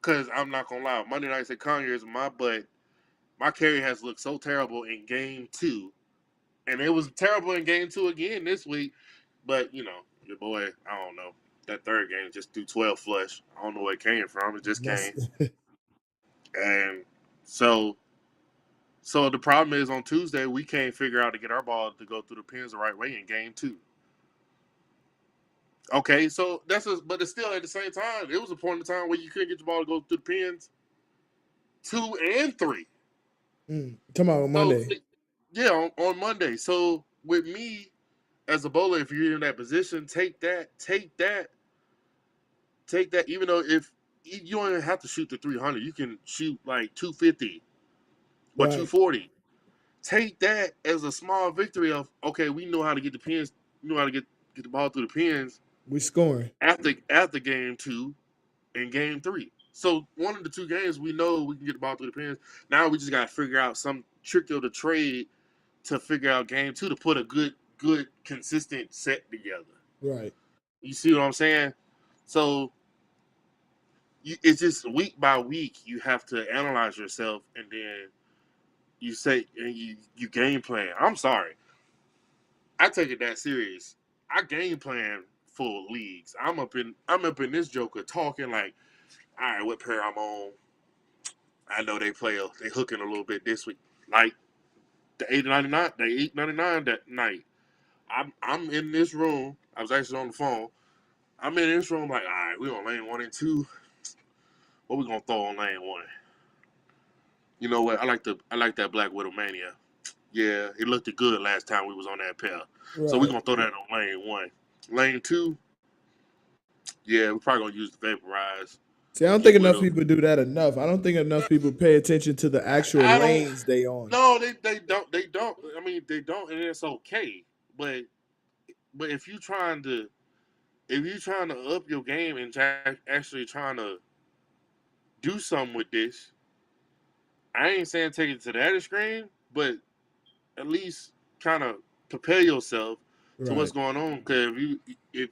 [SPEAKER 2] Because I'm not gonna lie, Monday nights at Conyers, my butt, my carry has looked so terrible in game 2, and it was terrible in game 2 again this week. But your boy, I don't know. That third game just threw 12 flush. I don't know where it came from. It just
[SPEAKER 1] That's
[SPEAKER 2] came, and so the problem is on Tuesday we can't figure out to get our ball to go through the pins the right way in game 2. Okay, so but it's still at the same time. It was a point in time where you couldn't get the ball to go through the pins 2 and 3.
[SPEAKER 1] Come on
[SPEAKER 2] So
[SPEAKER 1] Monday.
[SPEAKER 2] yeah, on Monday. So with me as a bowler, if you're in that position, take that. Even though if you don't even have to shoot the 300, you can shoot like 250 or
[SPEAKER 1] Right.
[SPEAKER 2] 240. Take that as a small victory of okay, we know how to get the pins, we know how to get the ball through the pins
[SPEAKER 1] We scoring.
[SPEAKER 2] after game 2 and game 3. So one of the two games we know we can get the ball through the pins. Now we just got to figure out some trick of the trade to figure out game 2 to put a good consistent set together.
[SPEAKER 1] Right.
[SPEAKER 2] You see what I'm saying? So it's just week by week you have to analyze yourself and then you say and you game plan. I'm sorry, I take it that serious. I game plan for leagues. I'm up in this joker talking like, all right, what pair I'm on. I know they hooking a little bit this week. Like the 899 that night. I'm in this room. I was actually on the phone. I'm in this room like, all right, we on lane 1 and 2. What we gonna throw on lane 1? You know what? I like that Black Widow Mania. Yeah, it looked good last time we was on that pair. So we
[SPEAKER 1] Right.
[SPEAKER 2] gonna throw that on lane 1. Lane 2, yeah, we probably gonna use the Vaporize.
[SPEAKER 1] See, I don't
[SPEAKER 2] Get
[SPEAKER 1] think
[SPEAKER 2] with
[SPEAKER 1] enough
[SPEAKER 2] them.
[SPEAKER 1] people do that enough. I don't think enough people pay attention to the actual
[SPEAKER 2] I don't.
[SPEAKER 1] lanes they on.
[SPEAKER 2] No, they don't. I mean, they don't, and it's okay. But if you trying to up your game and actually trying to do something with this, I ain't saying take it to that extreme, but at least kind of prepare yourself to what's
[SPEAKER 1] Right.
[SPEAKER 2] going on. Because if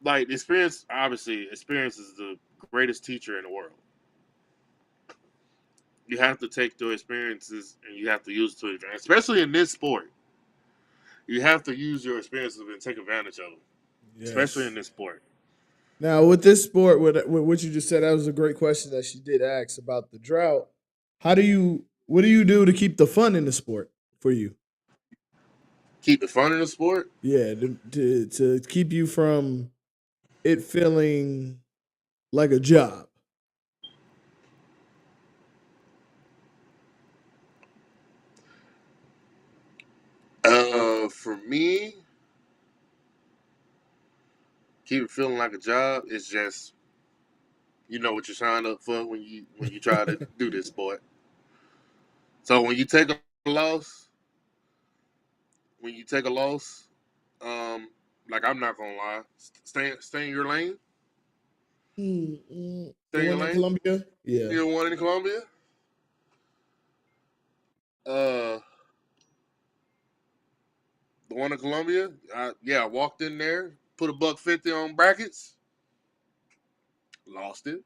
[SPEAKER 2] like experience, obviously, experience is the greatest teacher in the world. You have to take the experiences and you have to use it to advance, especially in this sport. You have to use your experiences and take advantage of them, especially in
[SPEAKER 1] Yes.
[SPEAKER 2] this sport.
[SPEAKER 1] Now, with this sport, with what you just said, that was a great question that she did ask about the drought. What do you do to keep the fun in the sport for you?
[SPEAKER 2] Keep the fun in the sport.
[SPEAKER 1] Yeah, to keep you from it feeling like a job.
[SPEAKER 2] For me, keep it feeling like a job. It's just you know what you signed up for when you try to do this sport. So loss, when you take a loss, um, like I'm not gonna lie, stay in your lane,
[SPEAKER 1] The
[SPEAKER 2] stay in your
[SPEAKER 1] one in
[SPEAKER 2] lane.
[SPEAKER 1] Columbia? Yeah.
[SPEAKER 2] You know, one in Colombia. Uh, the one in Colombia. Yeah, I walked in there, put a $150 on brackets, lost it.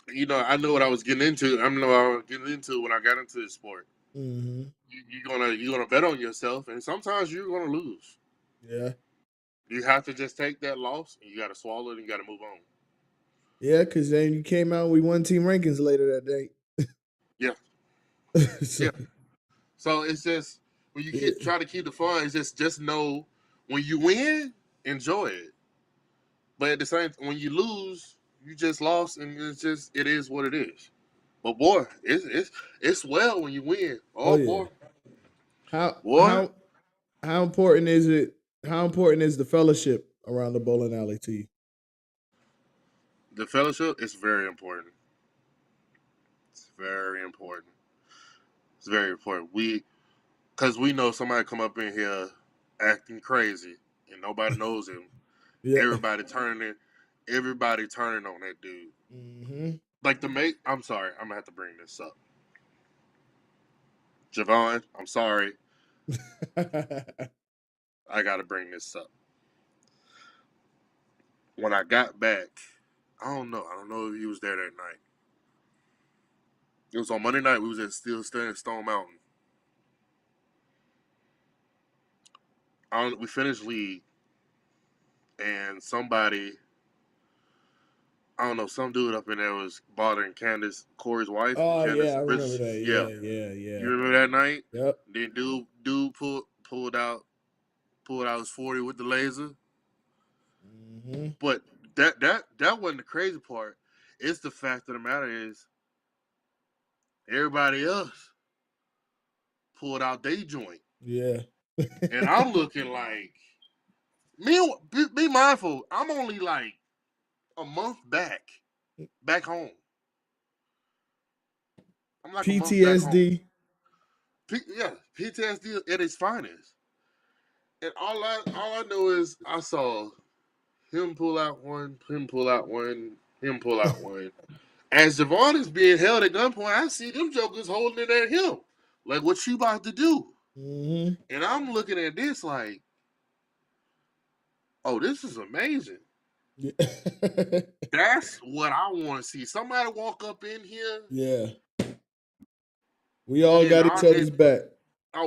[SPEAKER 2] I know what I was getting into. I know what I was getting into when I got into this sport.
[SPEAKER 1] Hmm.
[SPEAKER 2] You're gonna bet on yourself, and sometimes you're gonna lose.
[SPEAKER 1] Yeah.
[SPEAKER 2] You have to just take that loss, and you got to swallow it, and you got to move on.
[SPEAKER 1] Yeah, because then you came out, we won team rankings later that day.
[SPEAKER 2] Yeah,
[SPEAKER 1] So,
[SPEAKER 2] yeah. So it's just when you
[SPEAKER 1] yeah.
[SPEAKER 2] try to keep the fun, it's just know when you win, enjoy it. But at the same, when you lose, you just lost, and it is what it is. But boy, it's well when you win.
[SPEAKER 1] Oh
[SPEAKER 2] Oh
[SPEAKER 1] yeah.
[SPEAKER 2] boy,
[SPEAKER 1] How
[SPEAKER 2] boy,
[SPEAKER 1] how how important is it? How important is the fellowship around the bowling alley to you?
[SPEAKER 2] the fellowship is very important. It's very important. It's very important. Because we know somebody come up in here acting crazy, and nobody knows him.
[SPEAKER 1] Yeah.
[SPEAKER 2] Everybody turning, everybody turning on that dude.
[SPEAKER 1] Hmm.
[SPEAKER 2] Like the mate. I'm sorry. I'm gonna have to bring this up. Javon, I'm sorry. I gotta bring this up. when I got back, I don't know. I don't know if he was there that night. It was on Monday night. We was still staying in Stone Mountain. We finished league, and somebody, I don't know, some dude up in there was bothering Candace, Corey's wife,
[SPEAKER 1] Oh yeah,
[SPEAKER 2] Candace
[SPEAKER 1] I remember
[SPEAKER 2] Bridges.
[SPEAKER 1] that.
[SPEAKER 2] Yeah,
[SPEAKER 1] Yeah, yeah,
[SPEAKER 2] you
[SPEAKER 1] yeah.
[SPEAKER 2] remember that night?
[SPEAKER 1] Yep.
[SPEAKER 2] Then dude pulled out his 40 with the laser.
[SPEAKER 1] Hmm.
[SPEAKER 2] But that wasn't the crazy part. It's the fact of the matter is everybody else pulled out their joint,
[SPEAKER 1] Yeah.
[SPEAKER 2] and I'm looking like be mindful. I'm only like a month back home. I'm like a month back home.
[SPEAKER 1] PTSD.
[SPEAKER 2] Yeah, PTSD at its finest. And all I know is I saw him pull out one, him pull out one, him pull out one. As Javon is being held at gunpoint, I see them jokers holding it at him. Like, what you about to do?
[SPEAKER 1] Hmm.
[SPEAKER 2] And I'm looking at this like, oh, this is amazing.
[SPEAKER 1] Yeah.
[SPEAKER 2] That's what I want to see. Somebody walk up in here,
[SPEAKER 1] Yeah. We all
[SPEAKER 2] and
[SPEAKER 1] got each other's back.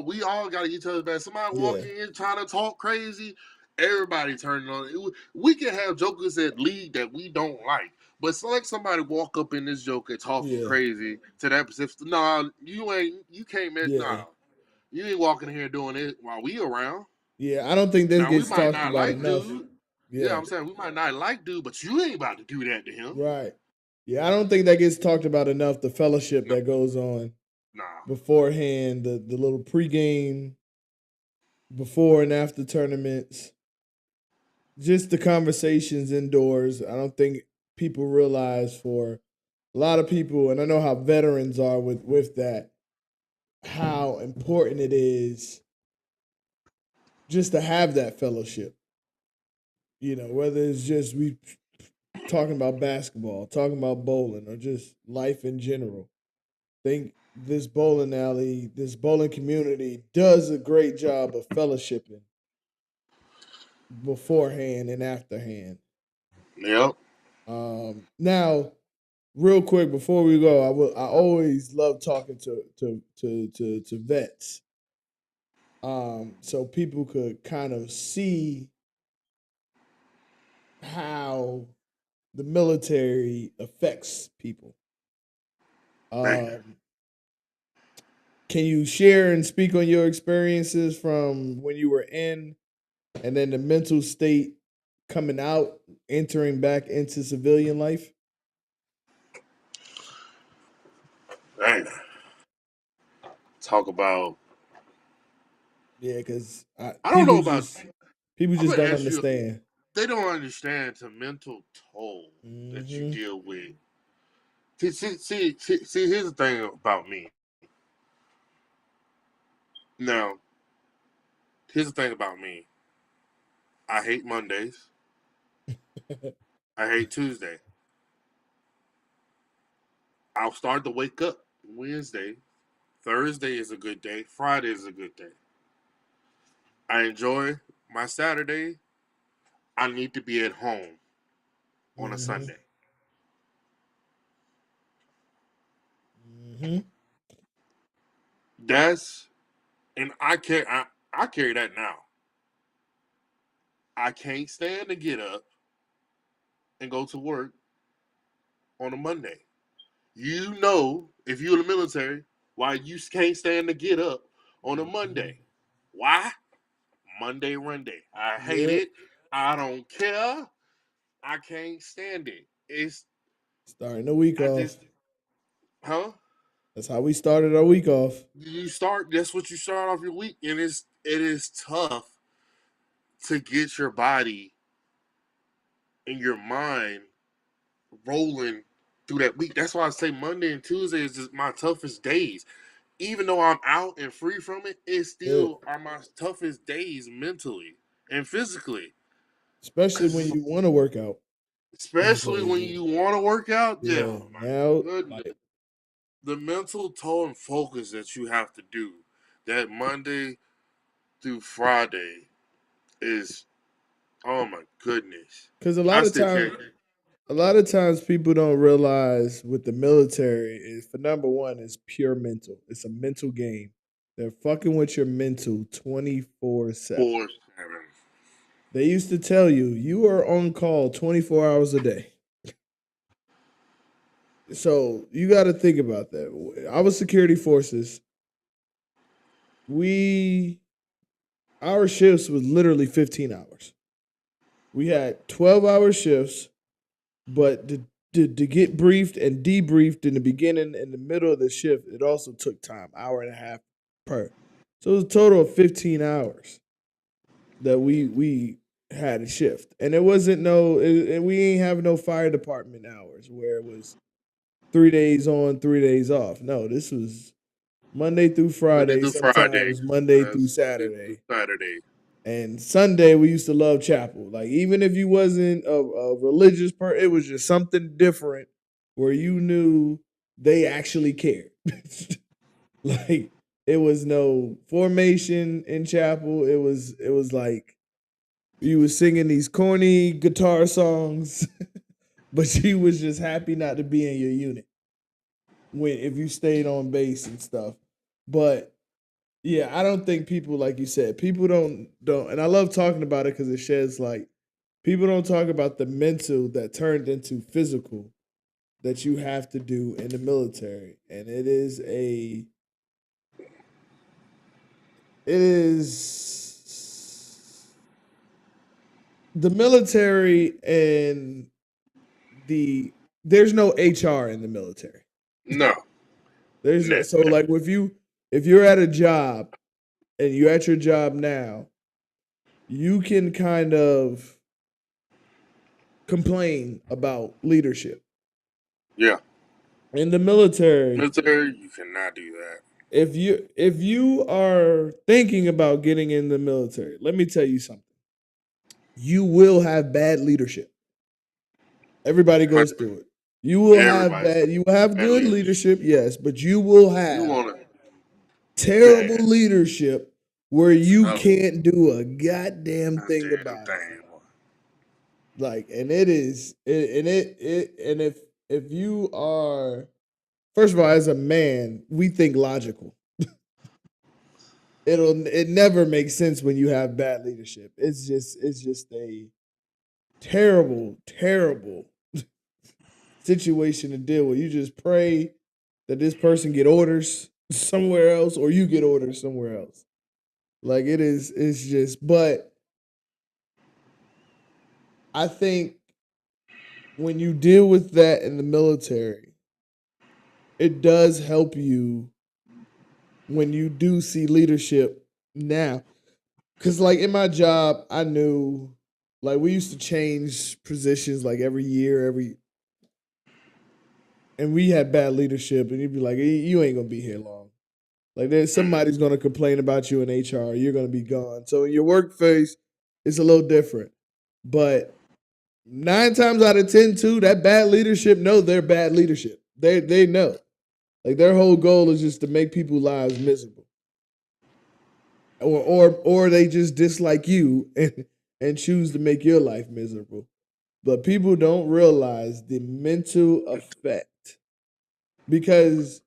[SPEAKER 2] we all got each other's back. Somebody
[SPEAKER 1] Yeah.
[SPEAKER 2] walking in trying to talk crazy, everybody turning on it. We can have jokers at league that we don't like, but select somebody walk up in this joker talking
[SPEAKER 1] Yeah.
[SPEAKER 2] crazy to that specific. Nah, you can't.
[SPEAKER 1] Yeah.
[SPEAKER 2] Nah, you ain't walking here doing it while we around.
[SPEAKER 1] Yeah. I don't think this
[SPEAKER 2] Now we
[SPEAKER 1] gets
[SPEAKER 2] might
[SPEAKER 1] talked
[SPEAKER 2] not
[SPEAKER 1] about
[SPEAKER 2] like
[SPEAKER 1] enough.
[SPEAKER 2] dude. Yeah,
[SPEAKER 1] Yeah.
[SPEAKER 2] I'm saying we might not like dude, but you ain't about to do that to him.
[SPEAKER 1] Right. Yeah, I don't think that gets talked about enough. The fellowship
[SPEAKER 2] No,
[SPEAKER 1] that goes on
[SPEAKER 2] nah.
[SPEAKER 1] beforehand, the little pregame, before and after tournaments, just the conversations indoors. I don't think people realize for a lot of people, and I know how veterans are with that, how important it is just to have that fellowship. Whether it's just we talking about basketball, talking about bowling, or just life in general. Think this bowling alley, this bowling community does a great job of fellowshipping beforehand and afterhand.
[SPEAKER 2] Yep.
[SPEAKER 1] Now, real quick before we go, I always love talking to vets, so people could kind of see how the military affects people.
[SPEAKER 2] Man.
[SPEAKER 1] Um, can you share and speak on your experiences from when you were in, and then the mental state coming out, entering back into civilian life?
[SPEAKER 2] Man. Talk about.
[SPEAKER 1] Yeah, because
[SPEAKER 2] I don't know
[SPEAKER 1] people
[SPEAKER 2] about.
[SPEAKER 1] just people
[SPEAKER 2] I'm
[SPEAKER 1] just
[SPEAKER 2] gonna
[SPEAKER 1] don't
[SPEAKER 2] ask you.
[SPEAKER 1] understand.
[SPEAKER 2] They don't understand the mental toll that you
[SPEAKER 1] Hmm.
[SPEAKER 2] deal with. See, here's the thing about me. Now, here's the thing about me. I hate Mondays. I hate Tuesday. I'll start to wake up Wednesday. Thursday is a good day. Friday is a good day. I enjoy my Saturday. I need to be at home on a
[SPEAKER 1] Hmm.
[SPEAKER 2] Sunday.
[SPEAKER 1] Hmm.
[SPEAKER 2] That's and I carry that now. I can't stand to get up and go to work on a Monday. You know, if you're in the military, why you can't stand to get up on a
[SPEAKER 1] Hmm.
[SPEAKER 2] Monday. Why? Monday run day. I hate
[SPEAKER 1] Yep.
[SPEAKER 2] it. I don't care. I can't stand it. It's
[SPEAKER 1] Starting the week
[SPEAKER 2] I
[SPEAKER 1] off.
[SPEAKER 2] just huh?
[SPEAKER 1] That's how we started our week off.
[SPEAKER 2] You start that's what you start off your week, and it is tough to get your body and your mind rolling through that week. That's why I say Monday and Tuesday is just my toughest days. Even though I'm out and free from it, it
[SPEAKER 1] Yep.
[SPEAKER 2] still are my toughest days mentally and physically.
[SPEAKER 1] Especially when
[SPEAKER 2] Cause
[SPEAKER 1] you want to work out.
[SPEAKER 2] especially when you want to work out, yeah,
[SPEAKER 1] Yeah.
[SPEAKER 2] my
[SPEAKER 1] Now,
[SPEAKER 2] goodness,
[SPEAKER 1] like,
[SPEAKER 2] the mental toll and focus that you have to do that Monday through Friday is Oh my goodness!
[SPEAKER 1] Because
[SPEAKER 2] I still can't.
[SPEAKER 1] a lot of times people don't realize with the military is for number one is pure mental. It's a mental game. They're fucking with your mental 24/7.
[SPEAKER 2] 4-7.
[SPEAKER 1] They used to tell you you are on call 24 hours a day. So you got to think about that. Our security forces, we our shifts was literally 15 hours. We had 12-hour shifts, but to get briefed and debriefed in the beginning and the middle of the shift, it also took time, hour and a half per. So it was a total of 15 hours that we had a shift, and it wasn't and we ain't have no fire department hours where it was 3 days on, 3 days off. No, this was Monday through
[SPEAKER 2] Monday
[SPEAKER 1] Friday,
[SPEAKER 2] through Friday.
[SPEAKER 1] sometimes Monday through
[SPEAKER 2] That's Monday through
[SPEAKER 1] Saturday.
[SPEAKER 2] Saturday.
[SPEAKER 1] And Sunday we used to love chapel. Like even if you wasn't a religious person, it was just something different where you knew they actually cared. Like it was no formation in chapel. It was like you was singing these corny guitar songs, but you was just happy not to be in your unit when if you stayed on base and stuff. But yeah, I don't think people like you said, people don't and I love talking about it because it sheds light. People don't talk about the mental that turned into physical that you have to do in the military. And it is the military and there's no HR in the military.
[SPEAKER 2] No,
[SPEAKER 1] So like if you're at a job and you're at your job now, you can kind of complain about leadership.
[SPEAKER 2] yeah,
[SPEAKER 1] In the military,
[SPEAKER 2] military. You cannot do that.
[SPEAKER 1] if you are thinking about getting in the military, let me tell you something. You will have bad leadership. Everybody goes through it.
[SPEAKER 2] Everybody
[SPEAKER 1] You will have
[SPEAKER 2] bad
[SPEAKER 1] good
[SPEAKER 2] leaders.
[SPEAKER 1] leadership, yes, but you will
[SPEAKER 2] You
[SPEAKER 1] have
[SPEAKER 2] want to
[SPEAKER 1] terrible
[SPEAKER 2] bad.
[SPEAKER 1] leadership where you
[SPEAKER 2] Oh,
[SPEAKER 1] can't do a goddamn thing
[SPEAKER 2] damn
[SPEAKER 1] about it.
[SPEAKER 2] thing.
[SPEAKER 1] Like, and it is, and if you are, first of all, as a man, we think logical. It never makes sense when you have bad leadership. It's just a terrible, terrible situation to deal with. You just pray that this person get orders somewhere else or you get orders somewhere else. Like it's just but I think when you deal with that in the military, it does help you when you do see leadership now. Cause like in my job, I knew like we used to change positions like every year, and we had bad leadership, and you'd be like, you ain't gonna be here long. Like there's somebody's gonna complain about you in HR, you're gonna be gone. So in your workplace, it's a little different. But 9 times out of 10, too, that bad leadership know they're bad leadership. They know. Like their whole goal is just to make people's lives miserable. Or they just dislike you and choose to make your life miserable. But people don't realize the mental effect because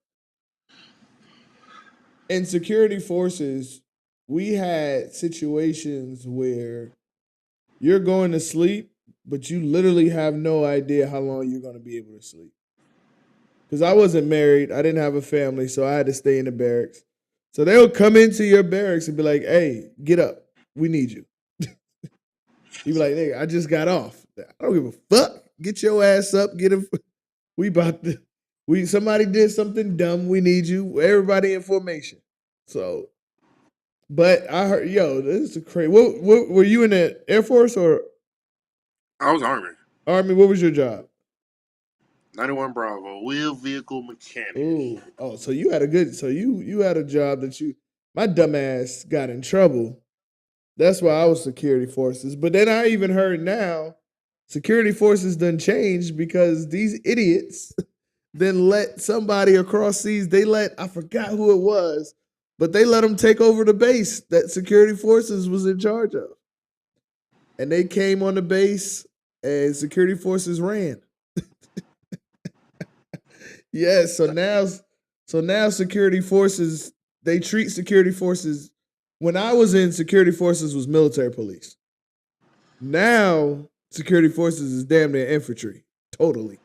[SPEAKER 1] in security forces, we had situations where you're going to sleep, but you literally have no idea how long you're going to be able to sleep. Because I wasn't married, I didn't have a family, so I had to stay in the barracks. So they'll come into your barracks and be like, "Hey, get up, we need you." You be like, "Nigga, I just got off. I don't give a fuck. Get your ass up. Get him. We about to. We somebody did something dumb. We need you. Everybody in formation." So, but I heard, yo, this is crazy. What were you in the Air Force or
[SPEAKER 2] I was Army.
[SPEAKER 1] Army? What was your job?
[SPEAKER 2] 91 Bravo, wheel vehicle mechanic.
[SPEAKER 1] Ooh, oh, so you had a good. So you had a job that you. My dumb ass got in trouble. That's why I was security forces. But then I even heard now, security forces done changed because these idiots then let somebody across seas. They let I forgot who it was, but they let them take over the base that security forces was in charge of. and they came on the base, and security forces ran. Yes, so now security forces they treat security forces. When I was in security forces was military police. Now security forces is damn near infantry. Totally.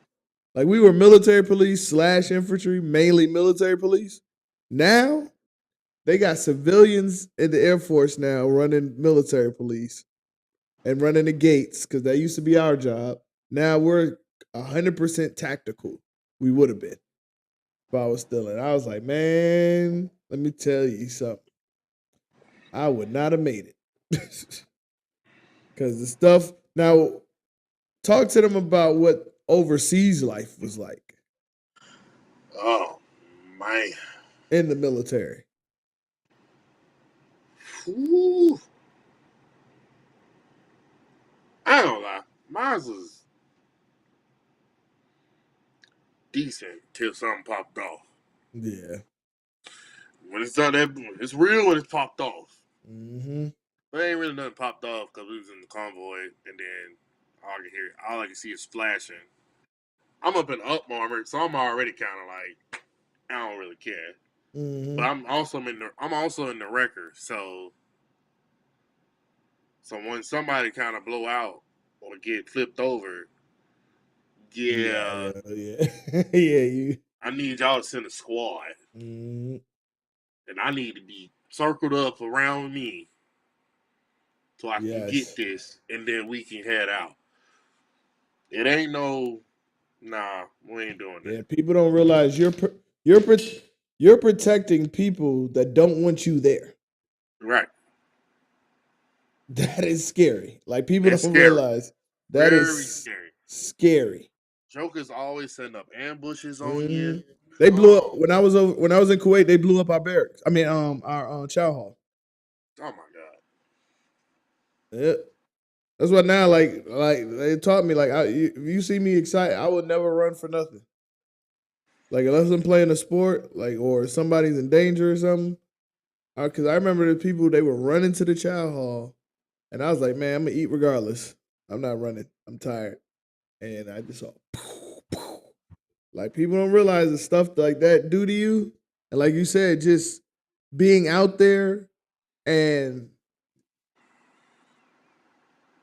[SPEAKER 1] Like we were military police slash infantry, mainly military police. Now they got civilians in the Air Force now running military police and running the gates because that used to be our job. Now we're 100% tactical. We would have been if I was still in. I was like, man, let me tell you something. I would not have made it because the stuff. Now, talk to them about what overseas life was like
[SPEAKER 2] Oh man.
[SPEAKER 1] in the military.
[SPEAKER 2] Ooh. I don't lie. Mine was decent till something popped off.
[SPEAKER 1] Yeah.
[SPEAKER 2] When it's not that, it's real when it's popped off.
[SPEAKER 1] Mm-hmm.
[SPEAKER 2] But ain't really nothing popped off because we was in the convoy, and then all I can see is flashing. I'm up in up armor, so I'm already kind of like I don't really care. But
[SPEAKER 1] Mm-hmm.
[SPEAKER 2] I'm also in the wrecker, so when somebody kind of blow out or get flipped over,
[SPEAKER 1] Yeah,
[SPEAKER 2] yeah,
[SPEAKER 1] yeah, yeah. Yeah, you.
[SPEAKER 2] I need y'all to send a squad,
[SPEAKER 1] Mm,
[SPEAKER 2] and I need to be circled up around me so I can get
[SPEAKER 1] yes.
[SPEAKER 2] this, and then we can head out. It ain't no, nah, we ain't doing
[SPEAKER 1] Yeah,
[SPEAKER 2] that.
[SPEAKER 1] people don't realize you're you're protecting people that don't want you there.
[SPEAKER 2] Right.
[SPEAKER 1] That is scary. Like people
[SPEAKER 2] It's
[SPEAKER 1] don't
[SPEAKER 2] scary.
[SPEAKER 1] realize that
[SPEAKER 2] Very
[SPEAKER 1] is
[SPEAKER 2] scary.
[SPEAKER 1] scary.
[SPEAKER 2] Jokers always setting up ambushes on you.
[SPEAKER 1] Hmm. They blew up
[SPEAKER 2] Oh,
[SPEAKER 1] when I was in Kuwait. They blew up our barracks. I mean, our chow hall.
[SPEAKER 2] oh my God.
[SPEAKER 1] Yeah, that's what now. Like they taught me. Like if you see me excited, I would never run for nothing. Like unless I'm playing a sport, like or somebody's in danger or something. Because I remember the people they were running to the chow hall, and I was like, man, I'm gonna eat regardless. I'm not running. I'm tired, and I just saw. Like people don't realize the stuff like that do to you, and like you said, just being out there and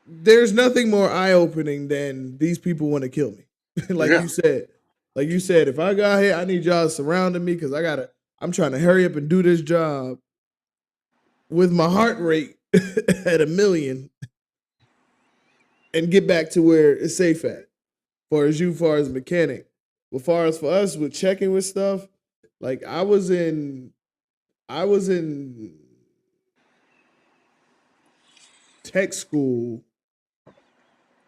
[SPEAKER 1] there's nothing more eye opening than these people want to kill me. like
[SPEAKER 2] Yeah.
[SPEAKER 1] you said, like you said, if I got here, I need y'all surrounding me because I'm trying to hurry up and do this job with my heart rate at a million and get back to where it's safe at. Far as mechanic. But far as for us with checking with stuff, like I was in tech school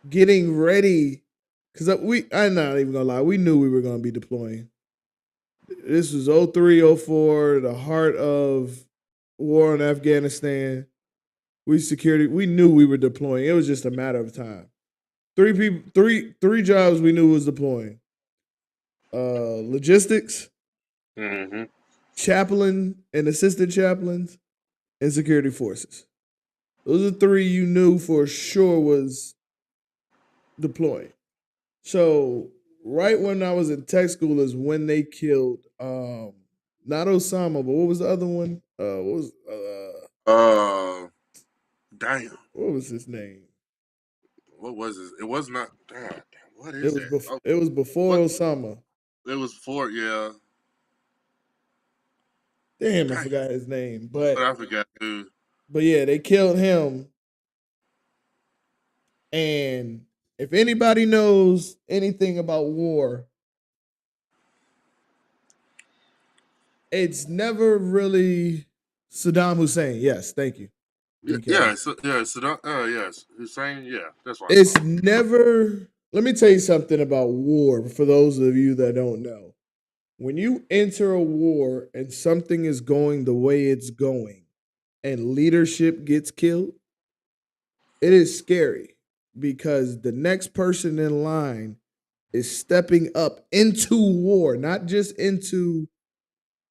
[SPEAKER 1] getting ready because I'm not even gonna lie, we knew we were gonna be deploying. This was 03, 04, the heart of war in Afghanistan. We knew we were deploying. It was just a matter of time. Three jobs we knew was deploying. Logistics,
[SPEAKER 2] Mm-hmm.
[SPEAKER 1] chaplain and assistant chaplains, and security forces. Those are three you knew for sure was deploying. So right when I was in tech school is when they killed not Osama, but what was the other one?
[SPEAKER 2] Uh, damn.
[SPEAKER 1] What was his name?
[SPEAKER 2] What was it? It was not. Damn. What is that? Oh,
[SPEAKER 1] It was before
[SPEAKER 2] what?
[SPEAKER 1] Osama.
[SPEAKER 2] It was for, yeah.
[SPEAKER 1] Damn, I
[SPEAKER 2] Damn.
[SPEAKER 1] forgot his name.
[SPEAKER 2] But I forgot too.
[SPEAKER 1] But yeah, they killed him. And if anybody knows anything about war, it's never really Saddam Hussein. Yes, thank you.
[SPEAKER 2] Yeah,
[SPEAKER 1] DK.
[SPEAKER 2] yeah, so, yeah, so, yes. Hussein, yeah, that's what I
[SPEAKER 1] It's
[SPEAKER 2] thought.
[SPEAKER 1] never. Let me tell you something about war for those of you that don't know. When you enter a war and something is going the way it's going and leadership gets killed, it is scary because the next person in line is stepping up into war, not just into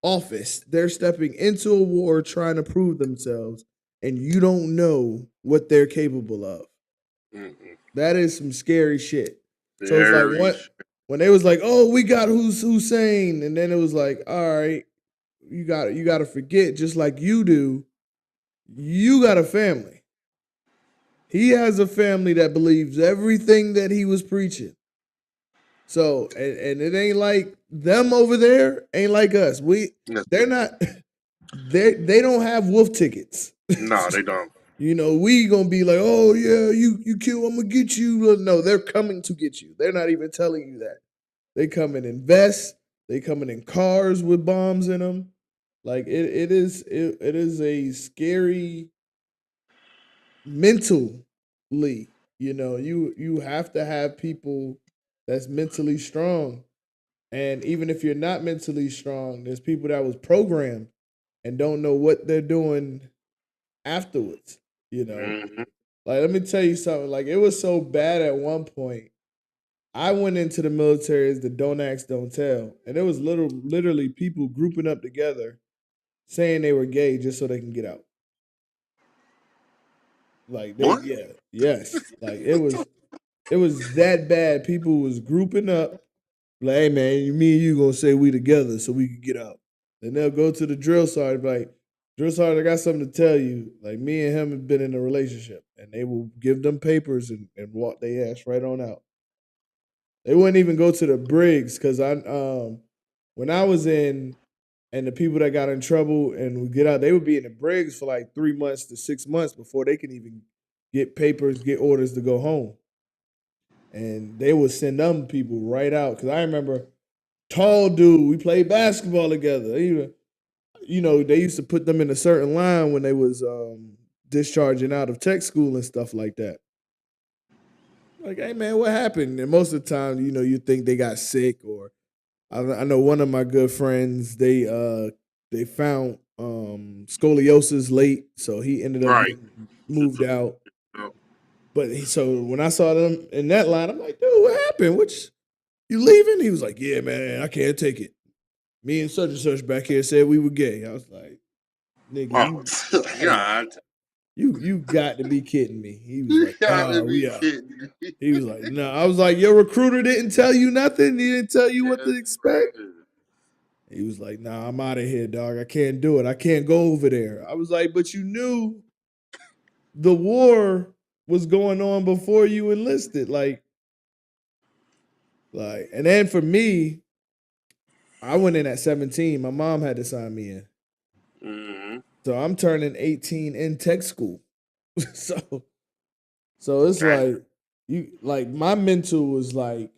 [SPEAKER 1] office. They're stepping into a war trying to prove themselves, and you don't know what they're capable of.
[SPEAKER 2] Mm-mm.
[SPEAKER 1] That is some scary shit. So it's like
[SPEAKER 2] Very.
[SPEAKER 1] when they was like, "Oh, we got Hussein," and then it was like, "All right, you got to forget, just like you do, you got a family. He has a family that believes everything that he was preaching. So, and it ain't like them over there ain't like us.
[SPEAKER 2] Yes,
[SPEAKER 1] They're not they don't have wolf tickets.
[SPEAKER 2] no, they don't.
[SPEAKER 1] You know, we gonna be like, oh yeah, you kill, I'm gonna get you. No, they're coming to get you. They're not even telling you that. They come and invest. They coming in cars with bombs in them. Like it is a scary mentally. You know, you have to have people that's mentally strong. And even if you're not mentally strong, there's people that was programmed and don't know what they're doing afterwards. You know,
[SPEAKER 2] Mm-hmm.
[SPEAKER 1] like let me tell you something. Like it was so bad at one point. I went into the military as the don't ask, don't tell, and it was literally people grouping up together saying they were gay just so they can get out. Like they,
[SPEAKER 2] What?
[SPEAKER 1] yeah, yes, like it was that bad. People was grouping up. Like, hey man, me and you gonna say we together so we can get out. Then they'll go to the drill sergeant, like, drill sergeant, I got something to tell you. Like me and him have been in a relationship, and they will give them papers and walk their ass right on out. They wouldn't even go to the Briggs because I when I was in and the people that got in trouble and would get out, they would be in the Briggs for like 3 months to 6 months before they can even get papers, get orders to go home. And they would send them people right out. Cause I remember tall dude, we played basketball together. Even, you know, they used to put them in a certain line when they was discharging out of tech school and stuff like that. Like, hey man, what happened? And most of the time, you know, you think they got sick or I know one of my good friends, they found scoliosis late, so he ended up
[SPEAKER 2] Right.
[SPEAKER 1] getting moved out.
[SPEAKER 2] No.
[SPEAKER 1] But so when I saw them in that line, I'm like, dude, what happened? Which you leaving? He was like, yeah, man, I can't take it. Me and such back here said we were gay. I was like, nigga,
[SPEAKER 2] Oh, God.
[SPEAKER 1] you got to be kidding me. He was
[SPEAKER 2] You
[SPEAKER 1] like,
[SPEAKER 2] gotta
[SPEAKER 1] nah,
[SPEAKER 2] be
[SPEAKER 1] we out.
[SPEAKER 2] kidding me.
[SPEAKER 1] He was like, no. I was like, your recruiter didn't tell you nothing. He didn't tell you what
[SPEAKER 2] Yes,
[SPEAKER 1] to expect.
[SPEAKER 2] sir.
[SPEAKER 1] He was like, nah, I'm out of here, dog. I can't do it. I can't go over there. I was like, but you knew the war was going on before you enlisted. And then for me, I went in at 17. My mom had to sign me in.
[SPEAKER 2] Mm-hmm.
[SPEAKER 1] So I'm turning 18 in tech school. so so it's
[SPEAKER 2] Damn.
[SPEAKER 1] like like my mental was like,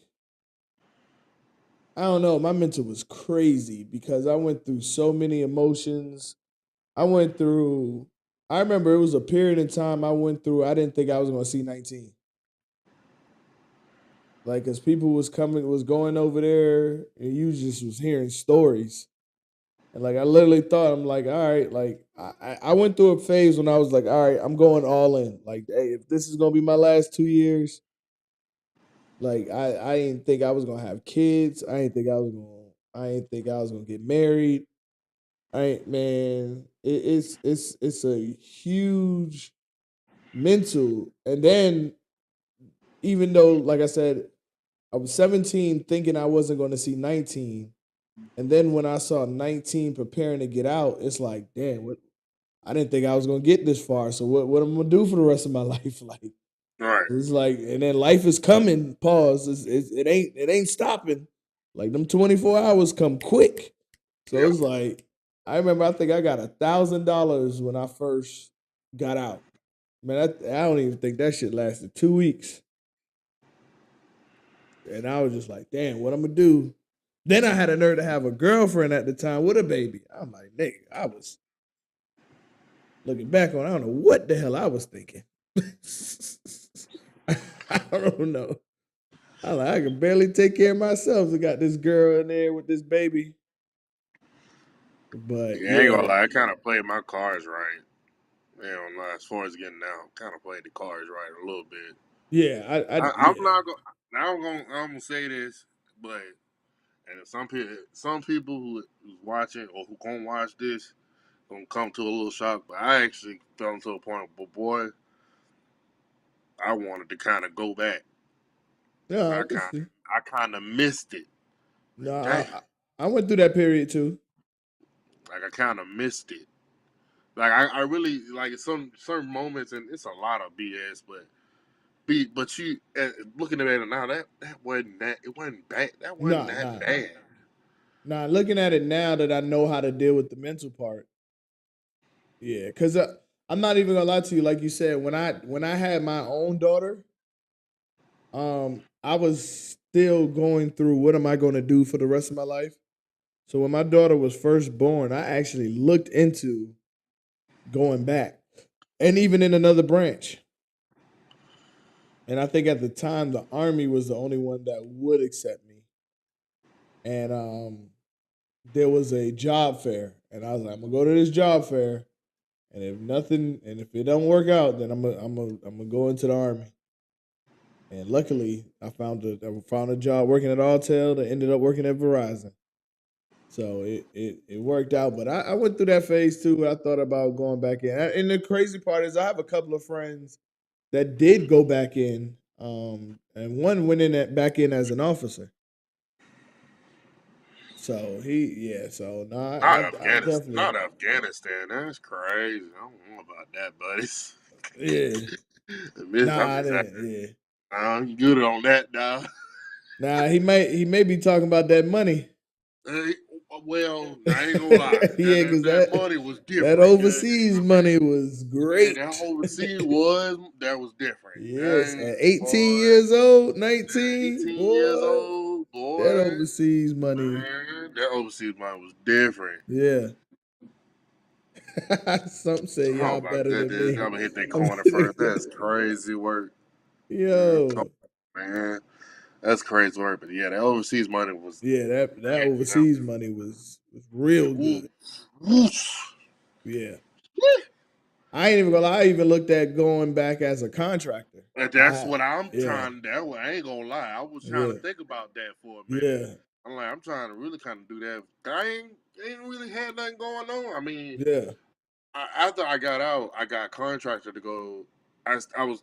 [SPEAKER 1] I don't know, my mental was crazy because I went through so many emotions. I went through. I remember it was a period in time I went through. I didn't think I was going to see 19. Like, cause people was going over there, and you just was hearing stories, and like I literally thought, I'm like, all right, like I went through a phase when I was like, all right, I'm going all in. Like, hey, if this is gonna be my last 2 years, like I didn't think I was gonna have kids. I didn't think I was gonna get married. I ain't man. It's a huge mental. And then even though, like I said, I was 17 thinking I wasn't going to see 19. And then when I saw 19 preparing to get out, it's like, damn, what I didn't think I was going to get this far. So what I'm going to do for the rest of my life? Like,
[SPEAKER 2] Right.
[SPEAKER 1] it's like, and then life is coming, pause. It ain't stopping. Like them 24 hours come quick. So
[SPEAKER 2] Yep.
[SPEAKER 1] it's like, I remember I think I got $1,000 when I first got out. Man, I don't even think that shit lasted 2 weeks. And I was just like, damn, what I'm gonna do? Then I had a nerve to have a girlfriend at the time with a baby. I'm like, nigga, I was looking back on, I don't know what the hell I was thinking. I don't know. I can barely take care of myself. I got this girl in there with this baby. But
[SPEAKER 2] Yeah, I ain't
[SPEAKER 1] yeah,
[SPEAKER 2] gonna lie. I kind of played my cards right. You know, as far as getting out, kind of played the cards right a little bit.
[SPEAKER 1] yeah,
[SPEAKER 2] I'm
[SPEAKER 1] yeah,
[SPEAKER 2] not gonna. Now I'm gonna say this, but and some people who's watching or who gonna watch this gonna come to a little shock. But I actually fell into a point. But boy, I wanted to kind of go back.
[SPEAKER 1] Yeah, I
[SPEAKER 2] I
[SPEAKER 1] can
[SPEAKER 2] kind
[SPEAKER 1] see.
[SPEAKER 2] I kind of missed it.
[SPEAKER 1] No,
[SPEAKER 2] Like, damn,
[SPEAKER 1] I went through that period too.
[SPEAKER 2] like I kind of missed it. Like I really like some certain moments, and it's a lot of BS, but you looking at it now, that wasn't that it wasn't bad. That wasn't
[SPEAKER 1] Nah,
[SPEAKER 2] that
[SPEAKER 1] nah,
[SPEAKER 2] bad.
[SPEAKER 1] nah. Looking at it now that I know how to deal with the mental part, yeah. Because I'm not even gonna lie to you. Like you said, when I had my own daughter, I was still going through what am I going to do for the rest of my life. So when my daughter was first born, I actually looked into going back, and even in another branch. And I think at the time the army was the only one that would accept me. And there was a job fair, and I was like, I'm gonna go to this job fair, and if nothing, and if it don't work out, then I'm gonna go into the army. And luckily, I found a job working at Alltel that ended up working at Verizon. So it worked out. But I went through that phase too. Where I thought about going back in. And the crazy part is, I have a couple of friends that did go back in, and one went back in as an officer. So yeah. So no, I definitely,
[SPEAKER 2] Not Afghanistan. That's crazy. I don't know about that, buddy.
[SPEAKER 1] yeah.
[SPEAKER 2] Miss,
[SPEAKER 1] Nah,
[SPEAKER 2] I'm
[SPEAKER 1] I
[SPEAKER 2] just
[SPEAKER 1] didn't. Yeah.
[SPEAKER 2] I'm good on that, dog.
[SPEAKER 1] Nah, he may be talking about that money.
[SPEAKER 2] Hey, well, I ain't gonna lie.
[SPEAKER 1] Yeah, because
[SPEAKER 2] That
[SPEAKER 1] that
[SPEAKER 2] money was
[SPEAKER 1] that
[SPEAKER 2] different.
[SPEAKER 1] overseas money was
[SPEAKER 2] Yeah, that
[SPEAKER 1] great.
[SPEAKER 2] overseas that was different.
[SPEAKER 1] Yes,
[SPEAKER 2] I ain't,
[SPEAKER 1] at 18
[SPEAKER 2] boy,
[SPEAKER 1] years old, 19,
[SPEAKER 2] 18 years
[SPEAKER 1] boy,
[SPEAKER 2] old,
[SPEAKER 1] that
[SPEAKER 2] boy.
[SPEAKER 1] overseas money.
[SPEAKER 2] Man, that overseas money was different.
[SPEAKER 1] Yeah. Some say
[SPEAKER 2] Oh
[SPEAKER 1] y'all
[SPEAKER 2] my
[SPEAKER 1] better than
[SPEAKER 2] goodness,
[SPEAKER 1] me.
[SPEAKER 2] I'm gonna hit that
[SPEAKER 1] I'm
[SPEAKER 2] corner first. That's crazy work. Come
[SPEAKER 1] Yo.
[SPEAKER 2] on, man. That's crazy work. But yeah, that overseas money was,
[SPEAKER 1] Yeah, that
[SPEAKER 2] man,
[SPEAKER 1] overseas money was real
[SPEAKER 2] woo,
[SPEAKER 1] good.
[SPEAKER 2] whoosh.
[SPEAKER 1] Yeah. I ain't even gonna lie, I even looked at going back as a contractor.
[SPEAKER 2] And that's
[SPEAKER 1] I
[SPEAKER 2] what I'm
[SPEAKER 1] yeah,
[SPEAKER 2] trying. I ain't gonna lie. I was trying to
[SPEAKER 1] yeah,
[SPEAKER 2] think about that for a minute.
[SPEAKER 1] yeah,
[SPEAKER 2] I'm like, I'm trying to really kind of do that. Ain't really had nothing going on. I mean,
[SPEAKER 1] yeah.
[SPEAKER 2] after I got out, I got contractor to go. I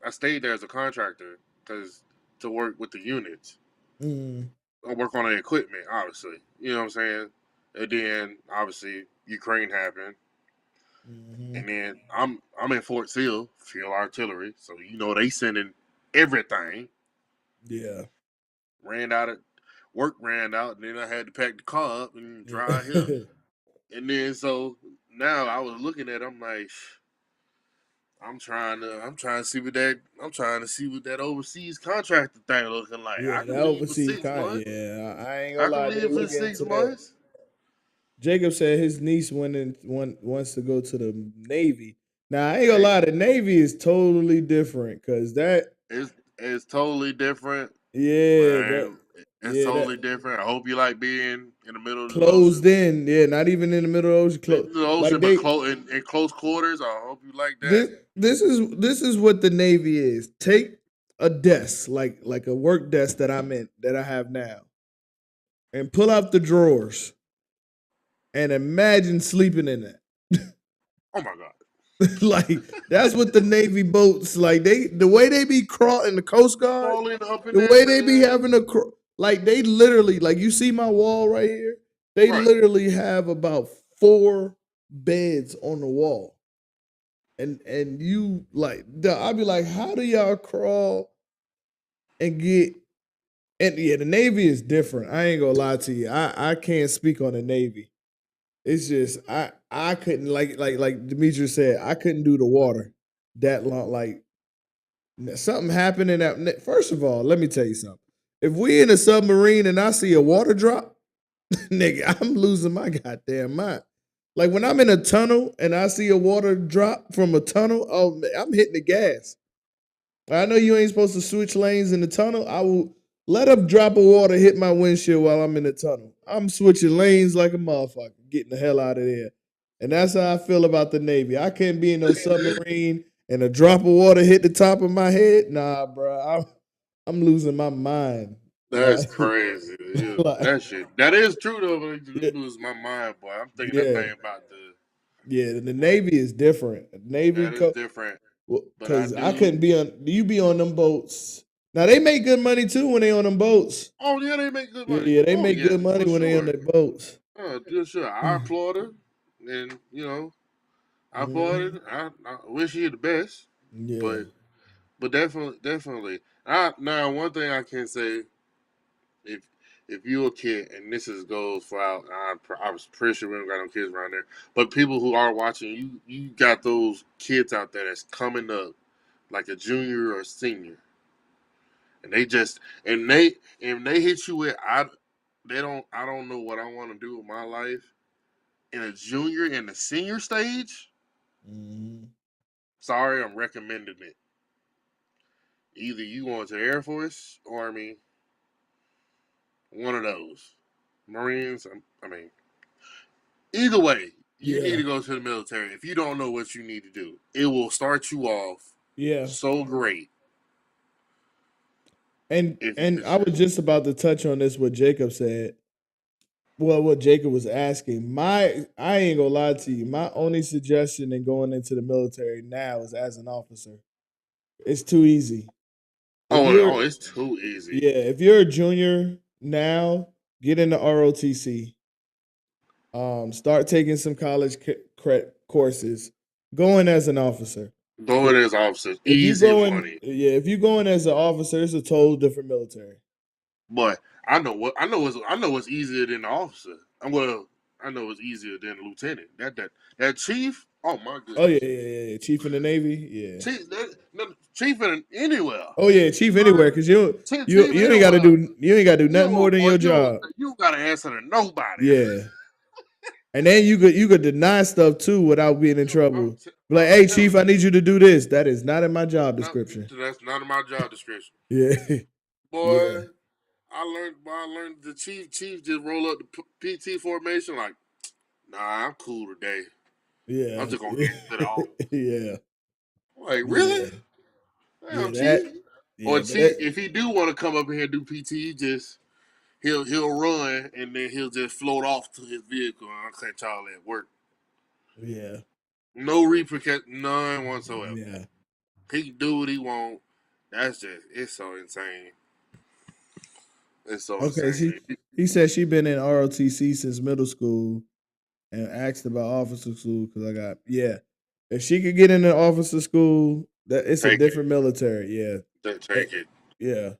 [SPEAKER 2] stayed there as a contractor because to work with the units.
[SPEAKER 1] Mm,
[SPEAKER 2] I work on the equipment, obviously. You know what I'm saying? And then obviously Ukraine happened,
[SPEAKER 1] hmm.
[SPEAKER 2] and then I'm in Fort Sill, field artillery. So you know they sending everything.
[SPEAKER 1] Yeah.
[SPEAKER 2] Ran out of work, ran out, and then I had to pack the car up and drive here.
[SPEAKER 1] Yeah.
[SPEAKER 2] And then so now I was looking at, it, I'm like, I'm trying to see what that overseas contractor thing looking like. I
[SPEAKER 1] Yeah, that
[SPEAKER 2] can leave for
[SPEAKER 1] overseas
[SPEAKER 2] 6 months.
[SPEAKER 1] yeah, I ain't gonna
[SPEAKER 2] I can
[SPEAKER 1] lie, I
[SPEAKER 2] leave
[SPEAKER 1] didn't
[SPEAKER 2] for
[SPEAKER 1] look
[SPEAKER 2] six
[SPEAKER 1] into that.
[SPEAKER 2] months.
[SPEAKER 1] Jacob said his niece wants to go to the Navy. Now I ain't gonna
[SPEAKER 2] Hey,
[SPEAKER 1] lie, the Navy is totally different because that
[SPEAKER 2] it's totally different,
[SPEAKER 1] yeah that
[SPEAKER 2] man. It's
[SPEAKER 1] yeah
[SPEAKER 2] totally
[SPEAKER 1] that
[SPEAKER 2] different. I hope you like being in the middle of the
[SPEAKER 1] closed
[SPEAKER 2] ocean.
[SPEAKER 1] in, yeah, not even in the middle of the ocean,
[SPEAKER 2] In the
[SPEAKER 1] like
[SPEAKER 2] ocean, but
[SPEAKER 1] they
[SPEAKER 2] in close quarters. I hope you like that.
[SPEAKER 1] this is what the Navy is. Take a desk like a work desk that I have now, and pull out the drawers and imagine sleeping in that.
[SPEAKER 2] Oh my god,
[SPEAKER 1] Like that's what the Navy boats like. The way they be crawling, the Coast Guard,
[SPEAKER 2] crawling up in
[SPEAKER 1] the
[SPEAKER 2] that
[SPEAKER 1] way they be
[SPEAKER 2] man.
[SPEAKER 1] having like they literally like you see my wall right here. They
[SPEAKER 2] Right.
[SPEAKER 1] literally have about 4 beds on the wall, and you like I'd be like, how do y'all crawl and get? And yeah, the Navy is different. I ain't gonna lie to you. I can't speak on the Navy. It's just I couldn't like Demetrius said, I couldn't do the water that long. Like something happened in that. First of all, let me tell you something. If we in a submarine and I see a water drop, nigga, I'm losing my goddamn mind. Like when I'm in a tunnel and I see a water drop from a tunnel, oh, I'm hitting the gas. I know you ain't supposed to switch lanes in the tunnel. I will let a drop of water hit my windshield while I'm in the tunnel. I'm switching lanes like a motherfucker, getting the hell out of there. And that's how I feel about the Navy. I can't be in no submarine and a drop of water hit the top of my head. Nah, bro, I'm losing my mind.
[SPEAKER 2] That's
[SPEAKER 1] Like,
[SPEAKER 2] crazy. Yeah,
[SPEAKER 1] like
[SPEAKER 2] that shit. That is true though. But it
[SPEAKER 1] yeah,
[SPEAKER 2] loses my mind, boy. I'm thinking that
[SPEAKER 1] yeah,
[SPEAKER 2] thing about the
[SPEAKER 1] yeah. The Navy is different. Navy,
[SPEAKER 2] that is different. but I
[SPEAKER 1] Because I
[SPEAKER 2] do.
[SPEAKER 1] couldn't be on. You be on them boats. Now they make good money too when they on them boats.
[SPEAKER 2] Oh yeah, they make good
[SPEAKER 1] Yeah,
[SPEAKER 2] money.
[SPEAKER 1] yeah, they
[SPEAKER 2] Oh
[SPEAKER 1] make
[SPEAKER 2] yeah,
[SPEAKER 1] good money
[SPEAKER 2] for
[SPEAKER 1] when they on
[SPEAKER 2] sure.
[SPEAKER 1] their boats.
[SPEAKER 2] For sure. I applaud her, and I applaud
[SPEAKER 1] Mhm.
[SPEAKER 2] her. I wish you the best,
[SPEAKER 1] Yeah.
[SPEAKER 2] but definitely. Now one thing I can say, if you a kid, and this is goes for out, I was pretty sure we don't got no kids around there, but people who are watching, you got those kids out there that's coming up like a junior or a senior, and they just and they hit you with I don't know what I want to do with my life in a junior and a senior stage.
[SPEAKER 1] Mhm.
[SPEAKER 2] Sorry, I'm recommending it. Either you going to the Air Force, Army, one of those, Marines. I mean, either way, you need
[SPEAKER 1] Yeah.
[SPEAKER 2] to go to the military. If you don't know what you need to do, it will start you off
[SPEAKER 1] Yeah.
[SPEAKER 2] so great. If you
[SPEAKER 1] And I
[SPEAKER 2] just
[SPEAKER 1] was just about to touch on this what Jacob said. Well, what Jacob was asking. I ain't gonna lie to you. My only suggestion in going into the military now is as an officer. It's too easy. If you're
[SPEAKER 2] it's too easy.
[SPEAKER 1] Yeah, if you're a junior now, get into ROTC. Start taking some college courses. Going as an officer.
[SPEAKER 2] Going as officers,
[SPEAKER 1] If you
[SPEAKER 2] easy
[SPEAKER 1] going,
[SPEAKER 2] money.
[SPEAKER 1] yeah, if you going as an officer, it's a total different military.
[SPEAKER 2] But I know it's easier than the officer. Well, I know it's easier than the lieutenant. That chief. Oh my
[SPEAKER 1] Oh yeah,
[SPEAKER 2] goodness.
[SPEAKER 1] yeah, yeah, yeah. Chief in the Navy, yeah.
[SPEAKER 2] Chief in anywhere.
[SPEAKER 1] Oh yeah, chief
[SPEAKER 2] Uh,
[SPEAKER 1] anywhere because
[SPEAKER 2] chief
[SPEAKER 1] you ain't got to
[SPEAKER 2] anywhere.
[SPEAKER 1] do nothing more than your job.
[SPEAKER 2] You gotta answer to nobody.
[SPEAKER 1] Yeah, and then you could deny stuff too without being in trouble. Be like,
[SPEAKER 2] I'm
[SPEAKER 1] hey,
[SPEAKER 2] telling
[SPEAKER 1] chief, I need you to do this. That is not in my job
[SPEAKER 2] you,
[SPEAKER 1] description.
[SPEAKER 2] that's not in my job description.
[SPEAKER 1] Yeah, yeah,
[SPEAKER 2] Boy, I learned the chief just roll up the PT formation like, nah, I'm cool today. I'm
[SPEAKER 1] yeah,
[SPEAKER 2] just gonna head to the office.
[SPEAKER 1] yeah,
[SPEAKER 2] Like,
[SPEAKER 1] yeah,
[SPEAKER 2] really?
[SPEAKER 1] yeah.
[SPEAKER 2] Damn, chief. Or
[SPEAKER 1] But
[SPEAKER 2] chief, if he do want to come up here and do PT, he just he'll run and then he'll just float off to his vehicle and I'll catch y'all at work.
[SPEAKER 1] yeah,
[SPEAKER 2] No repercussion, none whatsoever.
[SPEAKER 1] yeah.
[SPEAKER 2] He can do what he want. That's just it's so insane. It's so
[SPEAKER 1] Okay,
[SPEAKER 2] insane.
[SPEAKER 1] he said she been in ROTC since middle school and asked about officer school because I got yeah. If she could get into officer school, that it's a
[SPEAKER 2] Take it.
[SPEAKER 1] different military. Yeah, Eh,
[SPEAKER 2] Take it.
[SPEAKER 1] yeah,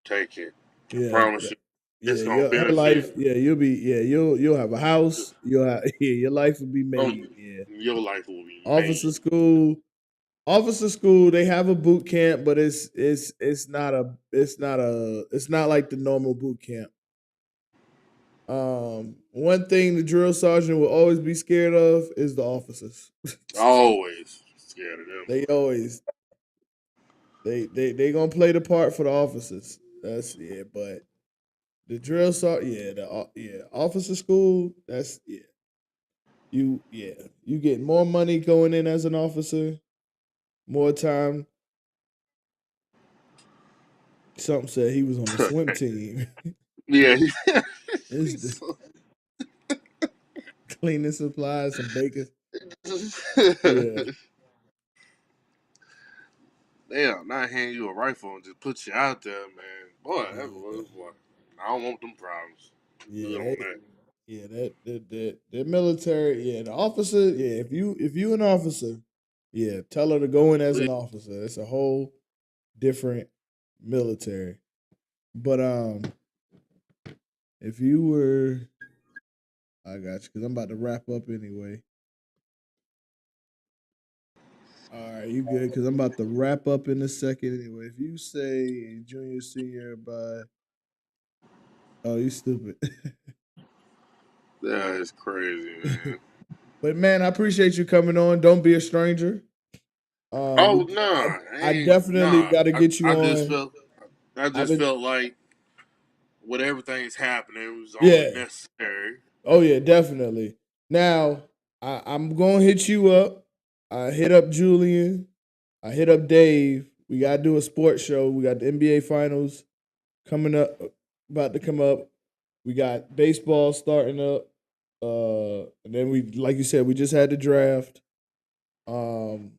[SPEAKER 2] Take it. I
[SPEAKER 1] yeah,
[SPEAKER 2] promise you. It's
[SPEAKER 1] yeah.
[SPEAKER 2] gonna
[SPEAKER 1] Her
[SPEAKER 2] benefit.
[SPEAKER 1] life. Yeah, you'll have a house. You'll have yeah. Your life will be
[SPEAKER 2] Oh,
[SPEAKER 1] made. Yeah.
[SPEAKER 2] your life will be
[SPEAKER 1] Officer
[SPEAKER 2] made.
[SPEAKER 1] school. Officer school. They have a boot camp, but it's not like the normal boot camp. One thing the drill sergeant will always be scared of is the officers.
[SPEAKER 2] Always scared of them.
[SPEAKER 1] They always they gonna play the part for the officers. That's yeah, but the drill sergeant, yeah, officer school. That's you get more money going in as an officer, more time. Something said he was on the swim team.
[SPEAKER 2] Yeah.
[SPEAKER 1] It's
[SPEAKER 2] He's
[SPEAKER 1] the
[SPEAKER 2] so-
[SPEAKER 1] cleaning supplies, some bacon. Yeah,
[SPEAKER 2] Damn, not hand you a rifle and just put you out there, man. Boy,
[SPEAKER 1] yeah,
[SPEAKER 2] boy. I don't want them problems.
[SPEAKER 1] yeah.
[SPEAKER 2] Good on that.
[SPEAKER 1] Yeah, that military, yeah, the officer, yeah. If you an officer, yeah, tell her to go in as an
[SPEAKER 2] Please.
[SPEAKER 1] officer. It's a whole different military. But if you were, I got you because I'm about to wrap up anyway. All right, you good? Because I'm about to wrap up in a second anyway. If you say a junior, senior by, oh, you stupid.
[SPEAKER 2] That is crazy, man.
[SPEAKER 1] But man, I appreciate you coming on. Don't be a stranger.
[SPEAKER 2] Oh nah,
[SPEAKER 1] I
[SPEAKER 2] ain't
[SPEAKER 1] definitely
[SPEAKER 2] nah.
[SPEAKER 1] got to get you on.
[SPEAKER 2] I
[SPEAKER 1] I've
[SPEAKER 2] just
[SPEAKER 1] been
[SPEAKER 2] felt like with everything's happening, it was only
[SPEAKER 1] yeah.
[SPEAKER 2] necessary.
[SPEAKER 1] Oh yeah, definitely. Now I'm gonna hit you up. I hit up Julian. I hit up Dave. We gotta do a sports show. We got the NBA finals coming up, about to come up. We got baseball starting up. And then we, like you said, we just had the draft. Um,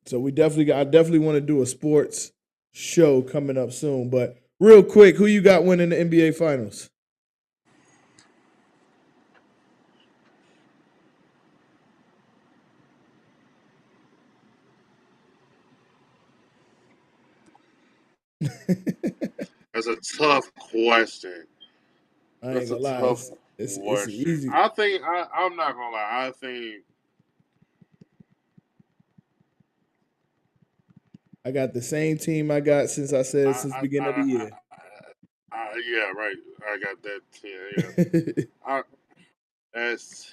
[SPEAKER 1] So I definitely want to do a sports show coming up soon. But real quick, who you got winning the NBA Finals?
[SPEAKER 2] That's a tough question.
[SPEAKER 1] I ain't
[SPEAKER 2] That's a
[SPEAKER 1] gonna lie,
[SPEAKER 2] tough
[SPEAKER 1] it's
[SPEAKER 2] question.
[SPEAKER 1] easy.
[SPEAKER 2] I think I'm not gonna lie.
[SPEAKER 1] I got the same team I got since I said since the beginning of the year.
[SPEAKER 2] Yeah, right. I got that. Yeah, yeah. I, that's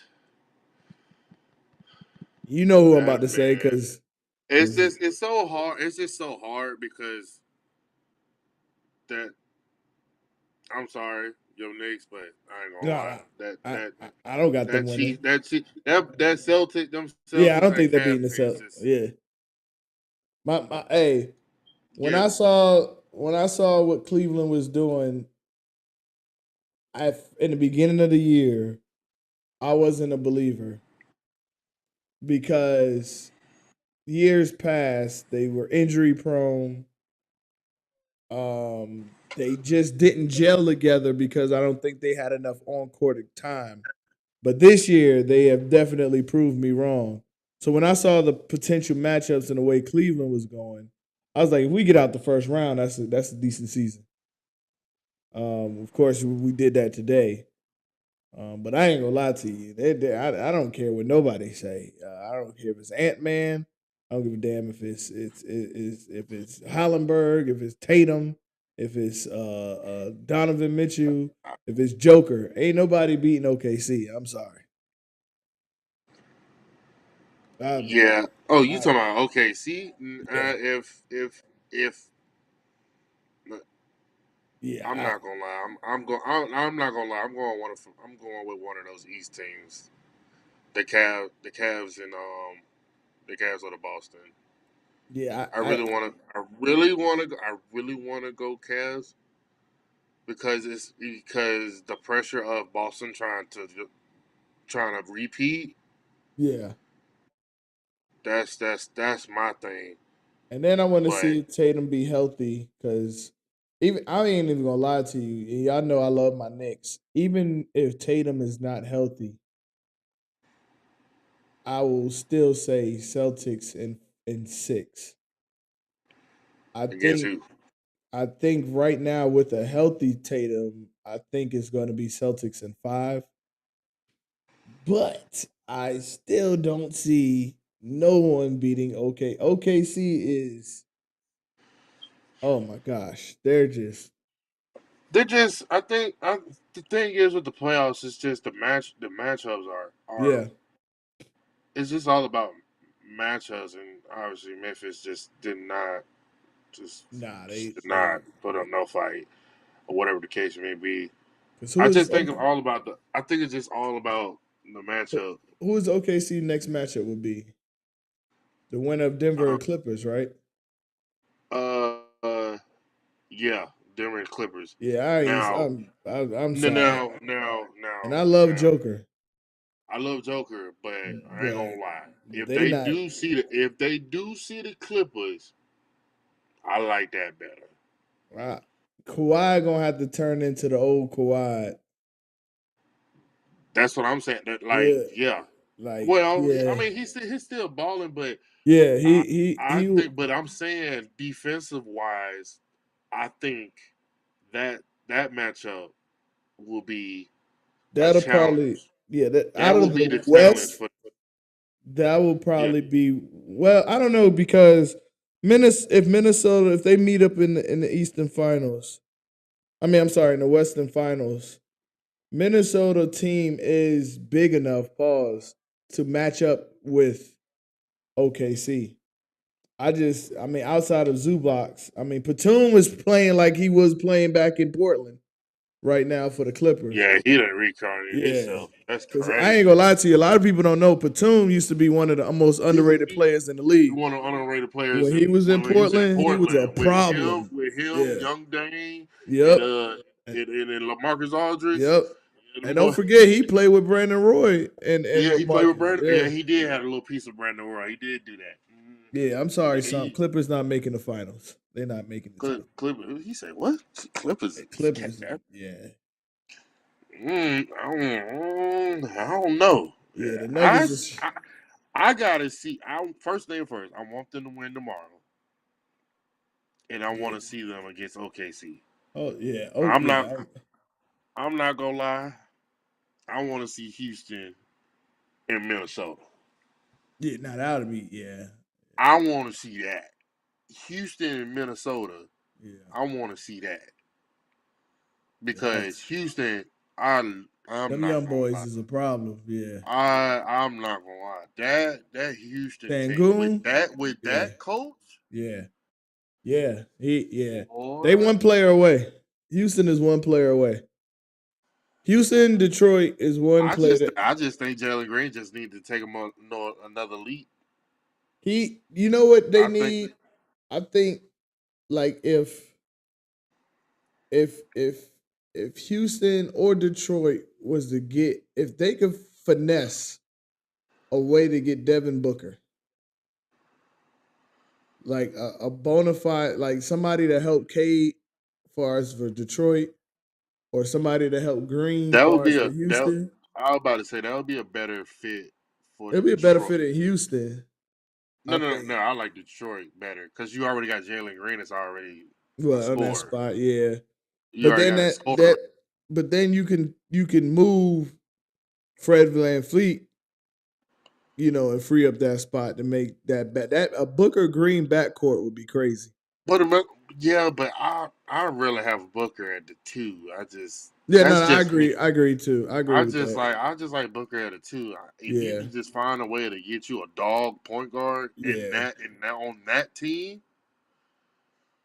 [SPEAKER 1] You know who I'm
[SPEAKER 2] that
[SPEAKER 1] about to say
[SPEAKER 2] man.
[SPEAKER 1] because because
[SPEAKER 2] It's so hard. It's just so hard because that. I'm sorry, your Knicks, but I ain't gonna lie.
[SPEAKER 1] nah, I don't got them
[SPEAKER 2] That
[SPEAKER 1] winning.
[SPEAKER 2] cheat that Celtic them
[SPEAKER 1] Yeah, I
[SPEAKER 2] Celtics
[SPEAKER 1] don't
[SPEAKER 2] and
[SPEAKER 1] think they're
[SPEAKER 2] Cavs
[SPEAKER 1] beating the
[SPEAKER 2] series
[SPEAKER 1] Celt.
[SPEAKER 2] just
[SPEAKER 1] Yeah, my hey,
[SPEAKER 2] yeah.
[SPEAKER 1] when I saw what Cleveland was doing, I in the beginning of the year, I wasn't a believer because years past they were injury prone. They just didn't gel together because I don't think they had enough on court time. But this year, they have definitely proved me wrong. So when I saw the potential matchups and the way Cleveland was going, I was like, if we get out the first round, that's a decent season. Of course, we did that today. But I ain't gonna lie to you. I don't care what nobody say. I don't care if it's Ant Man. I don't give a damn if if it's Hollenberg, if it's Tatum, if it's Donovan Mitchell, if it's Joker. Ain't nobody beating OKC. I'm sorry. I,
[SPEAKER 2] Yeah. Oh, you
[SPEAKER 1] I
[SPEAKER 2] talking about okay? See,
[SPEAKER 1] yeah
[SPEAKER 2] if
[SPEAKER 1] yeah
[SPEAKER 2] I'm not gonna lie, I'm not gonna lie. I'm going with one of those East teams. The Cavs and the Cavs or the Boston.
[SPEAKER 1] yeah
[SPEAKER 2] I really want to go Cavs because it's because the pressure of Boston trying to repeat.
[SPEAKER 1] yeah.
[SPEAKER 2] That's my thing.
[SPEAKER 1] And then I want to
[SPEAKER 2] But
[SPEAKER 1] see Tatum be healthy because even I ain't even gonna lie to you. And y'all know I love my Knicks. Even if Tatum is not healthy, I will still say Celtics in six. I
[SPEAKER 2] against
[SPEAKER 1] think
[SPEAKER 2] who?
[SPEAKER 1] I think right now with a healthy Tatum, I think it's going to be Celtics in five. But I still don't see no one beating OK. OKC is oh my gosh, they're just
[SPEAKER 2] They're just. The thing is with the playoffs is just the matchups are
[SPEAKER 1] yeah.
[SPEAKER 2] it's just all about matchups, and obviously Memphis just just
[SPEAKER 1] Nah,
[SPEAKER 2] did
[SPEAKER 1] they
[SPEAKER 2] not put up no fight or whatever the case may be.
[SPEAKER 1] because
[SPEAKER 2] I just think of all about the. I think it's just all about the matchup.
[SPEAKER 1] who is OKC next matchup would be the winner of Denver
[SPEAKER 2] Uh,
[SPEAKER 1] or Clippers, right?
[SPEAKER 2] uh, uh, yeah, Denver and Clippers.
[SPEAKER 1] Yeah,
[SPEAKER 2] Now,
[SPEAKER 1] I'm sorry, and I love
[SPEAKER 2] now,
[SPEAKER 1] Joker,
[SPEAKER 2] I love Joker, but I ain't
[SPEAKER 1] but
[SPEAKER 2] gonna lie.
[SPEAKER 1] they not.
[SPEAKER 2] If they do see the Clippers, I like that better.
[SPEAKER 1] Uh, Kawhi gonna have to turn into the old Kawhi.
[SPEAKER 2] That's what I'm saying. That like,
[SPEAKER 1] Yeah,
[SPEAKER 2] yeah.
[SPEAKER 1] like
[SPEAKER 2] Well, I
[SPEAKER 1] yeah,
[SPEAKER 2] mean, he's still balling, but
[SPEAKER 1] yeah.
[SPEAKER 2] I
[SPEAKER 1] He
[SPEAKER 2] think, but I'm saying defensive wise, I think that that matchup will be a
[SPEAKER 1] that'll probably
[SPEAKER 2] challenge.
[SPEAKER 1] yeah. That out
[SPEAKER 2] That will
[SPEAKER 1] of
[SPEAKER 2] be
[SPEAKER 1] the
[SPEAKER 2] the challenge
[SPEAKER 1] West,
[SPEAKER 2] for
[SPEAKER 1] that will
[SPEAKER 2] yeah,
[SPEAKER 1] probably be well. I don't know because Minnesota if they meet up in the Eastern Finals. I mean, I'm sorry, in the Western Finals. Minnesota team is big enough, pause, to match up with OKC. I mean, outside of Zubats, I mean, Batum was playing like he was playing back in Portland right now for the Clippers.
[SPEAKER 2] yeah. He done reincarnated
[SPEAKER 1] Yeah.
[SPEAKER 2] himself. That's
[SPEAKER 1] Because I ain't
[SPEAKER 2] crazy.
[SPEAKER 1] gonna lie to you, a lot of people don't know Batum used to be one of the most underrated
[SPEAKER 2] He
[SPEAKER 1] players in the league.
[SPEAKER 2] one of the underrated players,
[SPEAKER 1] When he
[SPEAKER 2] and
[SPEAKER 1] was in
[SPEAKER 2] when he was in
[SPEAKER 1] Portland, he was a
[SPEAKER 2] Portland
[SPEAKER 1] problem.
[SPEAKER 2] with him,
[SPEAKER 1] Yeah.
[SPEAKER 2] Young Dane, and
[SPEAKER 1] Yep.
[SPEAKER 2] and Lamarcus Aldridge.
[SPEAKER 1] Yep.
[SPEAKER 2] And
[SPEAKER 1] And
[SPEAKER 2] them
[SPEAKER 1] don't
[SPEAKER 2] boy,
[SPEAKER 1] forget, he played with Brandon Roy and
[SPEAKER 2] yeah, he played with
[SPEAKER 1] Lamarcus.
[SPEAKER 2] Brandon.
[SPEAKER 1] Yeah.
[SPEAKER 2] Yeah, he did have a little piece of Brandon Roy. He did do that.
[SPEAKER 1] Yeah, I'm sorry,
[SPEAKER 2] He,
[SPEAKER 1] Clippers not making the finals. They're not making the time.
[SPEAKER 2] Clippers. He said what? Clippers.
[SPEAKER 1] Clippers, yeah.
[SPEAKER 2] I don't know.
[SPEAKER 1] Yeah, the
[SPEAKER 2] I,
[SPEAKER 1] Nuggets is
[SPEAKER 2] I I gotta see. I first thing first. I want them to win tomorrow, and I want
[SPEAKER 1] yeah.
[SPEAKER 2] to see them against OKC.
[SPEAKER 1] Oh yeah. Oh
[SPEAKER 2] I'm not.
[SPEAKER 1] yeah.
[SPEAKER 2] I'm not gonna lie. I want to see Houston and Minnesota.
[SPEAKER 1] Yeah, not out of me. Yeah.
[SPEAKER 2] I want to see that. Houston and Minnesota.
[SPEAKER 1] Yeah.
[SPEAKER 2] I want to see that because
[SPEAKER 1] That's
[SPEAKER 2] Houston. I'm
[SPEAKER 1] them
[SPEAKER 2] not
[SPEAKER 1] young
[SPEAKER 2] gonna
[SPEAKER 1] boys
[SPEAKER 2] lie.
[SPEAKER 1] is a problem. Yeah.
[SPEAKER 2] I'm not gonna lie. That Houston team with
[SPEAKER 1] Sangoon. Yeah.
[SPEAKER 2] that coach,
[SPEAKER 1] Yeah. Yeah. Yeah. They
[SPEAKER 2] boy.
[SPEAKER 1] one player away. Houston is one player away. Houston, Detroit is one player that
[SPEAKER 2] I just think Jalen Green just need to take him on another leap.
[SPEAKER 1] you know what they
[SPEAKER 2] I think
[SPEAKER 1] need? I think like if if if Houston or Detroit was to get if they could finesse a way to get Devin Booker, like a bona fide like somebody to help Cade far as for Detroit or somebody to help Green
[SPEAKER 2] that would
[SPEAKER 1] far as
[SPEAKER 2] be
[SPEAKER 1] for
[SPEAKER 2] a that.
[SPEAKER 1] Houston,
[SPEAKER 2] I was about to say that would be a better fit for
[SPEAKER 1] it'll be a better
[SPEAKER 2] Detroit.
[SPEAKER 1] fit in Houston. I think.
[SPEAKER 2] No. I like Detroit better because you already got Jalen Green. That's already a
[SPEAKER 1] Well, on that
[SPEAKER 2] scorer.
[SPEAKER 1] spot, yeah.
[SPEAKER 2] You
[SPEAKER 1] But
[SPEAKER 2] already
[SPEAKER 1] then
[SPEAKER 2] got a
[SPEAKER 1] that
[SPEAKER 2] scorer.
[SPEAKER 1] that but then you can move Fred VanVleet, and free up that spot to make that a Booker Green backcourt would be crazy.
[SPEAKER 2] But yeah, but I really have Booker at the two.
[SPEAKER 1] Yeah, no,
[SPEAKER 2] That's
[SPEAKER 1] no, I
[SPEAKER 2] just me.
[SPEAKER 1] agree. I agree too. I agree with that.
[SPEAKER 2] I just like Booker at a two. If you
[SPEAKER 1] Yeah,
[SPEAKER 2] can just find a way to get you a dog point guard
[SPEAKER 1] yeah,
[SPEAKER 2] and that on that team,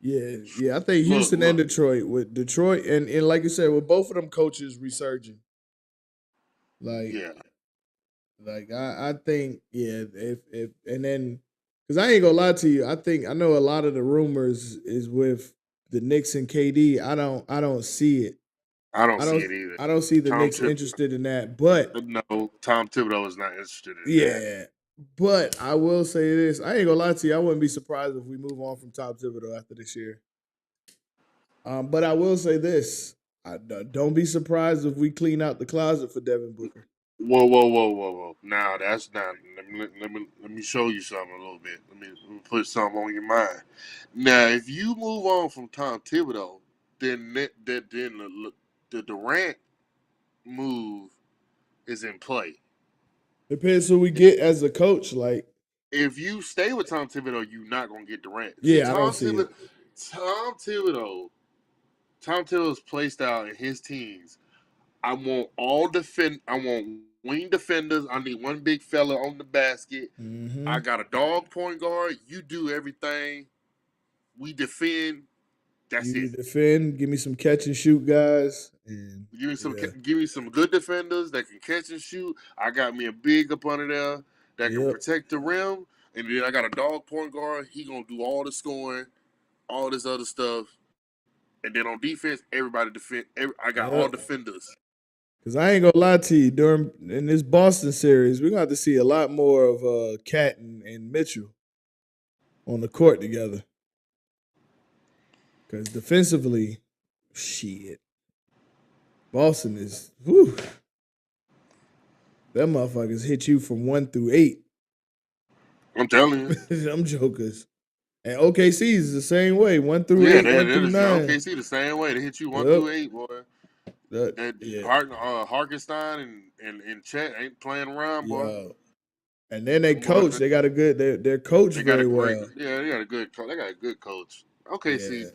[SPEAKER 1] yeah. I think Houston and
[SPEAKER 2] look,
[SPEAKER 1] Detroit with Detroit and like you said, with both of them coaches resurging, like
[SPEAKER 2] yeah,
[SPEAKER 1] I think if and then because I ain't gonna lie to you, I know a lot of the rumors is with the Knicks and KD. I don't see it.
[SPEAKER 2] I don't
[SPEAKER 1] I
[SPEAKER 2] see
[SPEAKER 1] don't
[SPEAKER 2] it either.
[SPEAKER 1] I don't see the
[SPEAKER 2] Tom
[SPEAKER 1] Knicks
[SPEAKER 2] Tib,
[SPEAKER 1] interested in that. But
[SPEAKER 2] no, Tom Thibodeau is not interested in that.
[SPEAKER 1] yeah, but I will say this: I ain't gonna lie to you. I wouldn't be surprised if we move on from Tom Thibodeau after this year. But I will say this: don't be surprised if we clean out the closet for Devin Booker.
[SPEAKER 2] Whoa! Now that's not. Let me show you something a little bit. Let me put something on your mind. Now, if you move on from Tom Thibodeau, then the Durant move is in play.
[SPEAKER 1] Depends who we get as a coach. Like,
[SPEAKER 2] If you stay with Tom Thibodeau, you're not gonna get Durant. See,
[SPEAKER 1] yeah, I don't see it.
[SPEAKER 2] Tom Thibodeau, Tom Thibodeau's play style and his teams. I want wing defenders. I need one big fella on the basket. I
[SPEAKER 1] Hmm.
[SPEAKER 2] got a dog point guard. You do everything. We defend. That's
[SPEAKER 1] You
[SPEAKER 2] it.
[SPEAKER 1] defend, give me some catch and shoot guys, and yeah,
[SPEAKER 2] Give me some good defenders that can catch and shoot. I got me a big up under there that can
[SPEAKER 1] yep,
[SPEAKER 2] protect the rim, and then I got a dog point guard. He gonna do all the scoring, all this other stuff, and then on defense, everybody defend. I got all
[SPEAKER 1] yep.
[SPEAKER 2] defenders.
[SPEAKER 1] Because I ain't gonna lie to you, during in this Boston series, we're gonna have to see a lot more of Cat and Mitchell on the court together. Because defensively, shit, Boston is whew, them motherfuckers hit you from 1 through 8.
[SPEAKER 2] I'm telling you.
[SPEAKER 1] Them jokers. And OKC is the same way, one through
[SPEAKER 2] Yeah,
[SPEAKER 1] eight, one
[SPEAKER 2] that
[SPEAKER 1] through
[SPEAKER 2] is
[SPEAKER 1] nine.
[SPEAKER 2] OKC the same way. They hit you one
[SPEAKER 1] Yep.
[SPEAKER 2] through eight, boy. That
[SPEAKER 1] Yeah.
[SPEAKER 2] Harkenstein and Chet ain't playing around, boy.
[SPEAKER 1] Yo. And then they
[SPEAKER 2] Them boys,
[SPEAKER 1] coach. They got a good. They're coached
[SPEAKER 2] they got a
[SPEAKER 1] very
[SPEAKER 2] great,
[SPEAKER 1] well.
[SPEAKER 2] yeah, they got a good coach. They got a good coach.
[SPEAKER 1] Yeah.
[SPEAKER 2] OKC,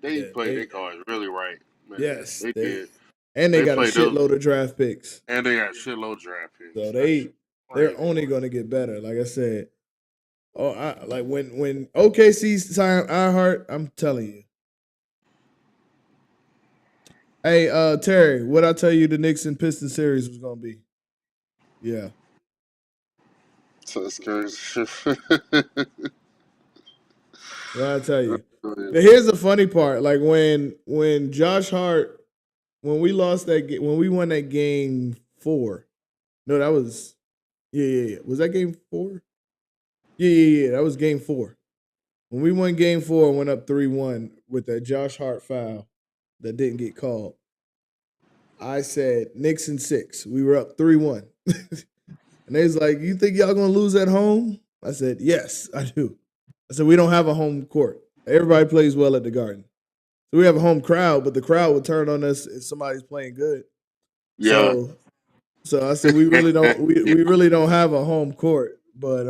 [SPEAKER 2] they
[SPEAKER 1] Yeah.
[SPEAKER 2] played their cards really right, man.
[SPEAKER 1] Yes.
[SPEAKER 2] They did.
[SPEAKER 1] And they
[SPEAKER 2] They
[SPEAKER 1] got a
[SPEAKER 2] played those,
[SPEAKER 1] shitload of draft picks.
[SPEAKER 2] and they got shitload draft
[SPEAKER 1] So
[SPEAKER 2] picks. That's
[SPEAKER 1] they're
[SPEAKER 2] crazy,
[SPEAKER 1] only
[SPEAKER 2] boy.
[SPEAKER 1] going to get better. Like I said, like when OKC signed iHeart, I'm telling you. Hey, Terry, what I tell you the Knicks and Pistons series was going to be? Yeah.
[SPEAKER 2] So it's crazy.
[SPEAKER 1] What I tell you. Now, here's the funny part. Like when Josh Hart when we lost when we won that game 4. No, that was yeah. Was that game 4? Yeah. That was game 4. When we won game 4 and went up 3-1 with that Josh Hart foul that didn't get called, I said Knicks in 6. We were up 3-1. And they was like, "You think y'all gonna lose at home?" I said, "Yes, I do." I said, "We don't have a home court. Everybody plays well at the Garden. So we have a home crowd, but the crowd will turn on us if somebody's playing good."
[SPEAKER 2] Yeah.
[SPEAKER 1] So I said, "We really don't. We really don't have a home court." But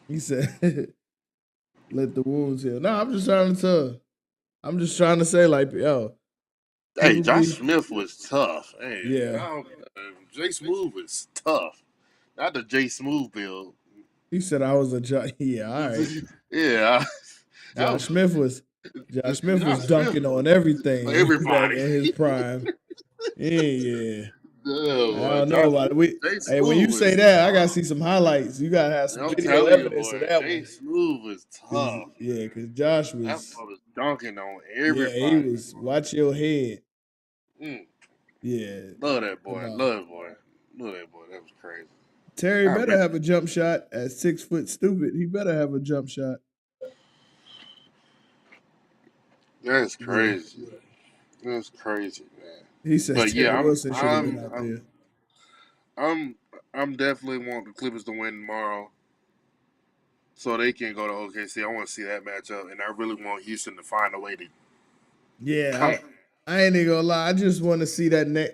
[SPEAKER 1] he said, "Let the wounds heal." No, I'm just trying to. I'm just trying to say, like, yo,
[SPEAKER 2] Hey,
[SPEAKER 1] people
[SPEAKER 2] Josh
[SPEAKER 1] be,
[SPEAKER 2] Smith was tough. Hey,
[SPEAKER 1] yeah.
[SPEAKER 2] Jay Smooth was tough. Not the Jay Smooth build.
[SPEAKER 1] He said I was a yeah. All right.
[SPEAKER 2] Yeah, that
[SPEAKER 1] Josh
[SPEAKER 2] was
[SPEAKER 1] Smith was Josh Smith was
[SPEAKER 2] Josh Smith
[SPEAKER 1] dunking on
[SPEAKER 2] for
[SPEAKER 1] everything back
[SPEAKER 2] everybody.
[SPEAKER 1] in his prime. Yeah. I
[SPEAKER 2] No,
[SPEAKER 1] don't know about it.
[SPEAKER 2] Jay
[SPEAKER 1] Hey, when you
[SPEAKER 2] Smooth
[SPEAKER 1] say
[SPEAKER 2] was
[SPEAKER 1] that, I gotta
[SPEAKER 2] tough.
[SPEAKER 1] see some highlights. You gotta have some
[SPEAKER 2] I'm
[SPEAKER 1] video
[SPEAKER 2] telling you,
[SPEAKER 1] evidence of
[SPEAKER 2] boy,
[SPEAKER 1] that
[SPEAKER 2] Jay
[SPEAKER 1] one.
[SPEAKER 2] Smooth was
[SPEAKER 1] Cause
[SPEAKER 2] tough.
[SPEAKER 1] yeah, cause Josh
[SPEAKER 2] That
[SPEAKER 1] was,
[SPEAKER 2] boy was dunking on
[SPEAKER 1] yeah, he
[SPEAKER 2] everybody.
[SPEAKER 1] was watch your head.
[SPEAKER 2] Mm,
[SPEAKER 1] Yeah.
[SPEAKER 2] love that boy.
[SPEAKER 1] About
[SPEAKER 2] Love that boy. Love that boy. That was crazy.
[SPEAKER 1] Terry
[SPEAKER 2] I
[SPEAKER 1] better
[SPEAKER 2] remember.
[SPEAKER 1] have a jump shot at 6 foot stupid. He better have a jump shot.
[SPEAKER 2] That's
[SPEAKER 1] Yeah.
[SPEAKER 2] crazy. That's crazy, man.
[SPEAKER 1] He said
[SPEAKER 2] But
[SPEAKER 1] Terry
[SPEAKER 2] yeah,
[SPEAKER 1] Wilson should have been out there.
[SPEAKER 2] I'm I'm definitely want the Clippers to win tomorrow, so they can go to OKC. I want to see that matchup, and I really want Houston to find a way to come.
[SPEAKER 1] Yeah, I ain't even gonna lie. I just want to see that neck.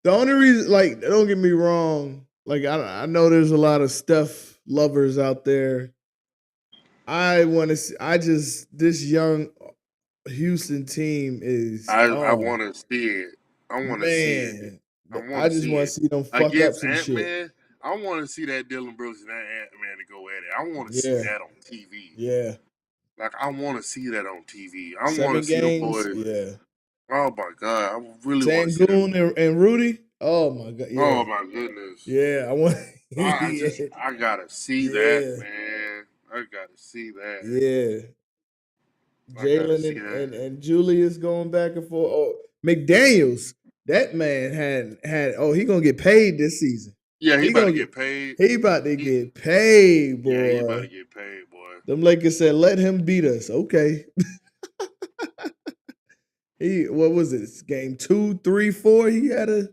[SPEAKER 1] The only reason, like, don't get me wrong. Like, I know there's a lot of Steph lovers out there. I want to see. I just this young Houston team is,
[SPEAKER 2] I
[SPEAKER 1] oh
[SPEAKER 2] want to see it. I want to see it.
[SPEAKER 1] man,
[SPEAKER 2] I want
[SPEAKER 1] I
[SPEAKER 2] to
[SPEAKER 1] just
[SPEAKER 2] see
[SPEAKER 1] want
[SPEAKER 2] it
[SPEAKER 1] to see them fuck up
[SPEAKER 2] against
[SPEAKER 1] some
[SPEAKER 2] Ant
[SPEAKER 1] shit.
[SPEAKER 2] Man. I want to see that Dylan Brooks and that Ant Man to go at it. I want to see
[SPEAKER 1] Yeah,
[SPEAKER 2] that on TV.
[SPEAKER 1] yeah.
[SPEAKER 2] Like I want to see that on TV. I want to
[SPEAKER 1] Seven
[SPEAKER 2] see them
[SPEAKER 1] games.
[SPEAKER 2] boys.
[SPEAKER 1] Yeah.
[SPEAKER 2] Oh my god, I really want to see that.
[SPEAKER 1] Sangoon and Rudy. Oh my god. Yeah,
[SPEAKER 2] Oh my goodness.
[SPEAKER 1] yeah. I want.
[SPEAKER 2] I
[SPEAKER 1] Yeah,
[SPEAKER 2] I gotta see that,
[SPEAKER 1] yeah,
[SPEAKER 2] man. I gotta see that.
[SPEAKER 1] yeah.
[SPEAKER 2] I gotta
[SPEAKER 1] Jalen
[SPEAKER 2] see that.
[SPEAKER 1] and Julius going back and forth. Oh, McDaniels, that man had. Oh, he gonna get paid this season.
[SPEAKER 2] Yeah, he
[SPEAKER 1] He
[SPEAKER 2] about to
[SPEAKER 1] gonna get.
[SPEAKER 2] get paid.
[SPEAKER 1] He about to
[SPEAKER 2] He
[SPEAKER 1] get paid,
[SPEAKER 2] yeah, he about to
[SPEAKER 1] boy.
[SPEAKER 2] get paid, boy.
[SPEAKER 1] Them Lakers said, "Let him beat us." Okay. He what was it? Game 2, 3, 4. He had a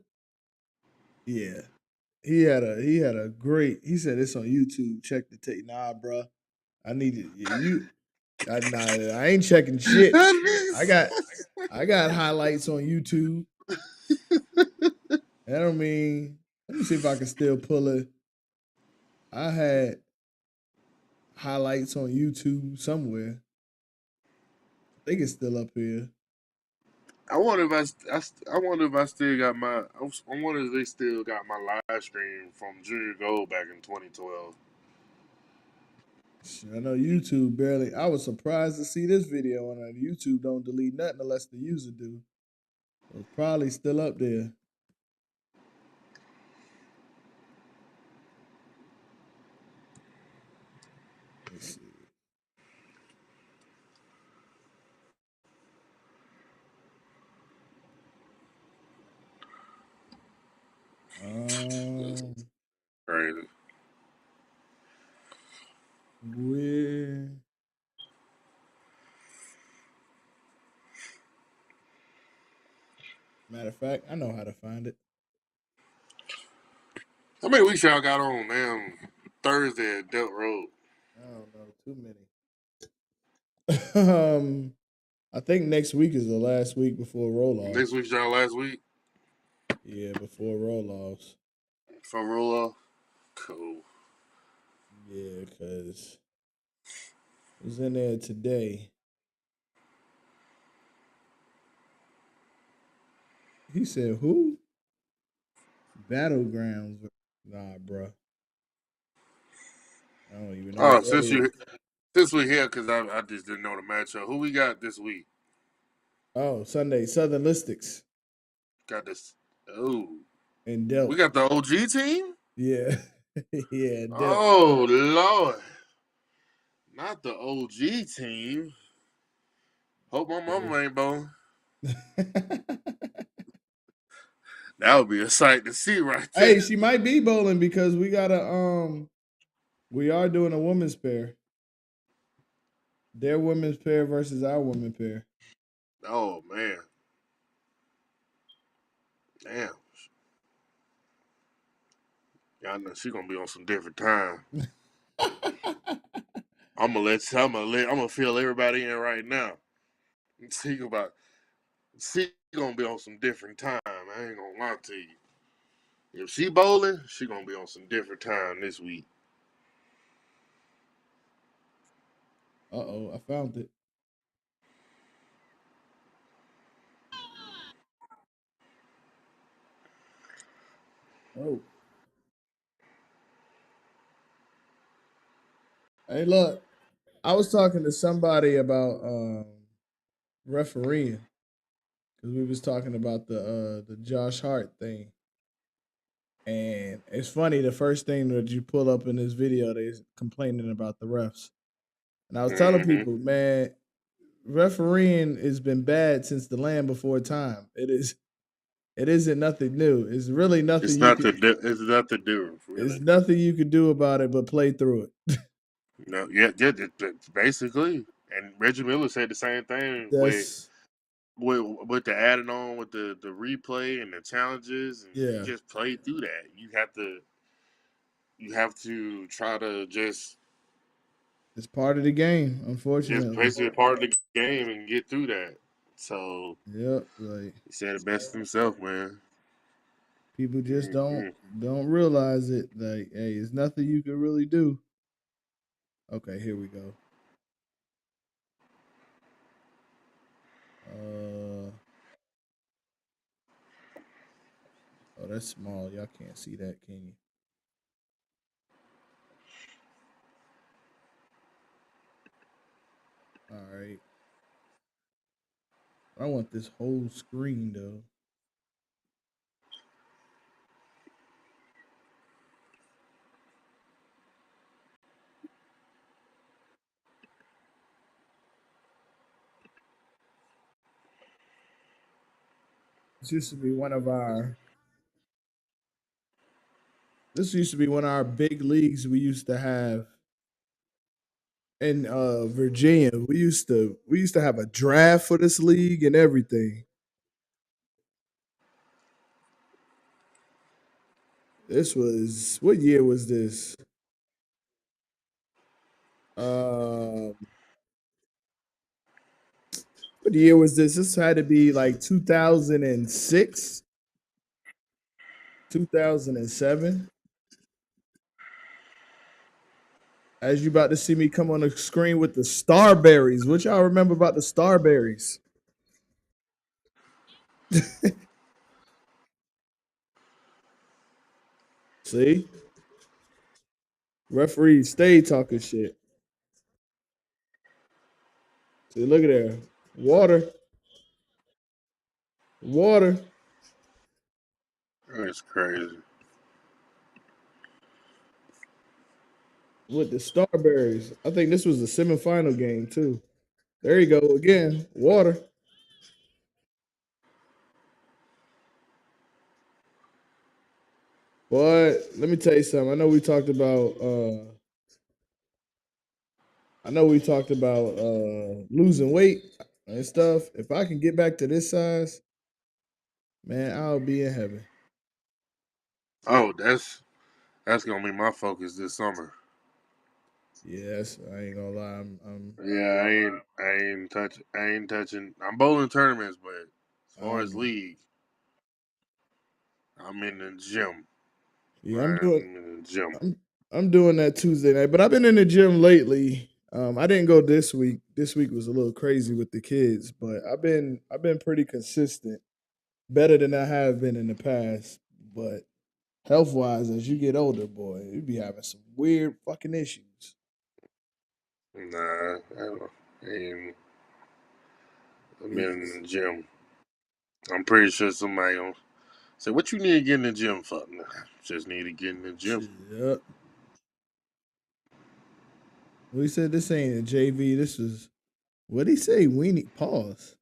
[SPEAKER 1] yeah. He had a great. He said it's on YouTube. Check the tape. Nah, bro. I need it. Nah, I ain't checking shit. I got I got highlights on YouTube. I don't mean. Let me see if I can still pull it. I had highlights on YouTube somewhere. I think it's still up here.
[SPEAKER 2] I wonder if I wonder if I still got my. I wonder if they still got my live stream from Junior Gold back in 2012.
[SPEAKER 1] Shit, I know YouTube barely. I was surprised to see this video on it. YouTube don't delete nothing unless the user do. So it's probably still up there. Let's see.
[SPEAKER 2] That's
[SPEAKER 1] Um,
[SPEAKER 2] crazy.
[SPEAKER 1] where? Matter of fact, I know how to find it.
[SPEAKER 2] How many weeks y'all got on, man? Thursday at Delt Road.
[SPEAKER 1] I don't know too many. I think next week is the last week before roll
[SPEAKER 2] Next
[SPEAKER 1] offs.
[SPEAKER 2] week y'all last week
[SPEAKER 1] Yeah, before roll offs.
[SPEAKER 2] for roll off. Cool.
[SPEAKER 1] Yeah, because it was in there today. He said, "Who? Battlegrounds?" Nah, bro. I don't even know
[SPEAKER 2] Oh,
[SPEAKER 1] what that is.
[SPEAKER 2] since we here, because I just didn't know the matchup. Who we got this week?
[SPEAKER 1] Oh, Sunday Southern Listics
[SPEAKER 2] Got this. Oh,
[SPEAKER 1] and
[SPEAKER 2] we
[SPEAKER 1] Delt.
[SPEAKER 2] got the OG team.
[SPEAKER 1] Yeah, yeah, Delt.
[SPEAKER 2] Oh Lord, not the OG team. Hope my
[SPEAKER 1] Yeah.
[SPEAKER 2] mama ain't bowling. That would be a sight to see right there.
[SPEAKER 1] Hey, she might be bowling because we got a We are doing a women's pair. Their women's pair versus our women's pair.
[SPEAKER 2] Oh man, damn. Y'all know she gonna be on some different time. I'm gonna fill everybody in right now. See about she gonna be on some different time. I ain't gonna lie to you. If she bowling, she gonna be on some different time this week.
[SPEAKER 1] Uh-oh, I found it. Oh. Hey, look. I was talking to somebody about refereeing because we was talking about the Josh Hart thing. And it's funny, the first thing that you pull up in this video, they're complaining about the refs. And I was telling
[SPEAKER 2] Mm-hmm.
[SPEAKER 1] people, man, refereeing has been bad since the land before time. It isn't nothing new. It's really nothing you could
[SPEAKER 2] It's nothing different,
[SPEAKER 1] it's
[SPEAKER 2] really.
[SPEAKER 1] nothing you could do about it but play through it.
[SPEAKER 2] No, yeah, basically. And Reggie Miller said the same thing
[SPEAKER 1] That's
[SPEAKER 2] with the adding on with the replay and the challenges, and you
[SPEAKER 1] yeah.
[SPEAKER 2] just play through that. You have to try to
[SPEAKER 1] It's part of the game,
[SPEAKER 2] just
[SPEAKER 1] unfortunately.
[SPEAKER 2] basically part of the game and get through that. So
[SPEAKER 1] Yep, like
[SPEAKER 2] he said it best himself, man.
[SPEAKER 1] people just
[SPEAKER 2] Hmm.
[SPEAKER 1] don't realize it. Like, hey, it's nothing you can really do. Okay, here we go. Uh oh, that's small. Y'all can't see that, can you? All right. I want this whole screen though. This used to be one of our this used to be one of our big leagues we used to have in Virginia. We used to have a draft for this league and everything. This was what year was this? Um what year was this? This had to be like 2006, 2007. As you about to see me come on the screen with the Starberries. What y'all remember about the Starberries? See? Referees stay talking shit. See, look at there. Water. Water
[SPEAKER 2] That's crazy.
[SPEAKER 1] with the Starberries. I think this was the semifinal game too. There you go again. Water. But let me tell you something. I know we talked about losing weight and stuff. If I can get back to this size, man, I'll be in heaven.
[SPEAKER 2] Oh, that's gonna be my focus this summer.
[SPEAKER 1] Yes, I ain't gonna lie.
[SPEAKER 2] Yeah, I ain't touching. I'm bowling tournaments, but as far as
[SPEAKER 1] I'm
[SPEAKER 2] league, I'm in the gym.
[SPEAKER 1] yeah,
[SPEAKER 2] I'm in the gym.
[SPEAKER 1] I'm I'm doing that Tuesday night, but I've been in the gym lately. I didn't go this week. This week was a little crazy with the kids, but I've been pretty consistent, better than I have been in the past. But health wise, as you get older, boy, you be having some weird fucking issues.
[SPEAKER 2] Nah, I ain't. I'm in
[SPEAKER 1] It's
[SPEAKER 2] the gym. I'm pretty sure somebody gonna say, "What you need to get in the gym for?" Nah, just need to get in the gym.
[SPEAKER 1] shit. Yep. We said this ain't a JV. This is what he say. Weenie pause.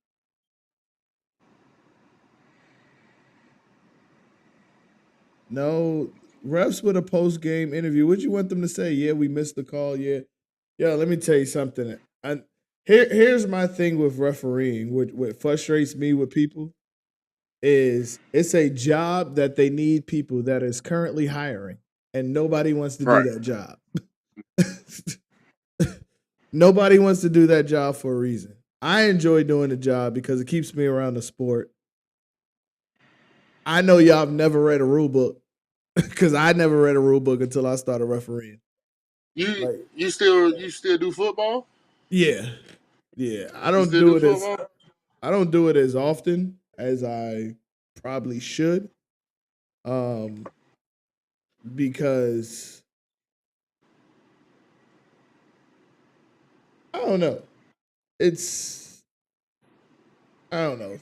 [SPEAKER 1] No, refs with a post game interview, what you want them to say? Yeah, we missed the call. Yeah, yeah. Let me tell you something. Here's my thing with refereeing. What frustrates me with people is it's a job that they need people that is currently hiring, and nobody wants to do
[SPEAKER 2] Right.
[SPEAKER 1] that job. Nobody wants to do that job for a reason. I enjoy doing the job because it keeps me around the sport. I know y'all have never read a rule book because I never read a rule book until I started refereeing.
[SPEAKER 2] You
[SPEAKER 1] Like,
[SPEAKER 2] you still do football?
[SPEAKER 1] yeah, yeah. I
[SPEAKER 2] You
[SPEAKER 1] don't
[SPEAKER 2] still
[SPEAKER 1] do
[SPEAKER 2] do
[SPEAKER 1] it as
[SPEAKER 2] football?
[SPEAKER 1] I don't do it as often as I probably should. Um, because I don't know. It's I don't know.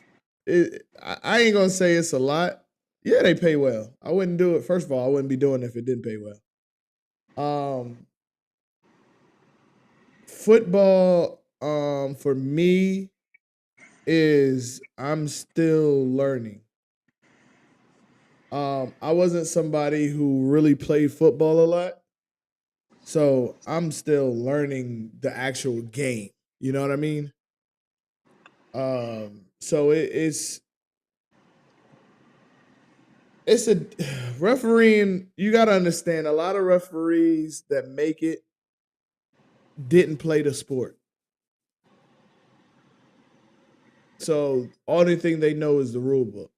[SPEAKER 1] I ain't gonna say it's a lot. Yeah, they pay well. I wouldn't do it. First of all, I wouldn't be doing it if it didn't pay well. Football, for me is I'm still learning. I wasn't somebody who really played football a lot, so I'm still learning the actual game. You know what I mean? So it's a refereeing. You got to understand a lot of referees that make it didn't play the sport, so only thing they know is the rule book.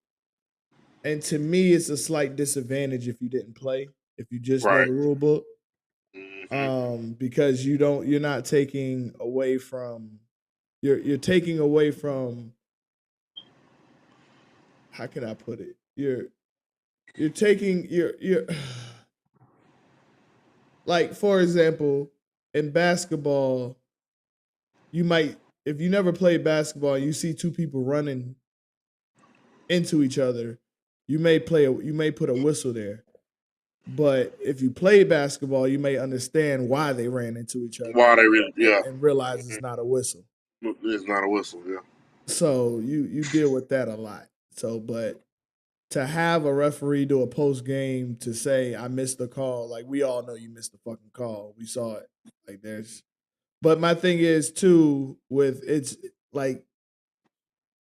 [SPEAKER 1] And to me, it's a slight disadvantage if you didn't play, if you just know
[SPEAKER 2] Right.
[SPEAKER 1] the rule book,
[SPEAKER 2] Hmm.
[SPEAKER 1] because you're not taking away from, you're taking away from, how can I put it? You're taking you're like, for example, in basketball, you might, if you never played basketball, you see two people running into each other, you may put a whistle there. But if you play basketball, you may understand why they ran into each other
[SPEAKER 2] Why they really? Yeah.
[SPEAKER 1] and realize it's not a whistle.
[SPEAKER 2] It's not a whistle. Yeah.
[SPEAKER 1] So you deal with that a lot. So, but to have a referee do a post game to say I missed the call, like, we all know you missed the fucking call. We saw it. Like, there's, but my thing is too, with it's like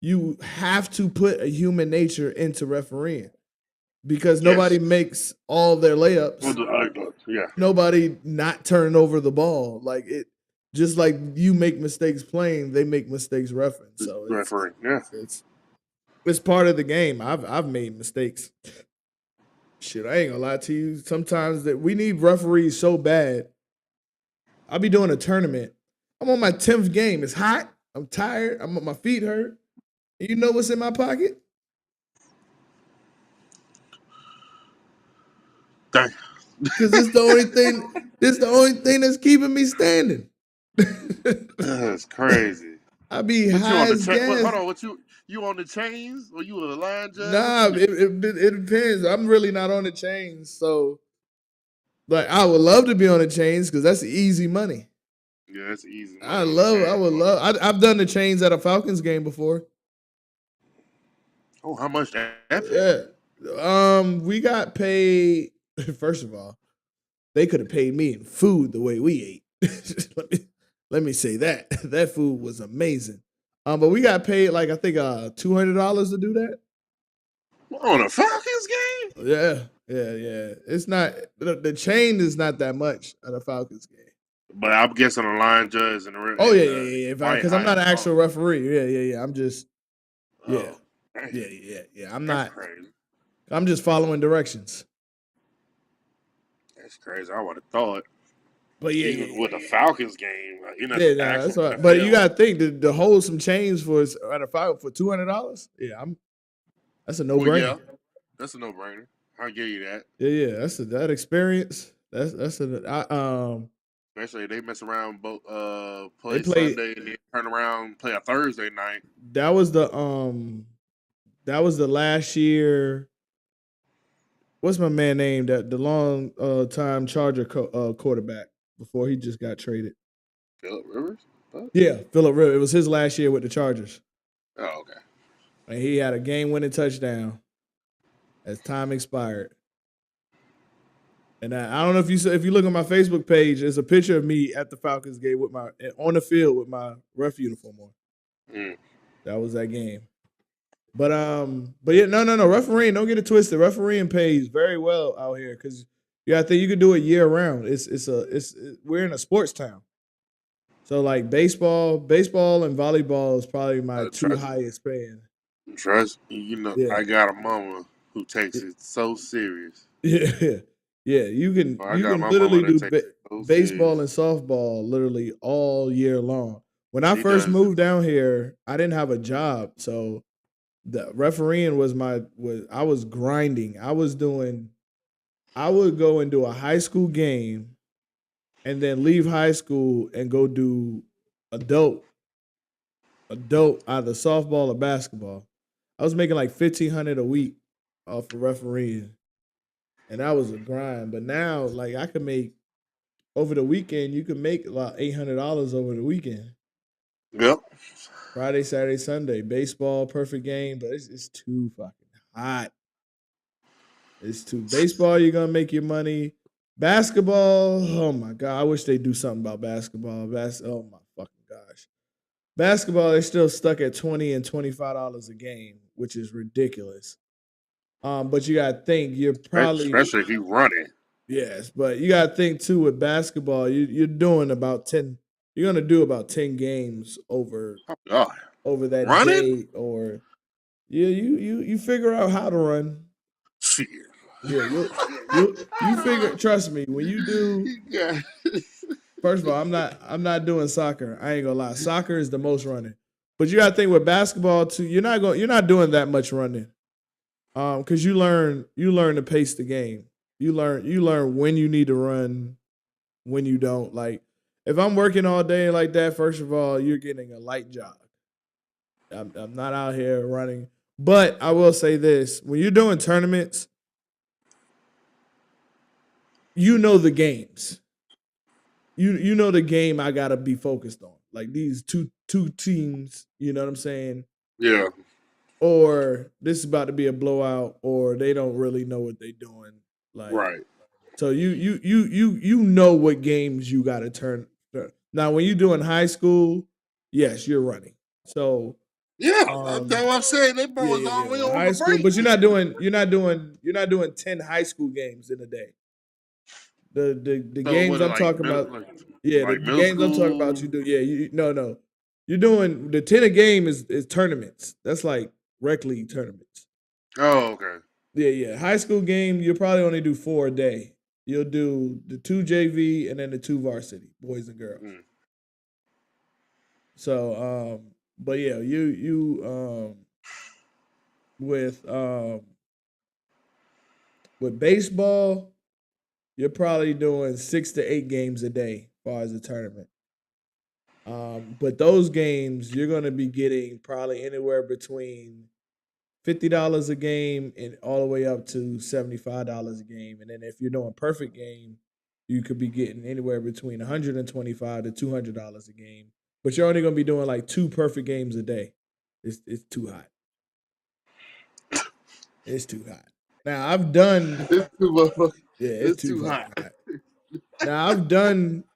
[SPEAKER 1] you have to put a human nature into refereeing because nobody
[SPEAKER 2] Yes.
[SPEAKER 1] makes all their layups,
[SPEAKER 2] Yeah.
[SPEAKER 1] nobody not turning over the ball. Like, it, just like you make mistakes playing, they make mistakes refereeing. So
[SPEAKER 2] Referee. Yeah.
[SPEAKER 1] it's it's part of the game. I've made mistakes. Shit, I ain't gonna lie to you. Sometimes that we need referees so bad. I'll be doing a tournament. I'm on my 10th game. It's hot. I'm tired. My feet hurt. And you know what's in my pocket?
[SPEAKER 2] Dang.
[SPEAKER 1] Because it's the only thing. This the only thing that's keeping me standing.
[SPEAKER 2] That's crazy.
[SPEAKER 1] I be
[SPEAKER 2] What you
[SPEAKER 1] high
[SPEAKER 2] on the
[SPEAKER 1] as
[SPEAKER 2] chain? Hold
[SPEAKER 1] gas.
[SPEAKER 2] on. What you on the chains? Or you a line judge? What
[SPEAKER 1] Nah,
[SPEAKER 2] you?
[SPEAKER 1] it depends. I'm really not on the chains, so like I would love to be on the chains because that's easy money.
[SPEAKER 2] Yeah, that's easy money on the
[SPEAKER 1] I
[SPEAKER 2] chain.
[SPEAKER 1] would love. I've done the chains at a Falcons game before.
[SPEAKER 2] Oh, how much that pay?
[SPEAKER 1] Yeah. We got paid. First of all, they could have paid me in food the way we ate. Let me say that that food was amazing. But we got paid like I think $200 to do that.
[SPEAKER 2] On a Falcons game?
[SPEAKER 1] Yeah, yeah. It's not the chain is not that much at a Falcons game.
[SPEAKER 2] But I'm guessing the line judge and
[SPEAKER 1] Oh
[SPEAKER 2] and
[SPEAKER 1] yeah,
[SPEAKER 2] the
[SPEAKER 1] yeah.
[SPEAKER 2] fight
[SPEAKER 1] Because I'm not
[SPEAKER 2] height.
[SPEAKER 1] an
[SPEAKER 2] Oh,
[SPEAKER 1] actual referee. Yeah. I'm just, yeah,
[SPEAKER 2] oh, dang,
[SPEAKER 1] yeah. I'm
[SPEAKER 2] that's
[SPEAKER 1] not.
[SPEAKER 2] crazy.
[SPEAKER 1] I'm just following directions.
[SPEAKER 2] That's crazy. I would have thought
[SPEAKER 1] But
[SPEAKER 2] even with a Falcons game, like, you know,
[SPEAKER 1] yeah.
[SPEAKER 2] the
[SPEAKER 1] No,
[SPEAKER 2] actual
[SPEAKER 1] that's all right. But you
[SPEAKER 2] NFL.
[SPEAKER 1] gotta think to hold some change for at a fight for $200. Yeah, that's a no
[SPEAKER 2] Well,
[SPEAKER 1] brainer.
[SPEAKER 2] yeah, that's a no brainer. I'll give you that.
[SPEAKER 1] Yeah. That experience. That's a
[SPEAKER 2] Especially if they mess around both
[SPEAKER 1] they
[SPEAKER 2] play
[SPEAKER 1] played.
[SPEAKER 2] Sunday and then turn around and play a Thursday night.
[SPEAKER 1] That was the last year. What's my man name? That the long time Charger quarterback before he just got traded.
[SPEAKER 2] Philip Rivers? What?
[SPEAKER 1] Yeah, Philip Rivers. It was his last year with the Chargers,
[SPEAKER 2] Oh, okay.
[SPEAKER 1] and he had a game-winning touchdown as time expired. And I don't know if you look on my Facebook page, there's a picture of me at the Falcons game with my on the field with my ref uniform on.
[SPEAKER 2] Mm.
[SPEAKER 1] That was that game. But yeah, no. Refereeing, don't get it twisted. Refereeing pays very well out here because I think you can do it year round. We're in a sports town, so like baseball and volleyball is probably my two
[SPEAKER 2] Trust,
[SPEAKER 1] highest paying.
[SPEAKER 2] trust, you know,
[SPEAKER 1] Yeah,
[SPEAKER 2] I got a mama who takes it so serious.
[SPEAKER 1] yeah, yeah. You can
[SPEAKER 2] I
[SPEAKER 1] you
[SPEAKER 2] got
[SPEAKER 1] can
[SPEAKER 2] my mama
[SPEAKER 1] literally
[SPEAKER 2] that
[SPEAKER 1] do
[SPEAKER 2] takes it so
[SPEAKER 1] baseball
[SPEAKER 2] serious.
[SPEAKER 1] and softball literally all year long. When I
[SPEAKER 2] She
[SPEAKER 1] first
[SPEAKER 2] does it.
[SPEAKER 1] moved down here, I didn't have a job, so the refereeing was I was grinding. I would go and do a high school game and then leave high school and go do adult either softball or basketball. I was making like 1,500 a week off of refereeing, and that was a grind. But now, like I could make over the weekend, you can make about $800 over the weekend.
[SPEAKER 2] Yep.
[SPEAKER 1] Friday, Saturday, Sunday, baseball, perfect game, but it's too fucking hot. It's too baseball. You're gonna make your money. Basketball. Oh my god! I wish they do something about basketball. Oh my fucking gosh! Basketball. They're still stuck at $20 and $25 a game, which is ridiculous. But you gotta think you're probably
[SPEAKER 2] Especially if you run it.
[SPEAKER 1] yes, but you gotta think too with basketball. You're doing about 10. You're gonna do about 10 games
[SPEAKER 2] Oh God.
[SPEAKER 1] over that
[SPEAKER 2] Running?
[SPEAKER 1] day, or yeah, you figure out how to run.
[SPEAKER 2] Shit.
[SPEAKER 1] Yeah, you figure. Trust me, when you do.
[SPEAKER 2] Yeah.
[SPEAKER 1] First of all, I'm not doing soccer. I ain't gonna lie. Soccer is the most running, but you gotta think with basketball too. You're not doing that much running. Because you learn to pace the game. You learn when you need to run, when you don't. Like if I'm working all day like that, first of all, you're getting a light jog. I'm not out here running. But I will say this: when you're doing tournaments, you know the games. You know the game I gotta be focused on. Like these two teams, you know what I'm saying?
[SPEAKER 2] Yeah.
[SPEAKER 1] Or this is about to be a blowout, or they don't really know what they're doing. Like
[SPEAKER 2] Right.
[SPEAKER 1] so you know what games you gotta turn. Now when you're doing high school, yes, you're running. So
[SPEAKER 2] Yeah. That's
[SPEAKER 1] um
[SPEAKER 2] what I'm saying. They
[SPEAKER 1] yeah,
[SPEAKER 2] boys
[SPEAKER 1] yeah,
[SPEAKER 2] all the way
[SPEAKER 1] yeah.
[SPEAKER 2] on
[SPEAKER 1] High
[SPEAKER 2] the
[SPEAKER 1] school,
[SPEAKER 2] break.
[SPEAKER 1] but you're not doing 10 high school games in a day. The
[SPEAKER 2] So
[SPEAKER 1] games
[SPEAKER 2] what
[SPEAKER 1] I'm
[SPEAKER 2] like
[SPEAKER 1] talking
[SPEAKER 2] middle
[SPEAKER 1] about, yeah, the
[SPEAKER 2] middle
[SPEAKER 1] games I'm talking about,
[SPEAKER 2] school?
[SPEAKER 1] you do, yeah, no, you're doing the 10 a game is tournaments. That's like rec league tournaments.
[SPEAKER 2] Oh, okay.
[SPEAKER 1] Yeah. High school game, you'll probably only do 4 a day. You'll do the 2 JV and then the 2 varsity, boys and girls.
[SPEAKER 2] Mm.
[SPEAKER 1] So, but yeah, with um with baseball, you're probably doing 6 to 8 games a day as far as the tournament. But those games, you're gonna be getting probably anywhere between $50 a game and all the way up to $75 a game. And then if you're doing perfect game, you could be getting anywhere between $125 to $200 a game. But you're only gonna be doing like 2 perfect games a day. It's too hot. It's too hot. Now I've done
[SPEAKER 2] It's too motherfucking.
[SPEAKER 1] yeah, it's
[SPEAKER 2] It's
[SPEAKER 1] too
[SPEAKER 2] too
[SPEAKER 1] fucking
[SPEAKER 2] hot.
[SPEAKER 1] hot.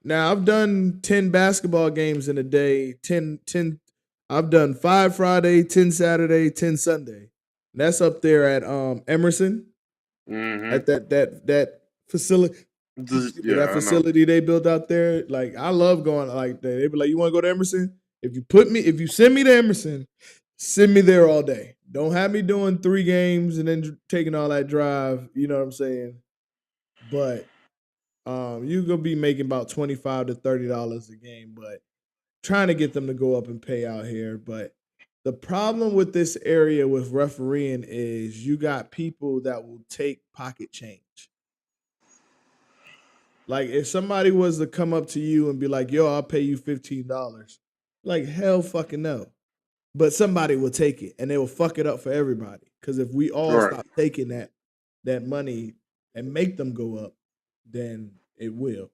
[SPEAKER 1] Now I've done 10 basketball games in a day. 10 I've done 5 Friday, 10 Saturday, 10 Sunday. That's up there at Emerson
[SPEAKER 2] Mm-hmm.
[SPEAKER 1] at that facility.
[SPEAKER 2] Yeah,
[SPEAKER 1] That
[SPEAKER 2] I know.
[SPEAKER 1] facility they built out there. Like I love going like that. They be like, "You want to go to Emerson? If you send me to Emerson, send me there all day. Don't have me doing 3 games and then taking all that drive. You know what I'm saying? But you gonna be making about $25 to $30 a game, but trying to get them to go up and pay out here. But the problem with this area with refereeing is you got people that will take pocket change. Like if somebody was to come up to you and be like, "Yo, I'll pay you $15," like hell, fucking no. But somebody will take it, and they will fuck it up for everybody. Because if we all
[SPEAKER 2] Right.
[SPEAKER 1] stop taking that money and make them go up, then it will.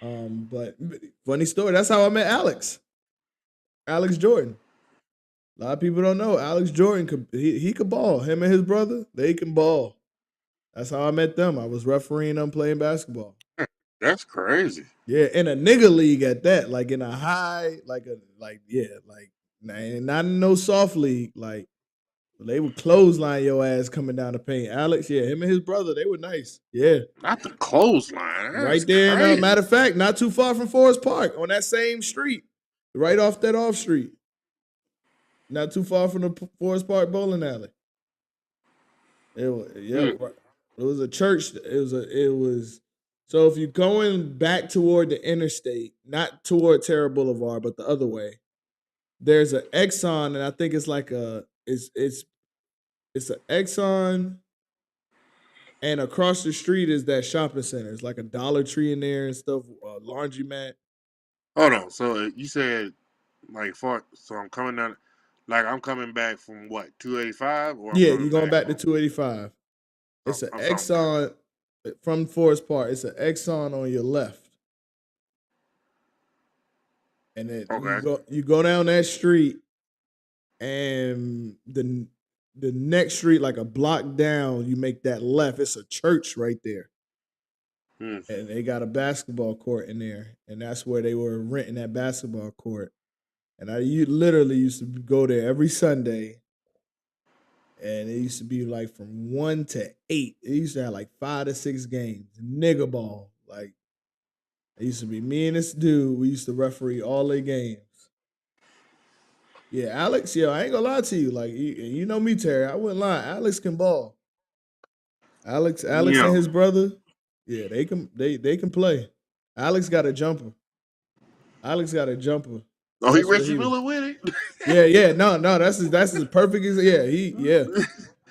[SPEAKER 1] But funny story. That's how I met Alex. Alex Jordan. A lot of people don't know Alex Jordan. He could ball. Him and his brother, they can ball. That's how I met them. I was refereeing them playing basketball.
[SPEAKER 2] That's crazy.
[SPEAKER 1] Yeah, in a nigga league at that, like in a high, like not in no soft league. Like they would clothesline your ass coming down the paint. Alex, yeah, him and his brother, they were nice. Yeah,
[SPEAKER 2] Not the clothesline. That's
[SPEAKER 1] right there. And
[SPEAKER 2] crazy.
[SPEAKER 1] matter of fact, not too far from Forest Park on that same street, right off that off street. Not too far from the Forest Park bowling alley. It was, yeah,
[SPEAKER 2] Mm.
[SPEAKER 1] right. It was a church. It was. So if you're going back toward the interstate, not toward Terra Boulevard, but the other way, there's an Exxon, and I think it's like it's an Exxon, and across the street is that shopping center. It's like a Dollar Tree in there and stuff, laundromat.
[SPEAKER 2] Hold on. So you said like far. So I'm coming down. Like I'm coming back from what 285, or I'm
[SPEAKER 1] Yeah, you're
[SPEAKER 2] coming
[SPEAKER 1] going
[SPEAKER 2] back
[SPEAKER 1] back to
[SPEAKER 2] from.
[SPEAKER 1] 285.
[SPEAKER 2] I'm,
[SPEAKER 1] It's an
[SPEAKER 2] I'm sorry.
[SPEAKER 1] Exxon from Forest Park. It's an Exxon on your left, and then
[SPEAKER 2] Okay.
[SPEAKER 1] you go down that street, and the next street, like a block down, you make that left. It's a church right there,
[SPEAKER 2] Hmm.
[SPEAKER 1] and they got a basketball court in there, and that's where they were renting that basketball court. And literally used to go there every Sunday, and it used to be like from 1 to 8. It used to have like 5 to 6 games, nigga ball. Like it used to be me and this dude. We used to referee all the games. Yeah, Alex. Yo, I ain't gonna lie to you. Like you know me, Terry. I wouldn't lie. Alex can ball. Alex and
[SPEAKER 2] Yeah.
[SPEAKER 1] his brother. Yeah, they can play. Alex got a jumper. Alex got a jumper.
[SPEAKER 2] Oh, he
[SPEAKER 1] That's what
[SPEAKER 2] Reggie
[SPEAKER 1] he was.
[SPEAKER 2] Miller with it.
[SPEAKER 1] Yeah. No. That's his perfect. Yeah.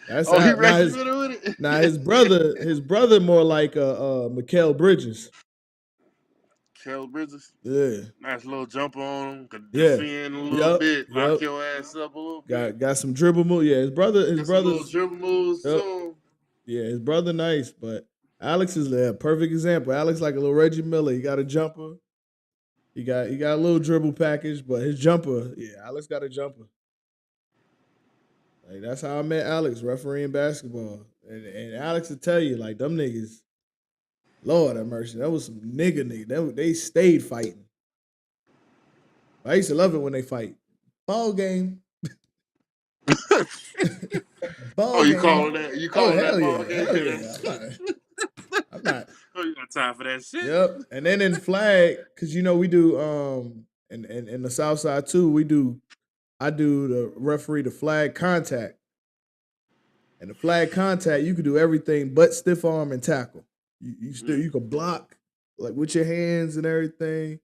[SPEAKER 1] That's
[SPEAKER 2] Oh, he
[SPEAKER 1] how.
[SPEAKER 2] Reggie Miller with it.
[SPEAKER 1] Now his brother more like Mikael Bridges.
[SPEAKER 2] Kel Bridges.
[SPEAKER 1] Yeah.
[SPEAKER 2] Nice little jump on him. Could
[SPEAKER 1] Yeah.
[SPEAKER 2] defend a little
[SPEAKER 1] Yep.
[SPEAKER 2] bit. Lock
[SPEAKER 1] Yep.
[SPEAKER 2] your ass up a little bit.
[SPEAKER 1] Got some dribble move. Yeah, his
[SPEAKER 2] Got some little
[SPEAKER 1] brother's.
[SPEAKER 2] dribble moves
[SPEAKER 1] Yep.
[SPEAKER 2] too.
[SPEAKER 1] Yeah, his brother nice, but Alex is a perfect example. Alex like a little Reggie Miller. He got a jumper. He got a little dribble package, but his jumper, yeah, Alex got a jumper. Like that's how I met Alex refereeing basketball, and Alex will tell you like them niggas. Lord have mercy, that was some nigga. They stayed fighting. I used to love it when they fight. Ball game.
[SPEAKER 2] Oh,
[SPEAKER 1] Ball
[SPEAKER 2] you
[SPEAKER 1] game.
[SPEAKER 2] calling that? You
[SPEAKER 1] Oh
[SPEAKER 2] calling that
[SPEAKER 1] hell
[SPEAKER 2] ball
[SPEAKER 1] yeah,
[SPEAKER 2] game?
[SPEAKER 1] hell yeah. I'm not.
[SPEAKER 2] Oh, you got time for that shit?
[SPEAKER 1] Yep. And then in flag, because we do in the South Side too, I do the referee the flag contact. And the flag contact, you can do everything but stiff arm and tackle. You can block like with your hands and everything.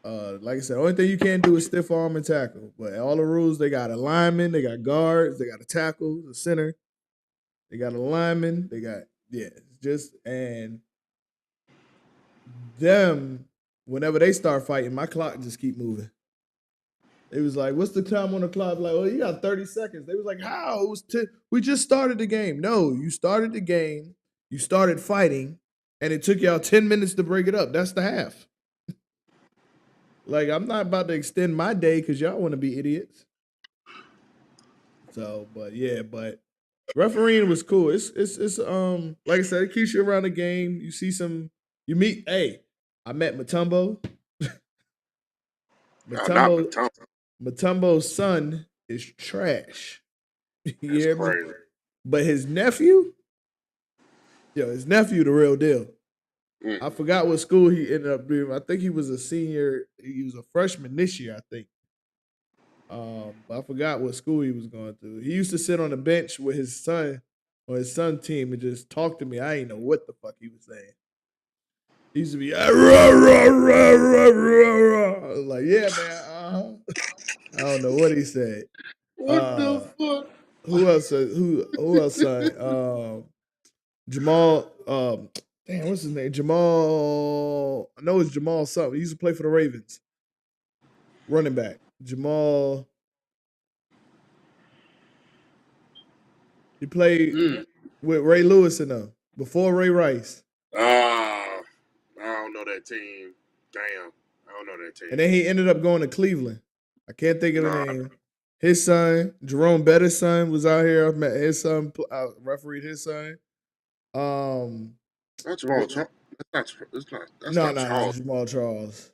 [SPEAKER 1] Like I said, the only thing you can't do is stiff arm and tackle. But all the rules, they got a lineman, they got guards, they got a tackle, the center, they got a lineman, they got just and them whenever they start fighting, my clock just keep moving. It was like, what's the time on the clock? Like, oh, you got 30 seconds. They was like, how? It was we just started the game. No, you started the game, you started fighting, and it took y'all 10 minutes to break it up. That's the half. Like, I'm not about to extend my day because y'all want to be idiots. So, but refereeing was cool. It's like I said, it keeps you around the game. You see you meet. Hey, I met Matumbo.
[SPEAKER 2] Not Matumbo.
[SPEAKER 1] Matumbo's son is trash. You
[SPEAKER 2] That's
[SPEAKER 1] hear me?
[SPEAKER 2] crazy.
[SPEAKER 1] But his nephew, his nephew, the real deal. I forgot what school he ended up doing. I think he was a senior. He was a freshman this year, I think. But I forgot what school he was going to. He used to sit on the bench with his son on his son's team and just talk to me. I didn't know what the fuck he was saying. He used to be rah, rah, rah, rah, rah. I was like, yeah, man. I don't know what he said.
[SPEAKER 2] What the fuck?
[SPEAKER 1] Who else? Who else? Jamal. Damn, what's his name? Jamal. I know it's Jamal something. He used to play for the Ravens. Running back. Jamal. He played with Ray Lewis and them before Ray Rice.
[SPEAKER 2] I don't know that team. Damn, I don't know that team.
[SPEAKER 1] And then he ended up going to Cleveland. I can't think of the name. His son, Jerome Bettis' son, was out here. I met his son. I refereed his son. Um,
[SPEAKER 2] That's Jamal Charles. That's
[SPEAKER 1] no,
[SPEAKER 2] not
[SPEAKER 1] no, no,
[SPEAKER 2] Charles.
[SPEAKER 1] Jamal Charles.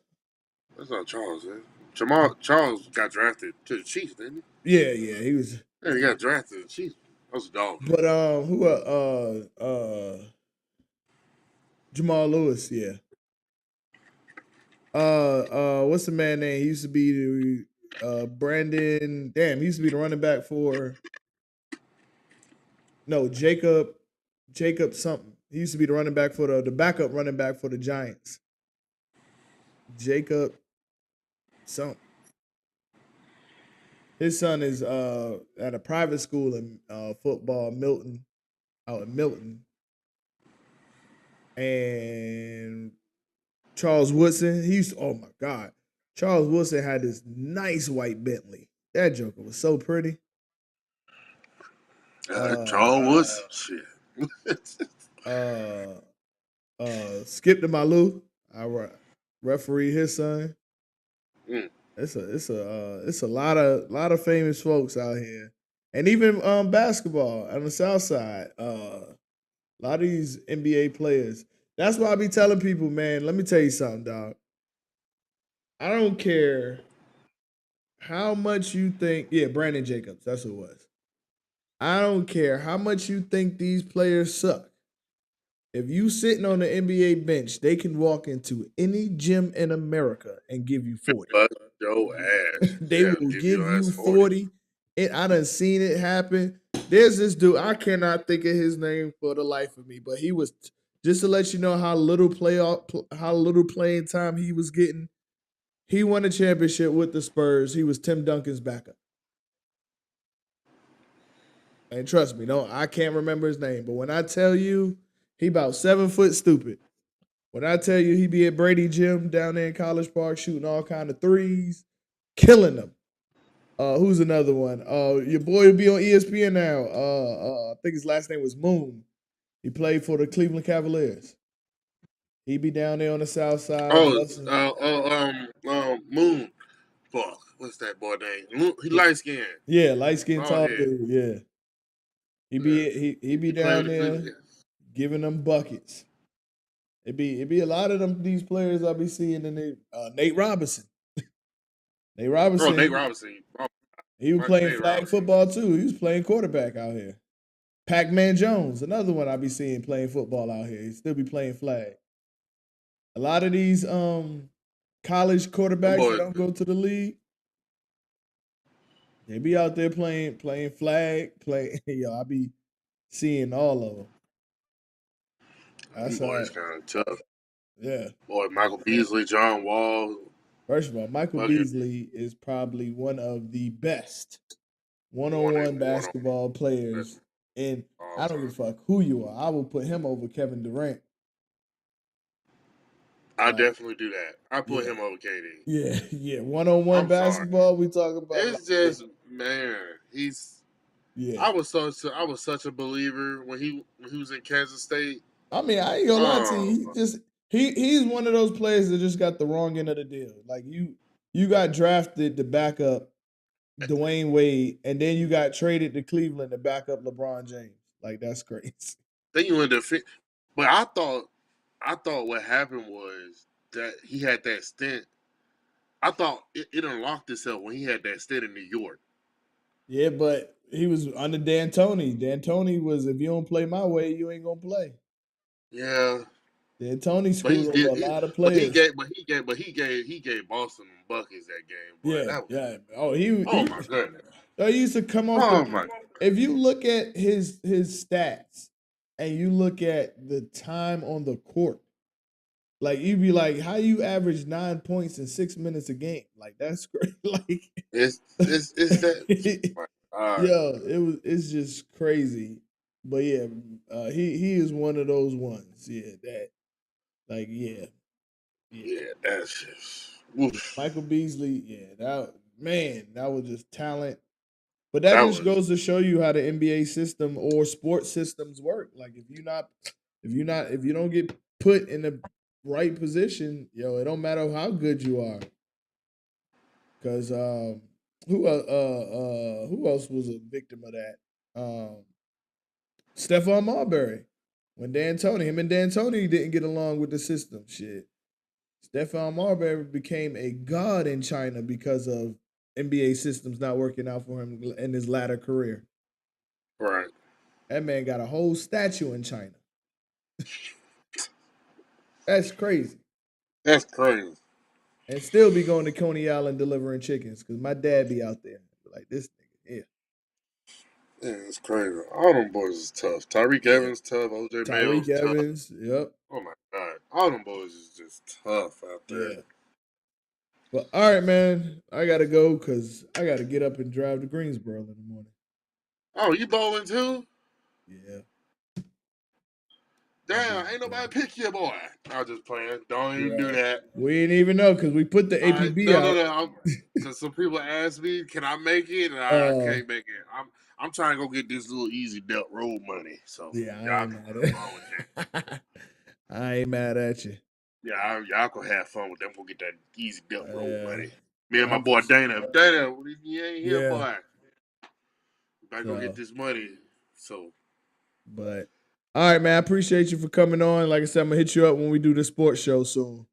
[SPEAKER 2] That's not Charles, man. Jamal Charles got drafted to the Chiefs, didn't
[SPEAKER 1] Yeah, yeah, he was.
[SPEAKER 2] he? Yeah, he got drafted to the Chiefs. That was a dog.
[SPEAKER 1] But who? Jamal Lewis. Yeah. What's the man name? He used to be Brandon. Damn, he used to be the running back for. No, Jacob something. He used to be the running back for the backup running back for the Giants. Jacob something. His son is at a private school in football, Milton, out in Milton. And Charles Woodson, he used to, oh my God. Charles Woodson had this nice white Bentley. That joker was so pretty.
[SPEAKER 2] Charles Woodson. Shit.
[SPEAKER 1] Uh Skip to Malou. I referee his son.
[SPEAKER 2] Mm.
[SPEAKER 1] It's a lot of famous folks out here. And even basketball on the south side. A lot of these NBA players. That's why I be telling people, man, let me tell you something, dog. I don't care how much you think. Yeah, Brandon Jacobs, that's who it was. I don't care how much you think these players suck. If you sitting on the NBA bench, they can walk into any gym in America and give you 40.
[SPEAKER 2] But your ass.
[SPEAKER 1] They
[SPEAKER 2] Yeah,
[SPEAKER 1] will
[SPEAKER 2] give
[SPEAKER 1] give
[SPEAKER 2] your ass
[SPEAKER 1] you
[SPEAKER 2] 40.
[SPEAKER 1] 40. And I done seen it happen. There's this dude, I cannot think of his name for the life of me, but he was just to let you know how little playing time he was getting. He won a championship with the Spurs. He was Tim Duncan's backup. And trust me, no, I can't remember his name, but when I tell you he about 7 foot stupid. When I tell you he be at Brady Gym down there in College Park shooting all kind of threes, killing them. Who's another one? Your boy will be on ESPN now. I think his last name was Moon. He played for the Cleveland Cavaliers. He be down there on the south side
[SPEAKER 2] Oh,
[SPEAKER 1] busting.
[SPEAKER 2] Moon. Fuck. What's that boy name? Moon, he
[SPEAKER 1] Yeah,
[SPEAKER 2] light skinned.
[SPEAKER 1] yeah, light skinned
[SPEAKER 2] Long
[SPEAKER 1] tall
[SPEAKER 2] head.
[SPEAKER 1] dude. Yeah,
[SPEAKER 2] Yeah.
[SPEAKER 1] he be
[SPEAKER 2] He played
[SPEAKER 1] down
[SPEAKER 2] with the Cleveland.
[SPEAKER 1] there giving them buckets. It be a lot of them these players I be seeing in the Nate Robinson. Nate
[SPEAKER 2] Oh,
[SPEAKER 1] Robinson,
[SPEAKER 2] Nate Robinson. Oh,
[SPEAKER 1] he was playing
[SPEAKER 2] Nate
[SPEAKER 1] flag
[SPEAKER 2] Robinson.
[SPEAKER 1] football too. He was playing quarterback out here. Pac Man Jones, another one I be seeing playing football out here. He still be playing flag. A lot of these college
[SPEAKER 2] Them
[SPEAKER 1] quarterbacks that
[SPEAKER 2] boys.
[SPEAKER 1] don't go to the league, they be out there playing flag, play. Yo, I be seeing all of them.
[SPEAKER 2] Them
[SPEAKER 1] That's
[SPEAKER 2] boys kind of tough.
[SPEAKER 1] yeah.
[SPEAKER 2] Boy, Michael Beasley, John Wall.
[SPEAKER 1] First of all, Michael
[SPEAKER 2] Fucking
[SPEAKER 1] Beasley is probably one of the best
[SPEAKER 2] one
[SPEAKER 1] one-on-one
[SPEAKER 2] one on
[SPEAKER 1] basketball players. And
[SPEAKER 2] all
[SPEAKER 1] I don't
[SPEAKER 2] time.
[SPEAKER 1] give a fuck who you are. I will put him over Kevin Durant.
[SPEAKER 2] I
[SPEAKER 1] Like,
[SPEAKER 2] definitely do that. I put
[SPEAKER 1] yeah,
[SPEAKER 2] him over KD.
[SPEAKER 1] yeah, yeah. One-on-one
[SPEAKER 2] I'm sorry.
[SPEAKER 1] basketball, we talk about
[SPEAKER 2] It's
[SPEAKER 1] like,
[SPEAKER 2] just man. He's.
[SPEAKER 1] yeah.
[SPEAKER 2] I was such a believer when he was in Kansas State.
[SPEAKER 1] I mean, I ain't gonna lie to you.
[SPEAKER 2] Oh,
[SPEAKER 1] He's one of those players that just got the wrong end of the deal. Like you got drafted to back up Dwayne Wade, and then you got traded to Cleveland to back up LeBron James. Like that's crazy.
[SPEAKER 2] then you went to but I thought what happened was that he had that stint. I thought it unlocked itself when he had that stint in New York.
[SPEAKER 1] Yeah, but he was under D'Antoni. D'Antoni was if you don't play my way, you ain't gonna play.
[SPEAKER 2] Yeah,
[SPEAKER 1] D'Antoni
[SPEAKER 2] but he
[SPEAKER 1] screwed over
[SPEAKER 2] did.
[SPEAKER 1] a lot of players.
[SPEAKER 2] He gave Boston buckets that game. Boy,
[SPEAKER 1] Yeah,
[SPEAKER 2] that was
[SPEAKER 1] yeah.
[SPEAKER 2] oh my goodness.
[SPEAKER 1] He used to come off the.
[SPEAKER 2] Oh my.
[SPEAKER 1] If you look at his stats and you look at the time on the court, like you'd be like, how you average 9 points in 6 minutes a game? Like that's great. Like,
[SPEAKER 2] It's that.
[SPEAKER 1] yo, it's just crazy. But yeah, he is one of those ones. Yeah, that like yeah.
[SPEAKER 2] Yeah, that's just.
[SPEAKER 1] Michael
[SPEAKER 2] Oof.
[SPEAKER 1] Beasley, yeah, that was just talent. But that
[SPEAKER 2] That
[SPEAKER 1] just
[SPEAKER 2] was.
[SPEAKER 1] goes to show you how the NBA system or sports systems work. Like if you don't get put in the right position, yo, it don't matter how good you are. Cause who else was a victim of that? Stephon Marbury. When him and D'Antoni didn't get along with the system, shit. Stephon Marbury became a god in China because of NBA systems not working out for him in his latter career.
[SPEAKER 2] Right.
[SPEAKER 1] That man got a whole statue in China. That's crazy.
[SPEAKER 2] That's crazy.
[SPEAKER 1] And still be going to Coney Island delivering chickens because my dad be out there like this nigga. Yeah.
[SPEAKER 2] Yeah, it's crazy. All them boys is tough. Tyreek
[SPEAKER 1] Yeah.
[SPEAKER 2] Evans tough. OJ
[SPEAKER 1] Tyreek
[SPEAKER 2] Mayo's tough.
[SPEAKER 1] Evans. Yep.
[SPEAKER 2] Oh my god. All them boys is just tough out there.
[SPEAKER 1] Yeah. Well, all right, man. I gotta go because I gotta get up and drive to Greensboro in the morning.
[SPEAKER 2] Oh, you bowling too?
[SPEAKER 1] Yeah.
[SPEAKER 2] Damn, ain't nobody pick you, boy. I was just playing. Don't even do
[SPEAKER 1] Right.
[SPEAKER 2] that.
[SPEAKER 1] We didn't even know because we put the APB out.
[SPEAKER 2] No. Because some people ask me, "Can I make it?" And I can't make it. I'm trying to go get this little easy belt road money. So
[SPEAKER 1] Yeah, I
[SPEAKER 2] y'all
[SPEAKER 1] ain't
[SPEAKER 2] can
[SPEAKER 1] mad
[SPEAKER 2] have fun with that.
[SPEAKER 1] at I ain't mad at you.
[SPEAKER 2] Yeah, y'all can have fun with them. Go get that easy belt road money. Me and
[SPEAKER 1] I
[SPEAKER 2] my boy
[SPEAKER 1] appreciate
[SPEAKER 2] Dana. Dana, you ain't here,
[SPEAKER 1] Yeah.
[SPEAKER 2] boy. Better go get
[SPEAKER 1] So,
[SPEAKER 2] this money. So
[SPEAKER 1] but all right, man. I appreciate you for coming on. Like I said, I'm gonna hit you up when we do the sports show soon.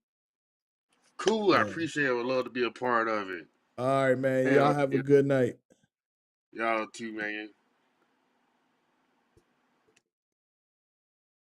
[SPEAKER 2] cool. I
[SPEAKER 1] Yeah.
[SPEAKER 2] appreciate it. Would love to be a part of it.
[SPEAKER 1] All right, man.
[SPEAKER 2] Man,
[SPEAKER 1] Y'all have a good night.
[SPEAKER 2] y'all too, man.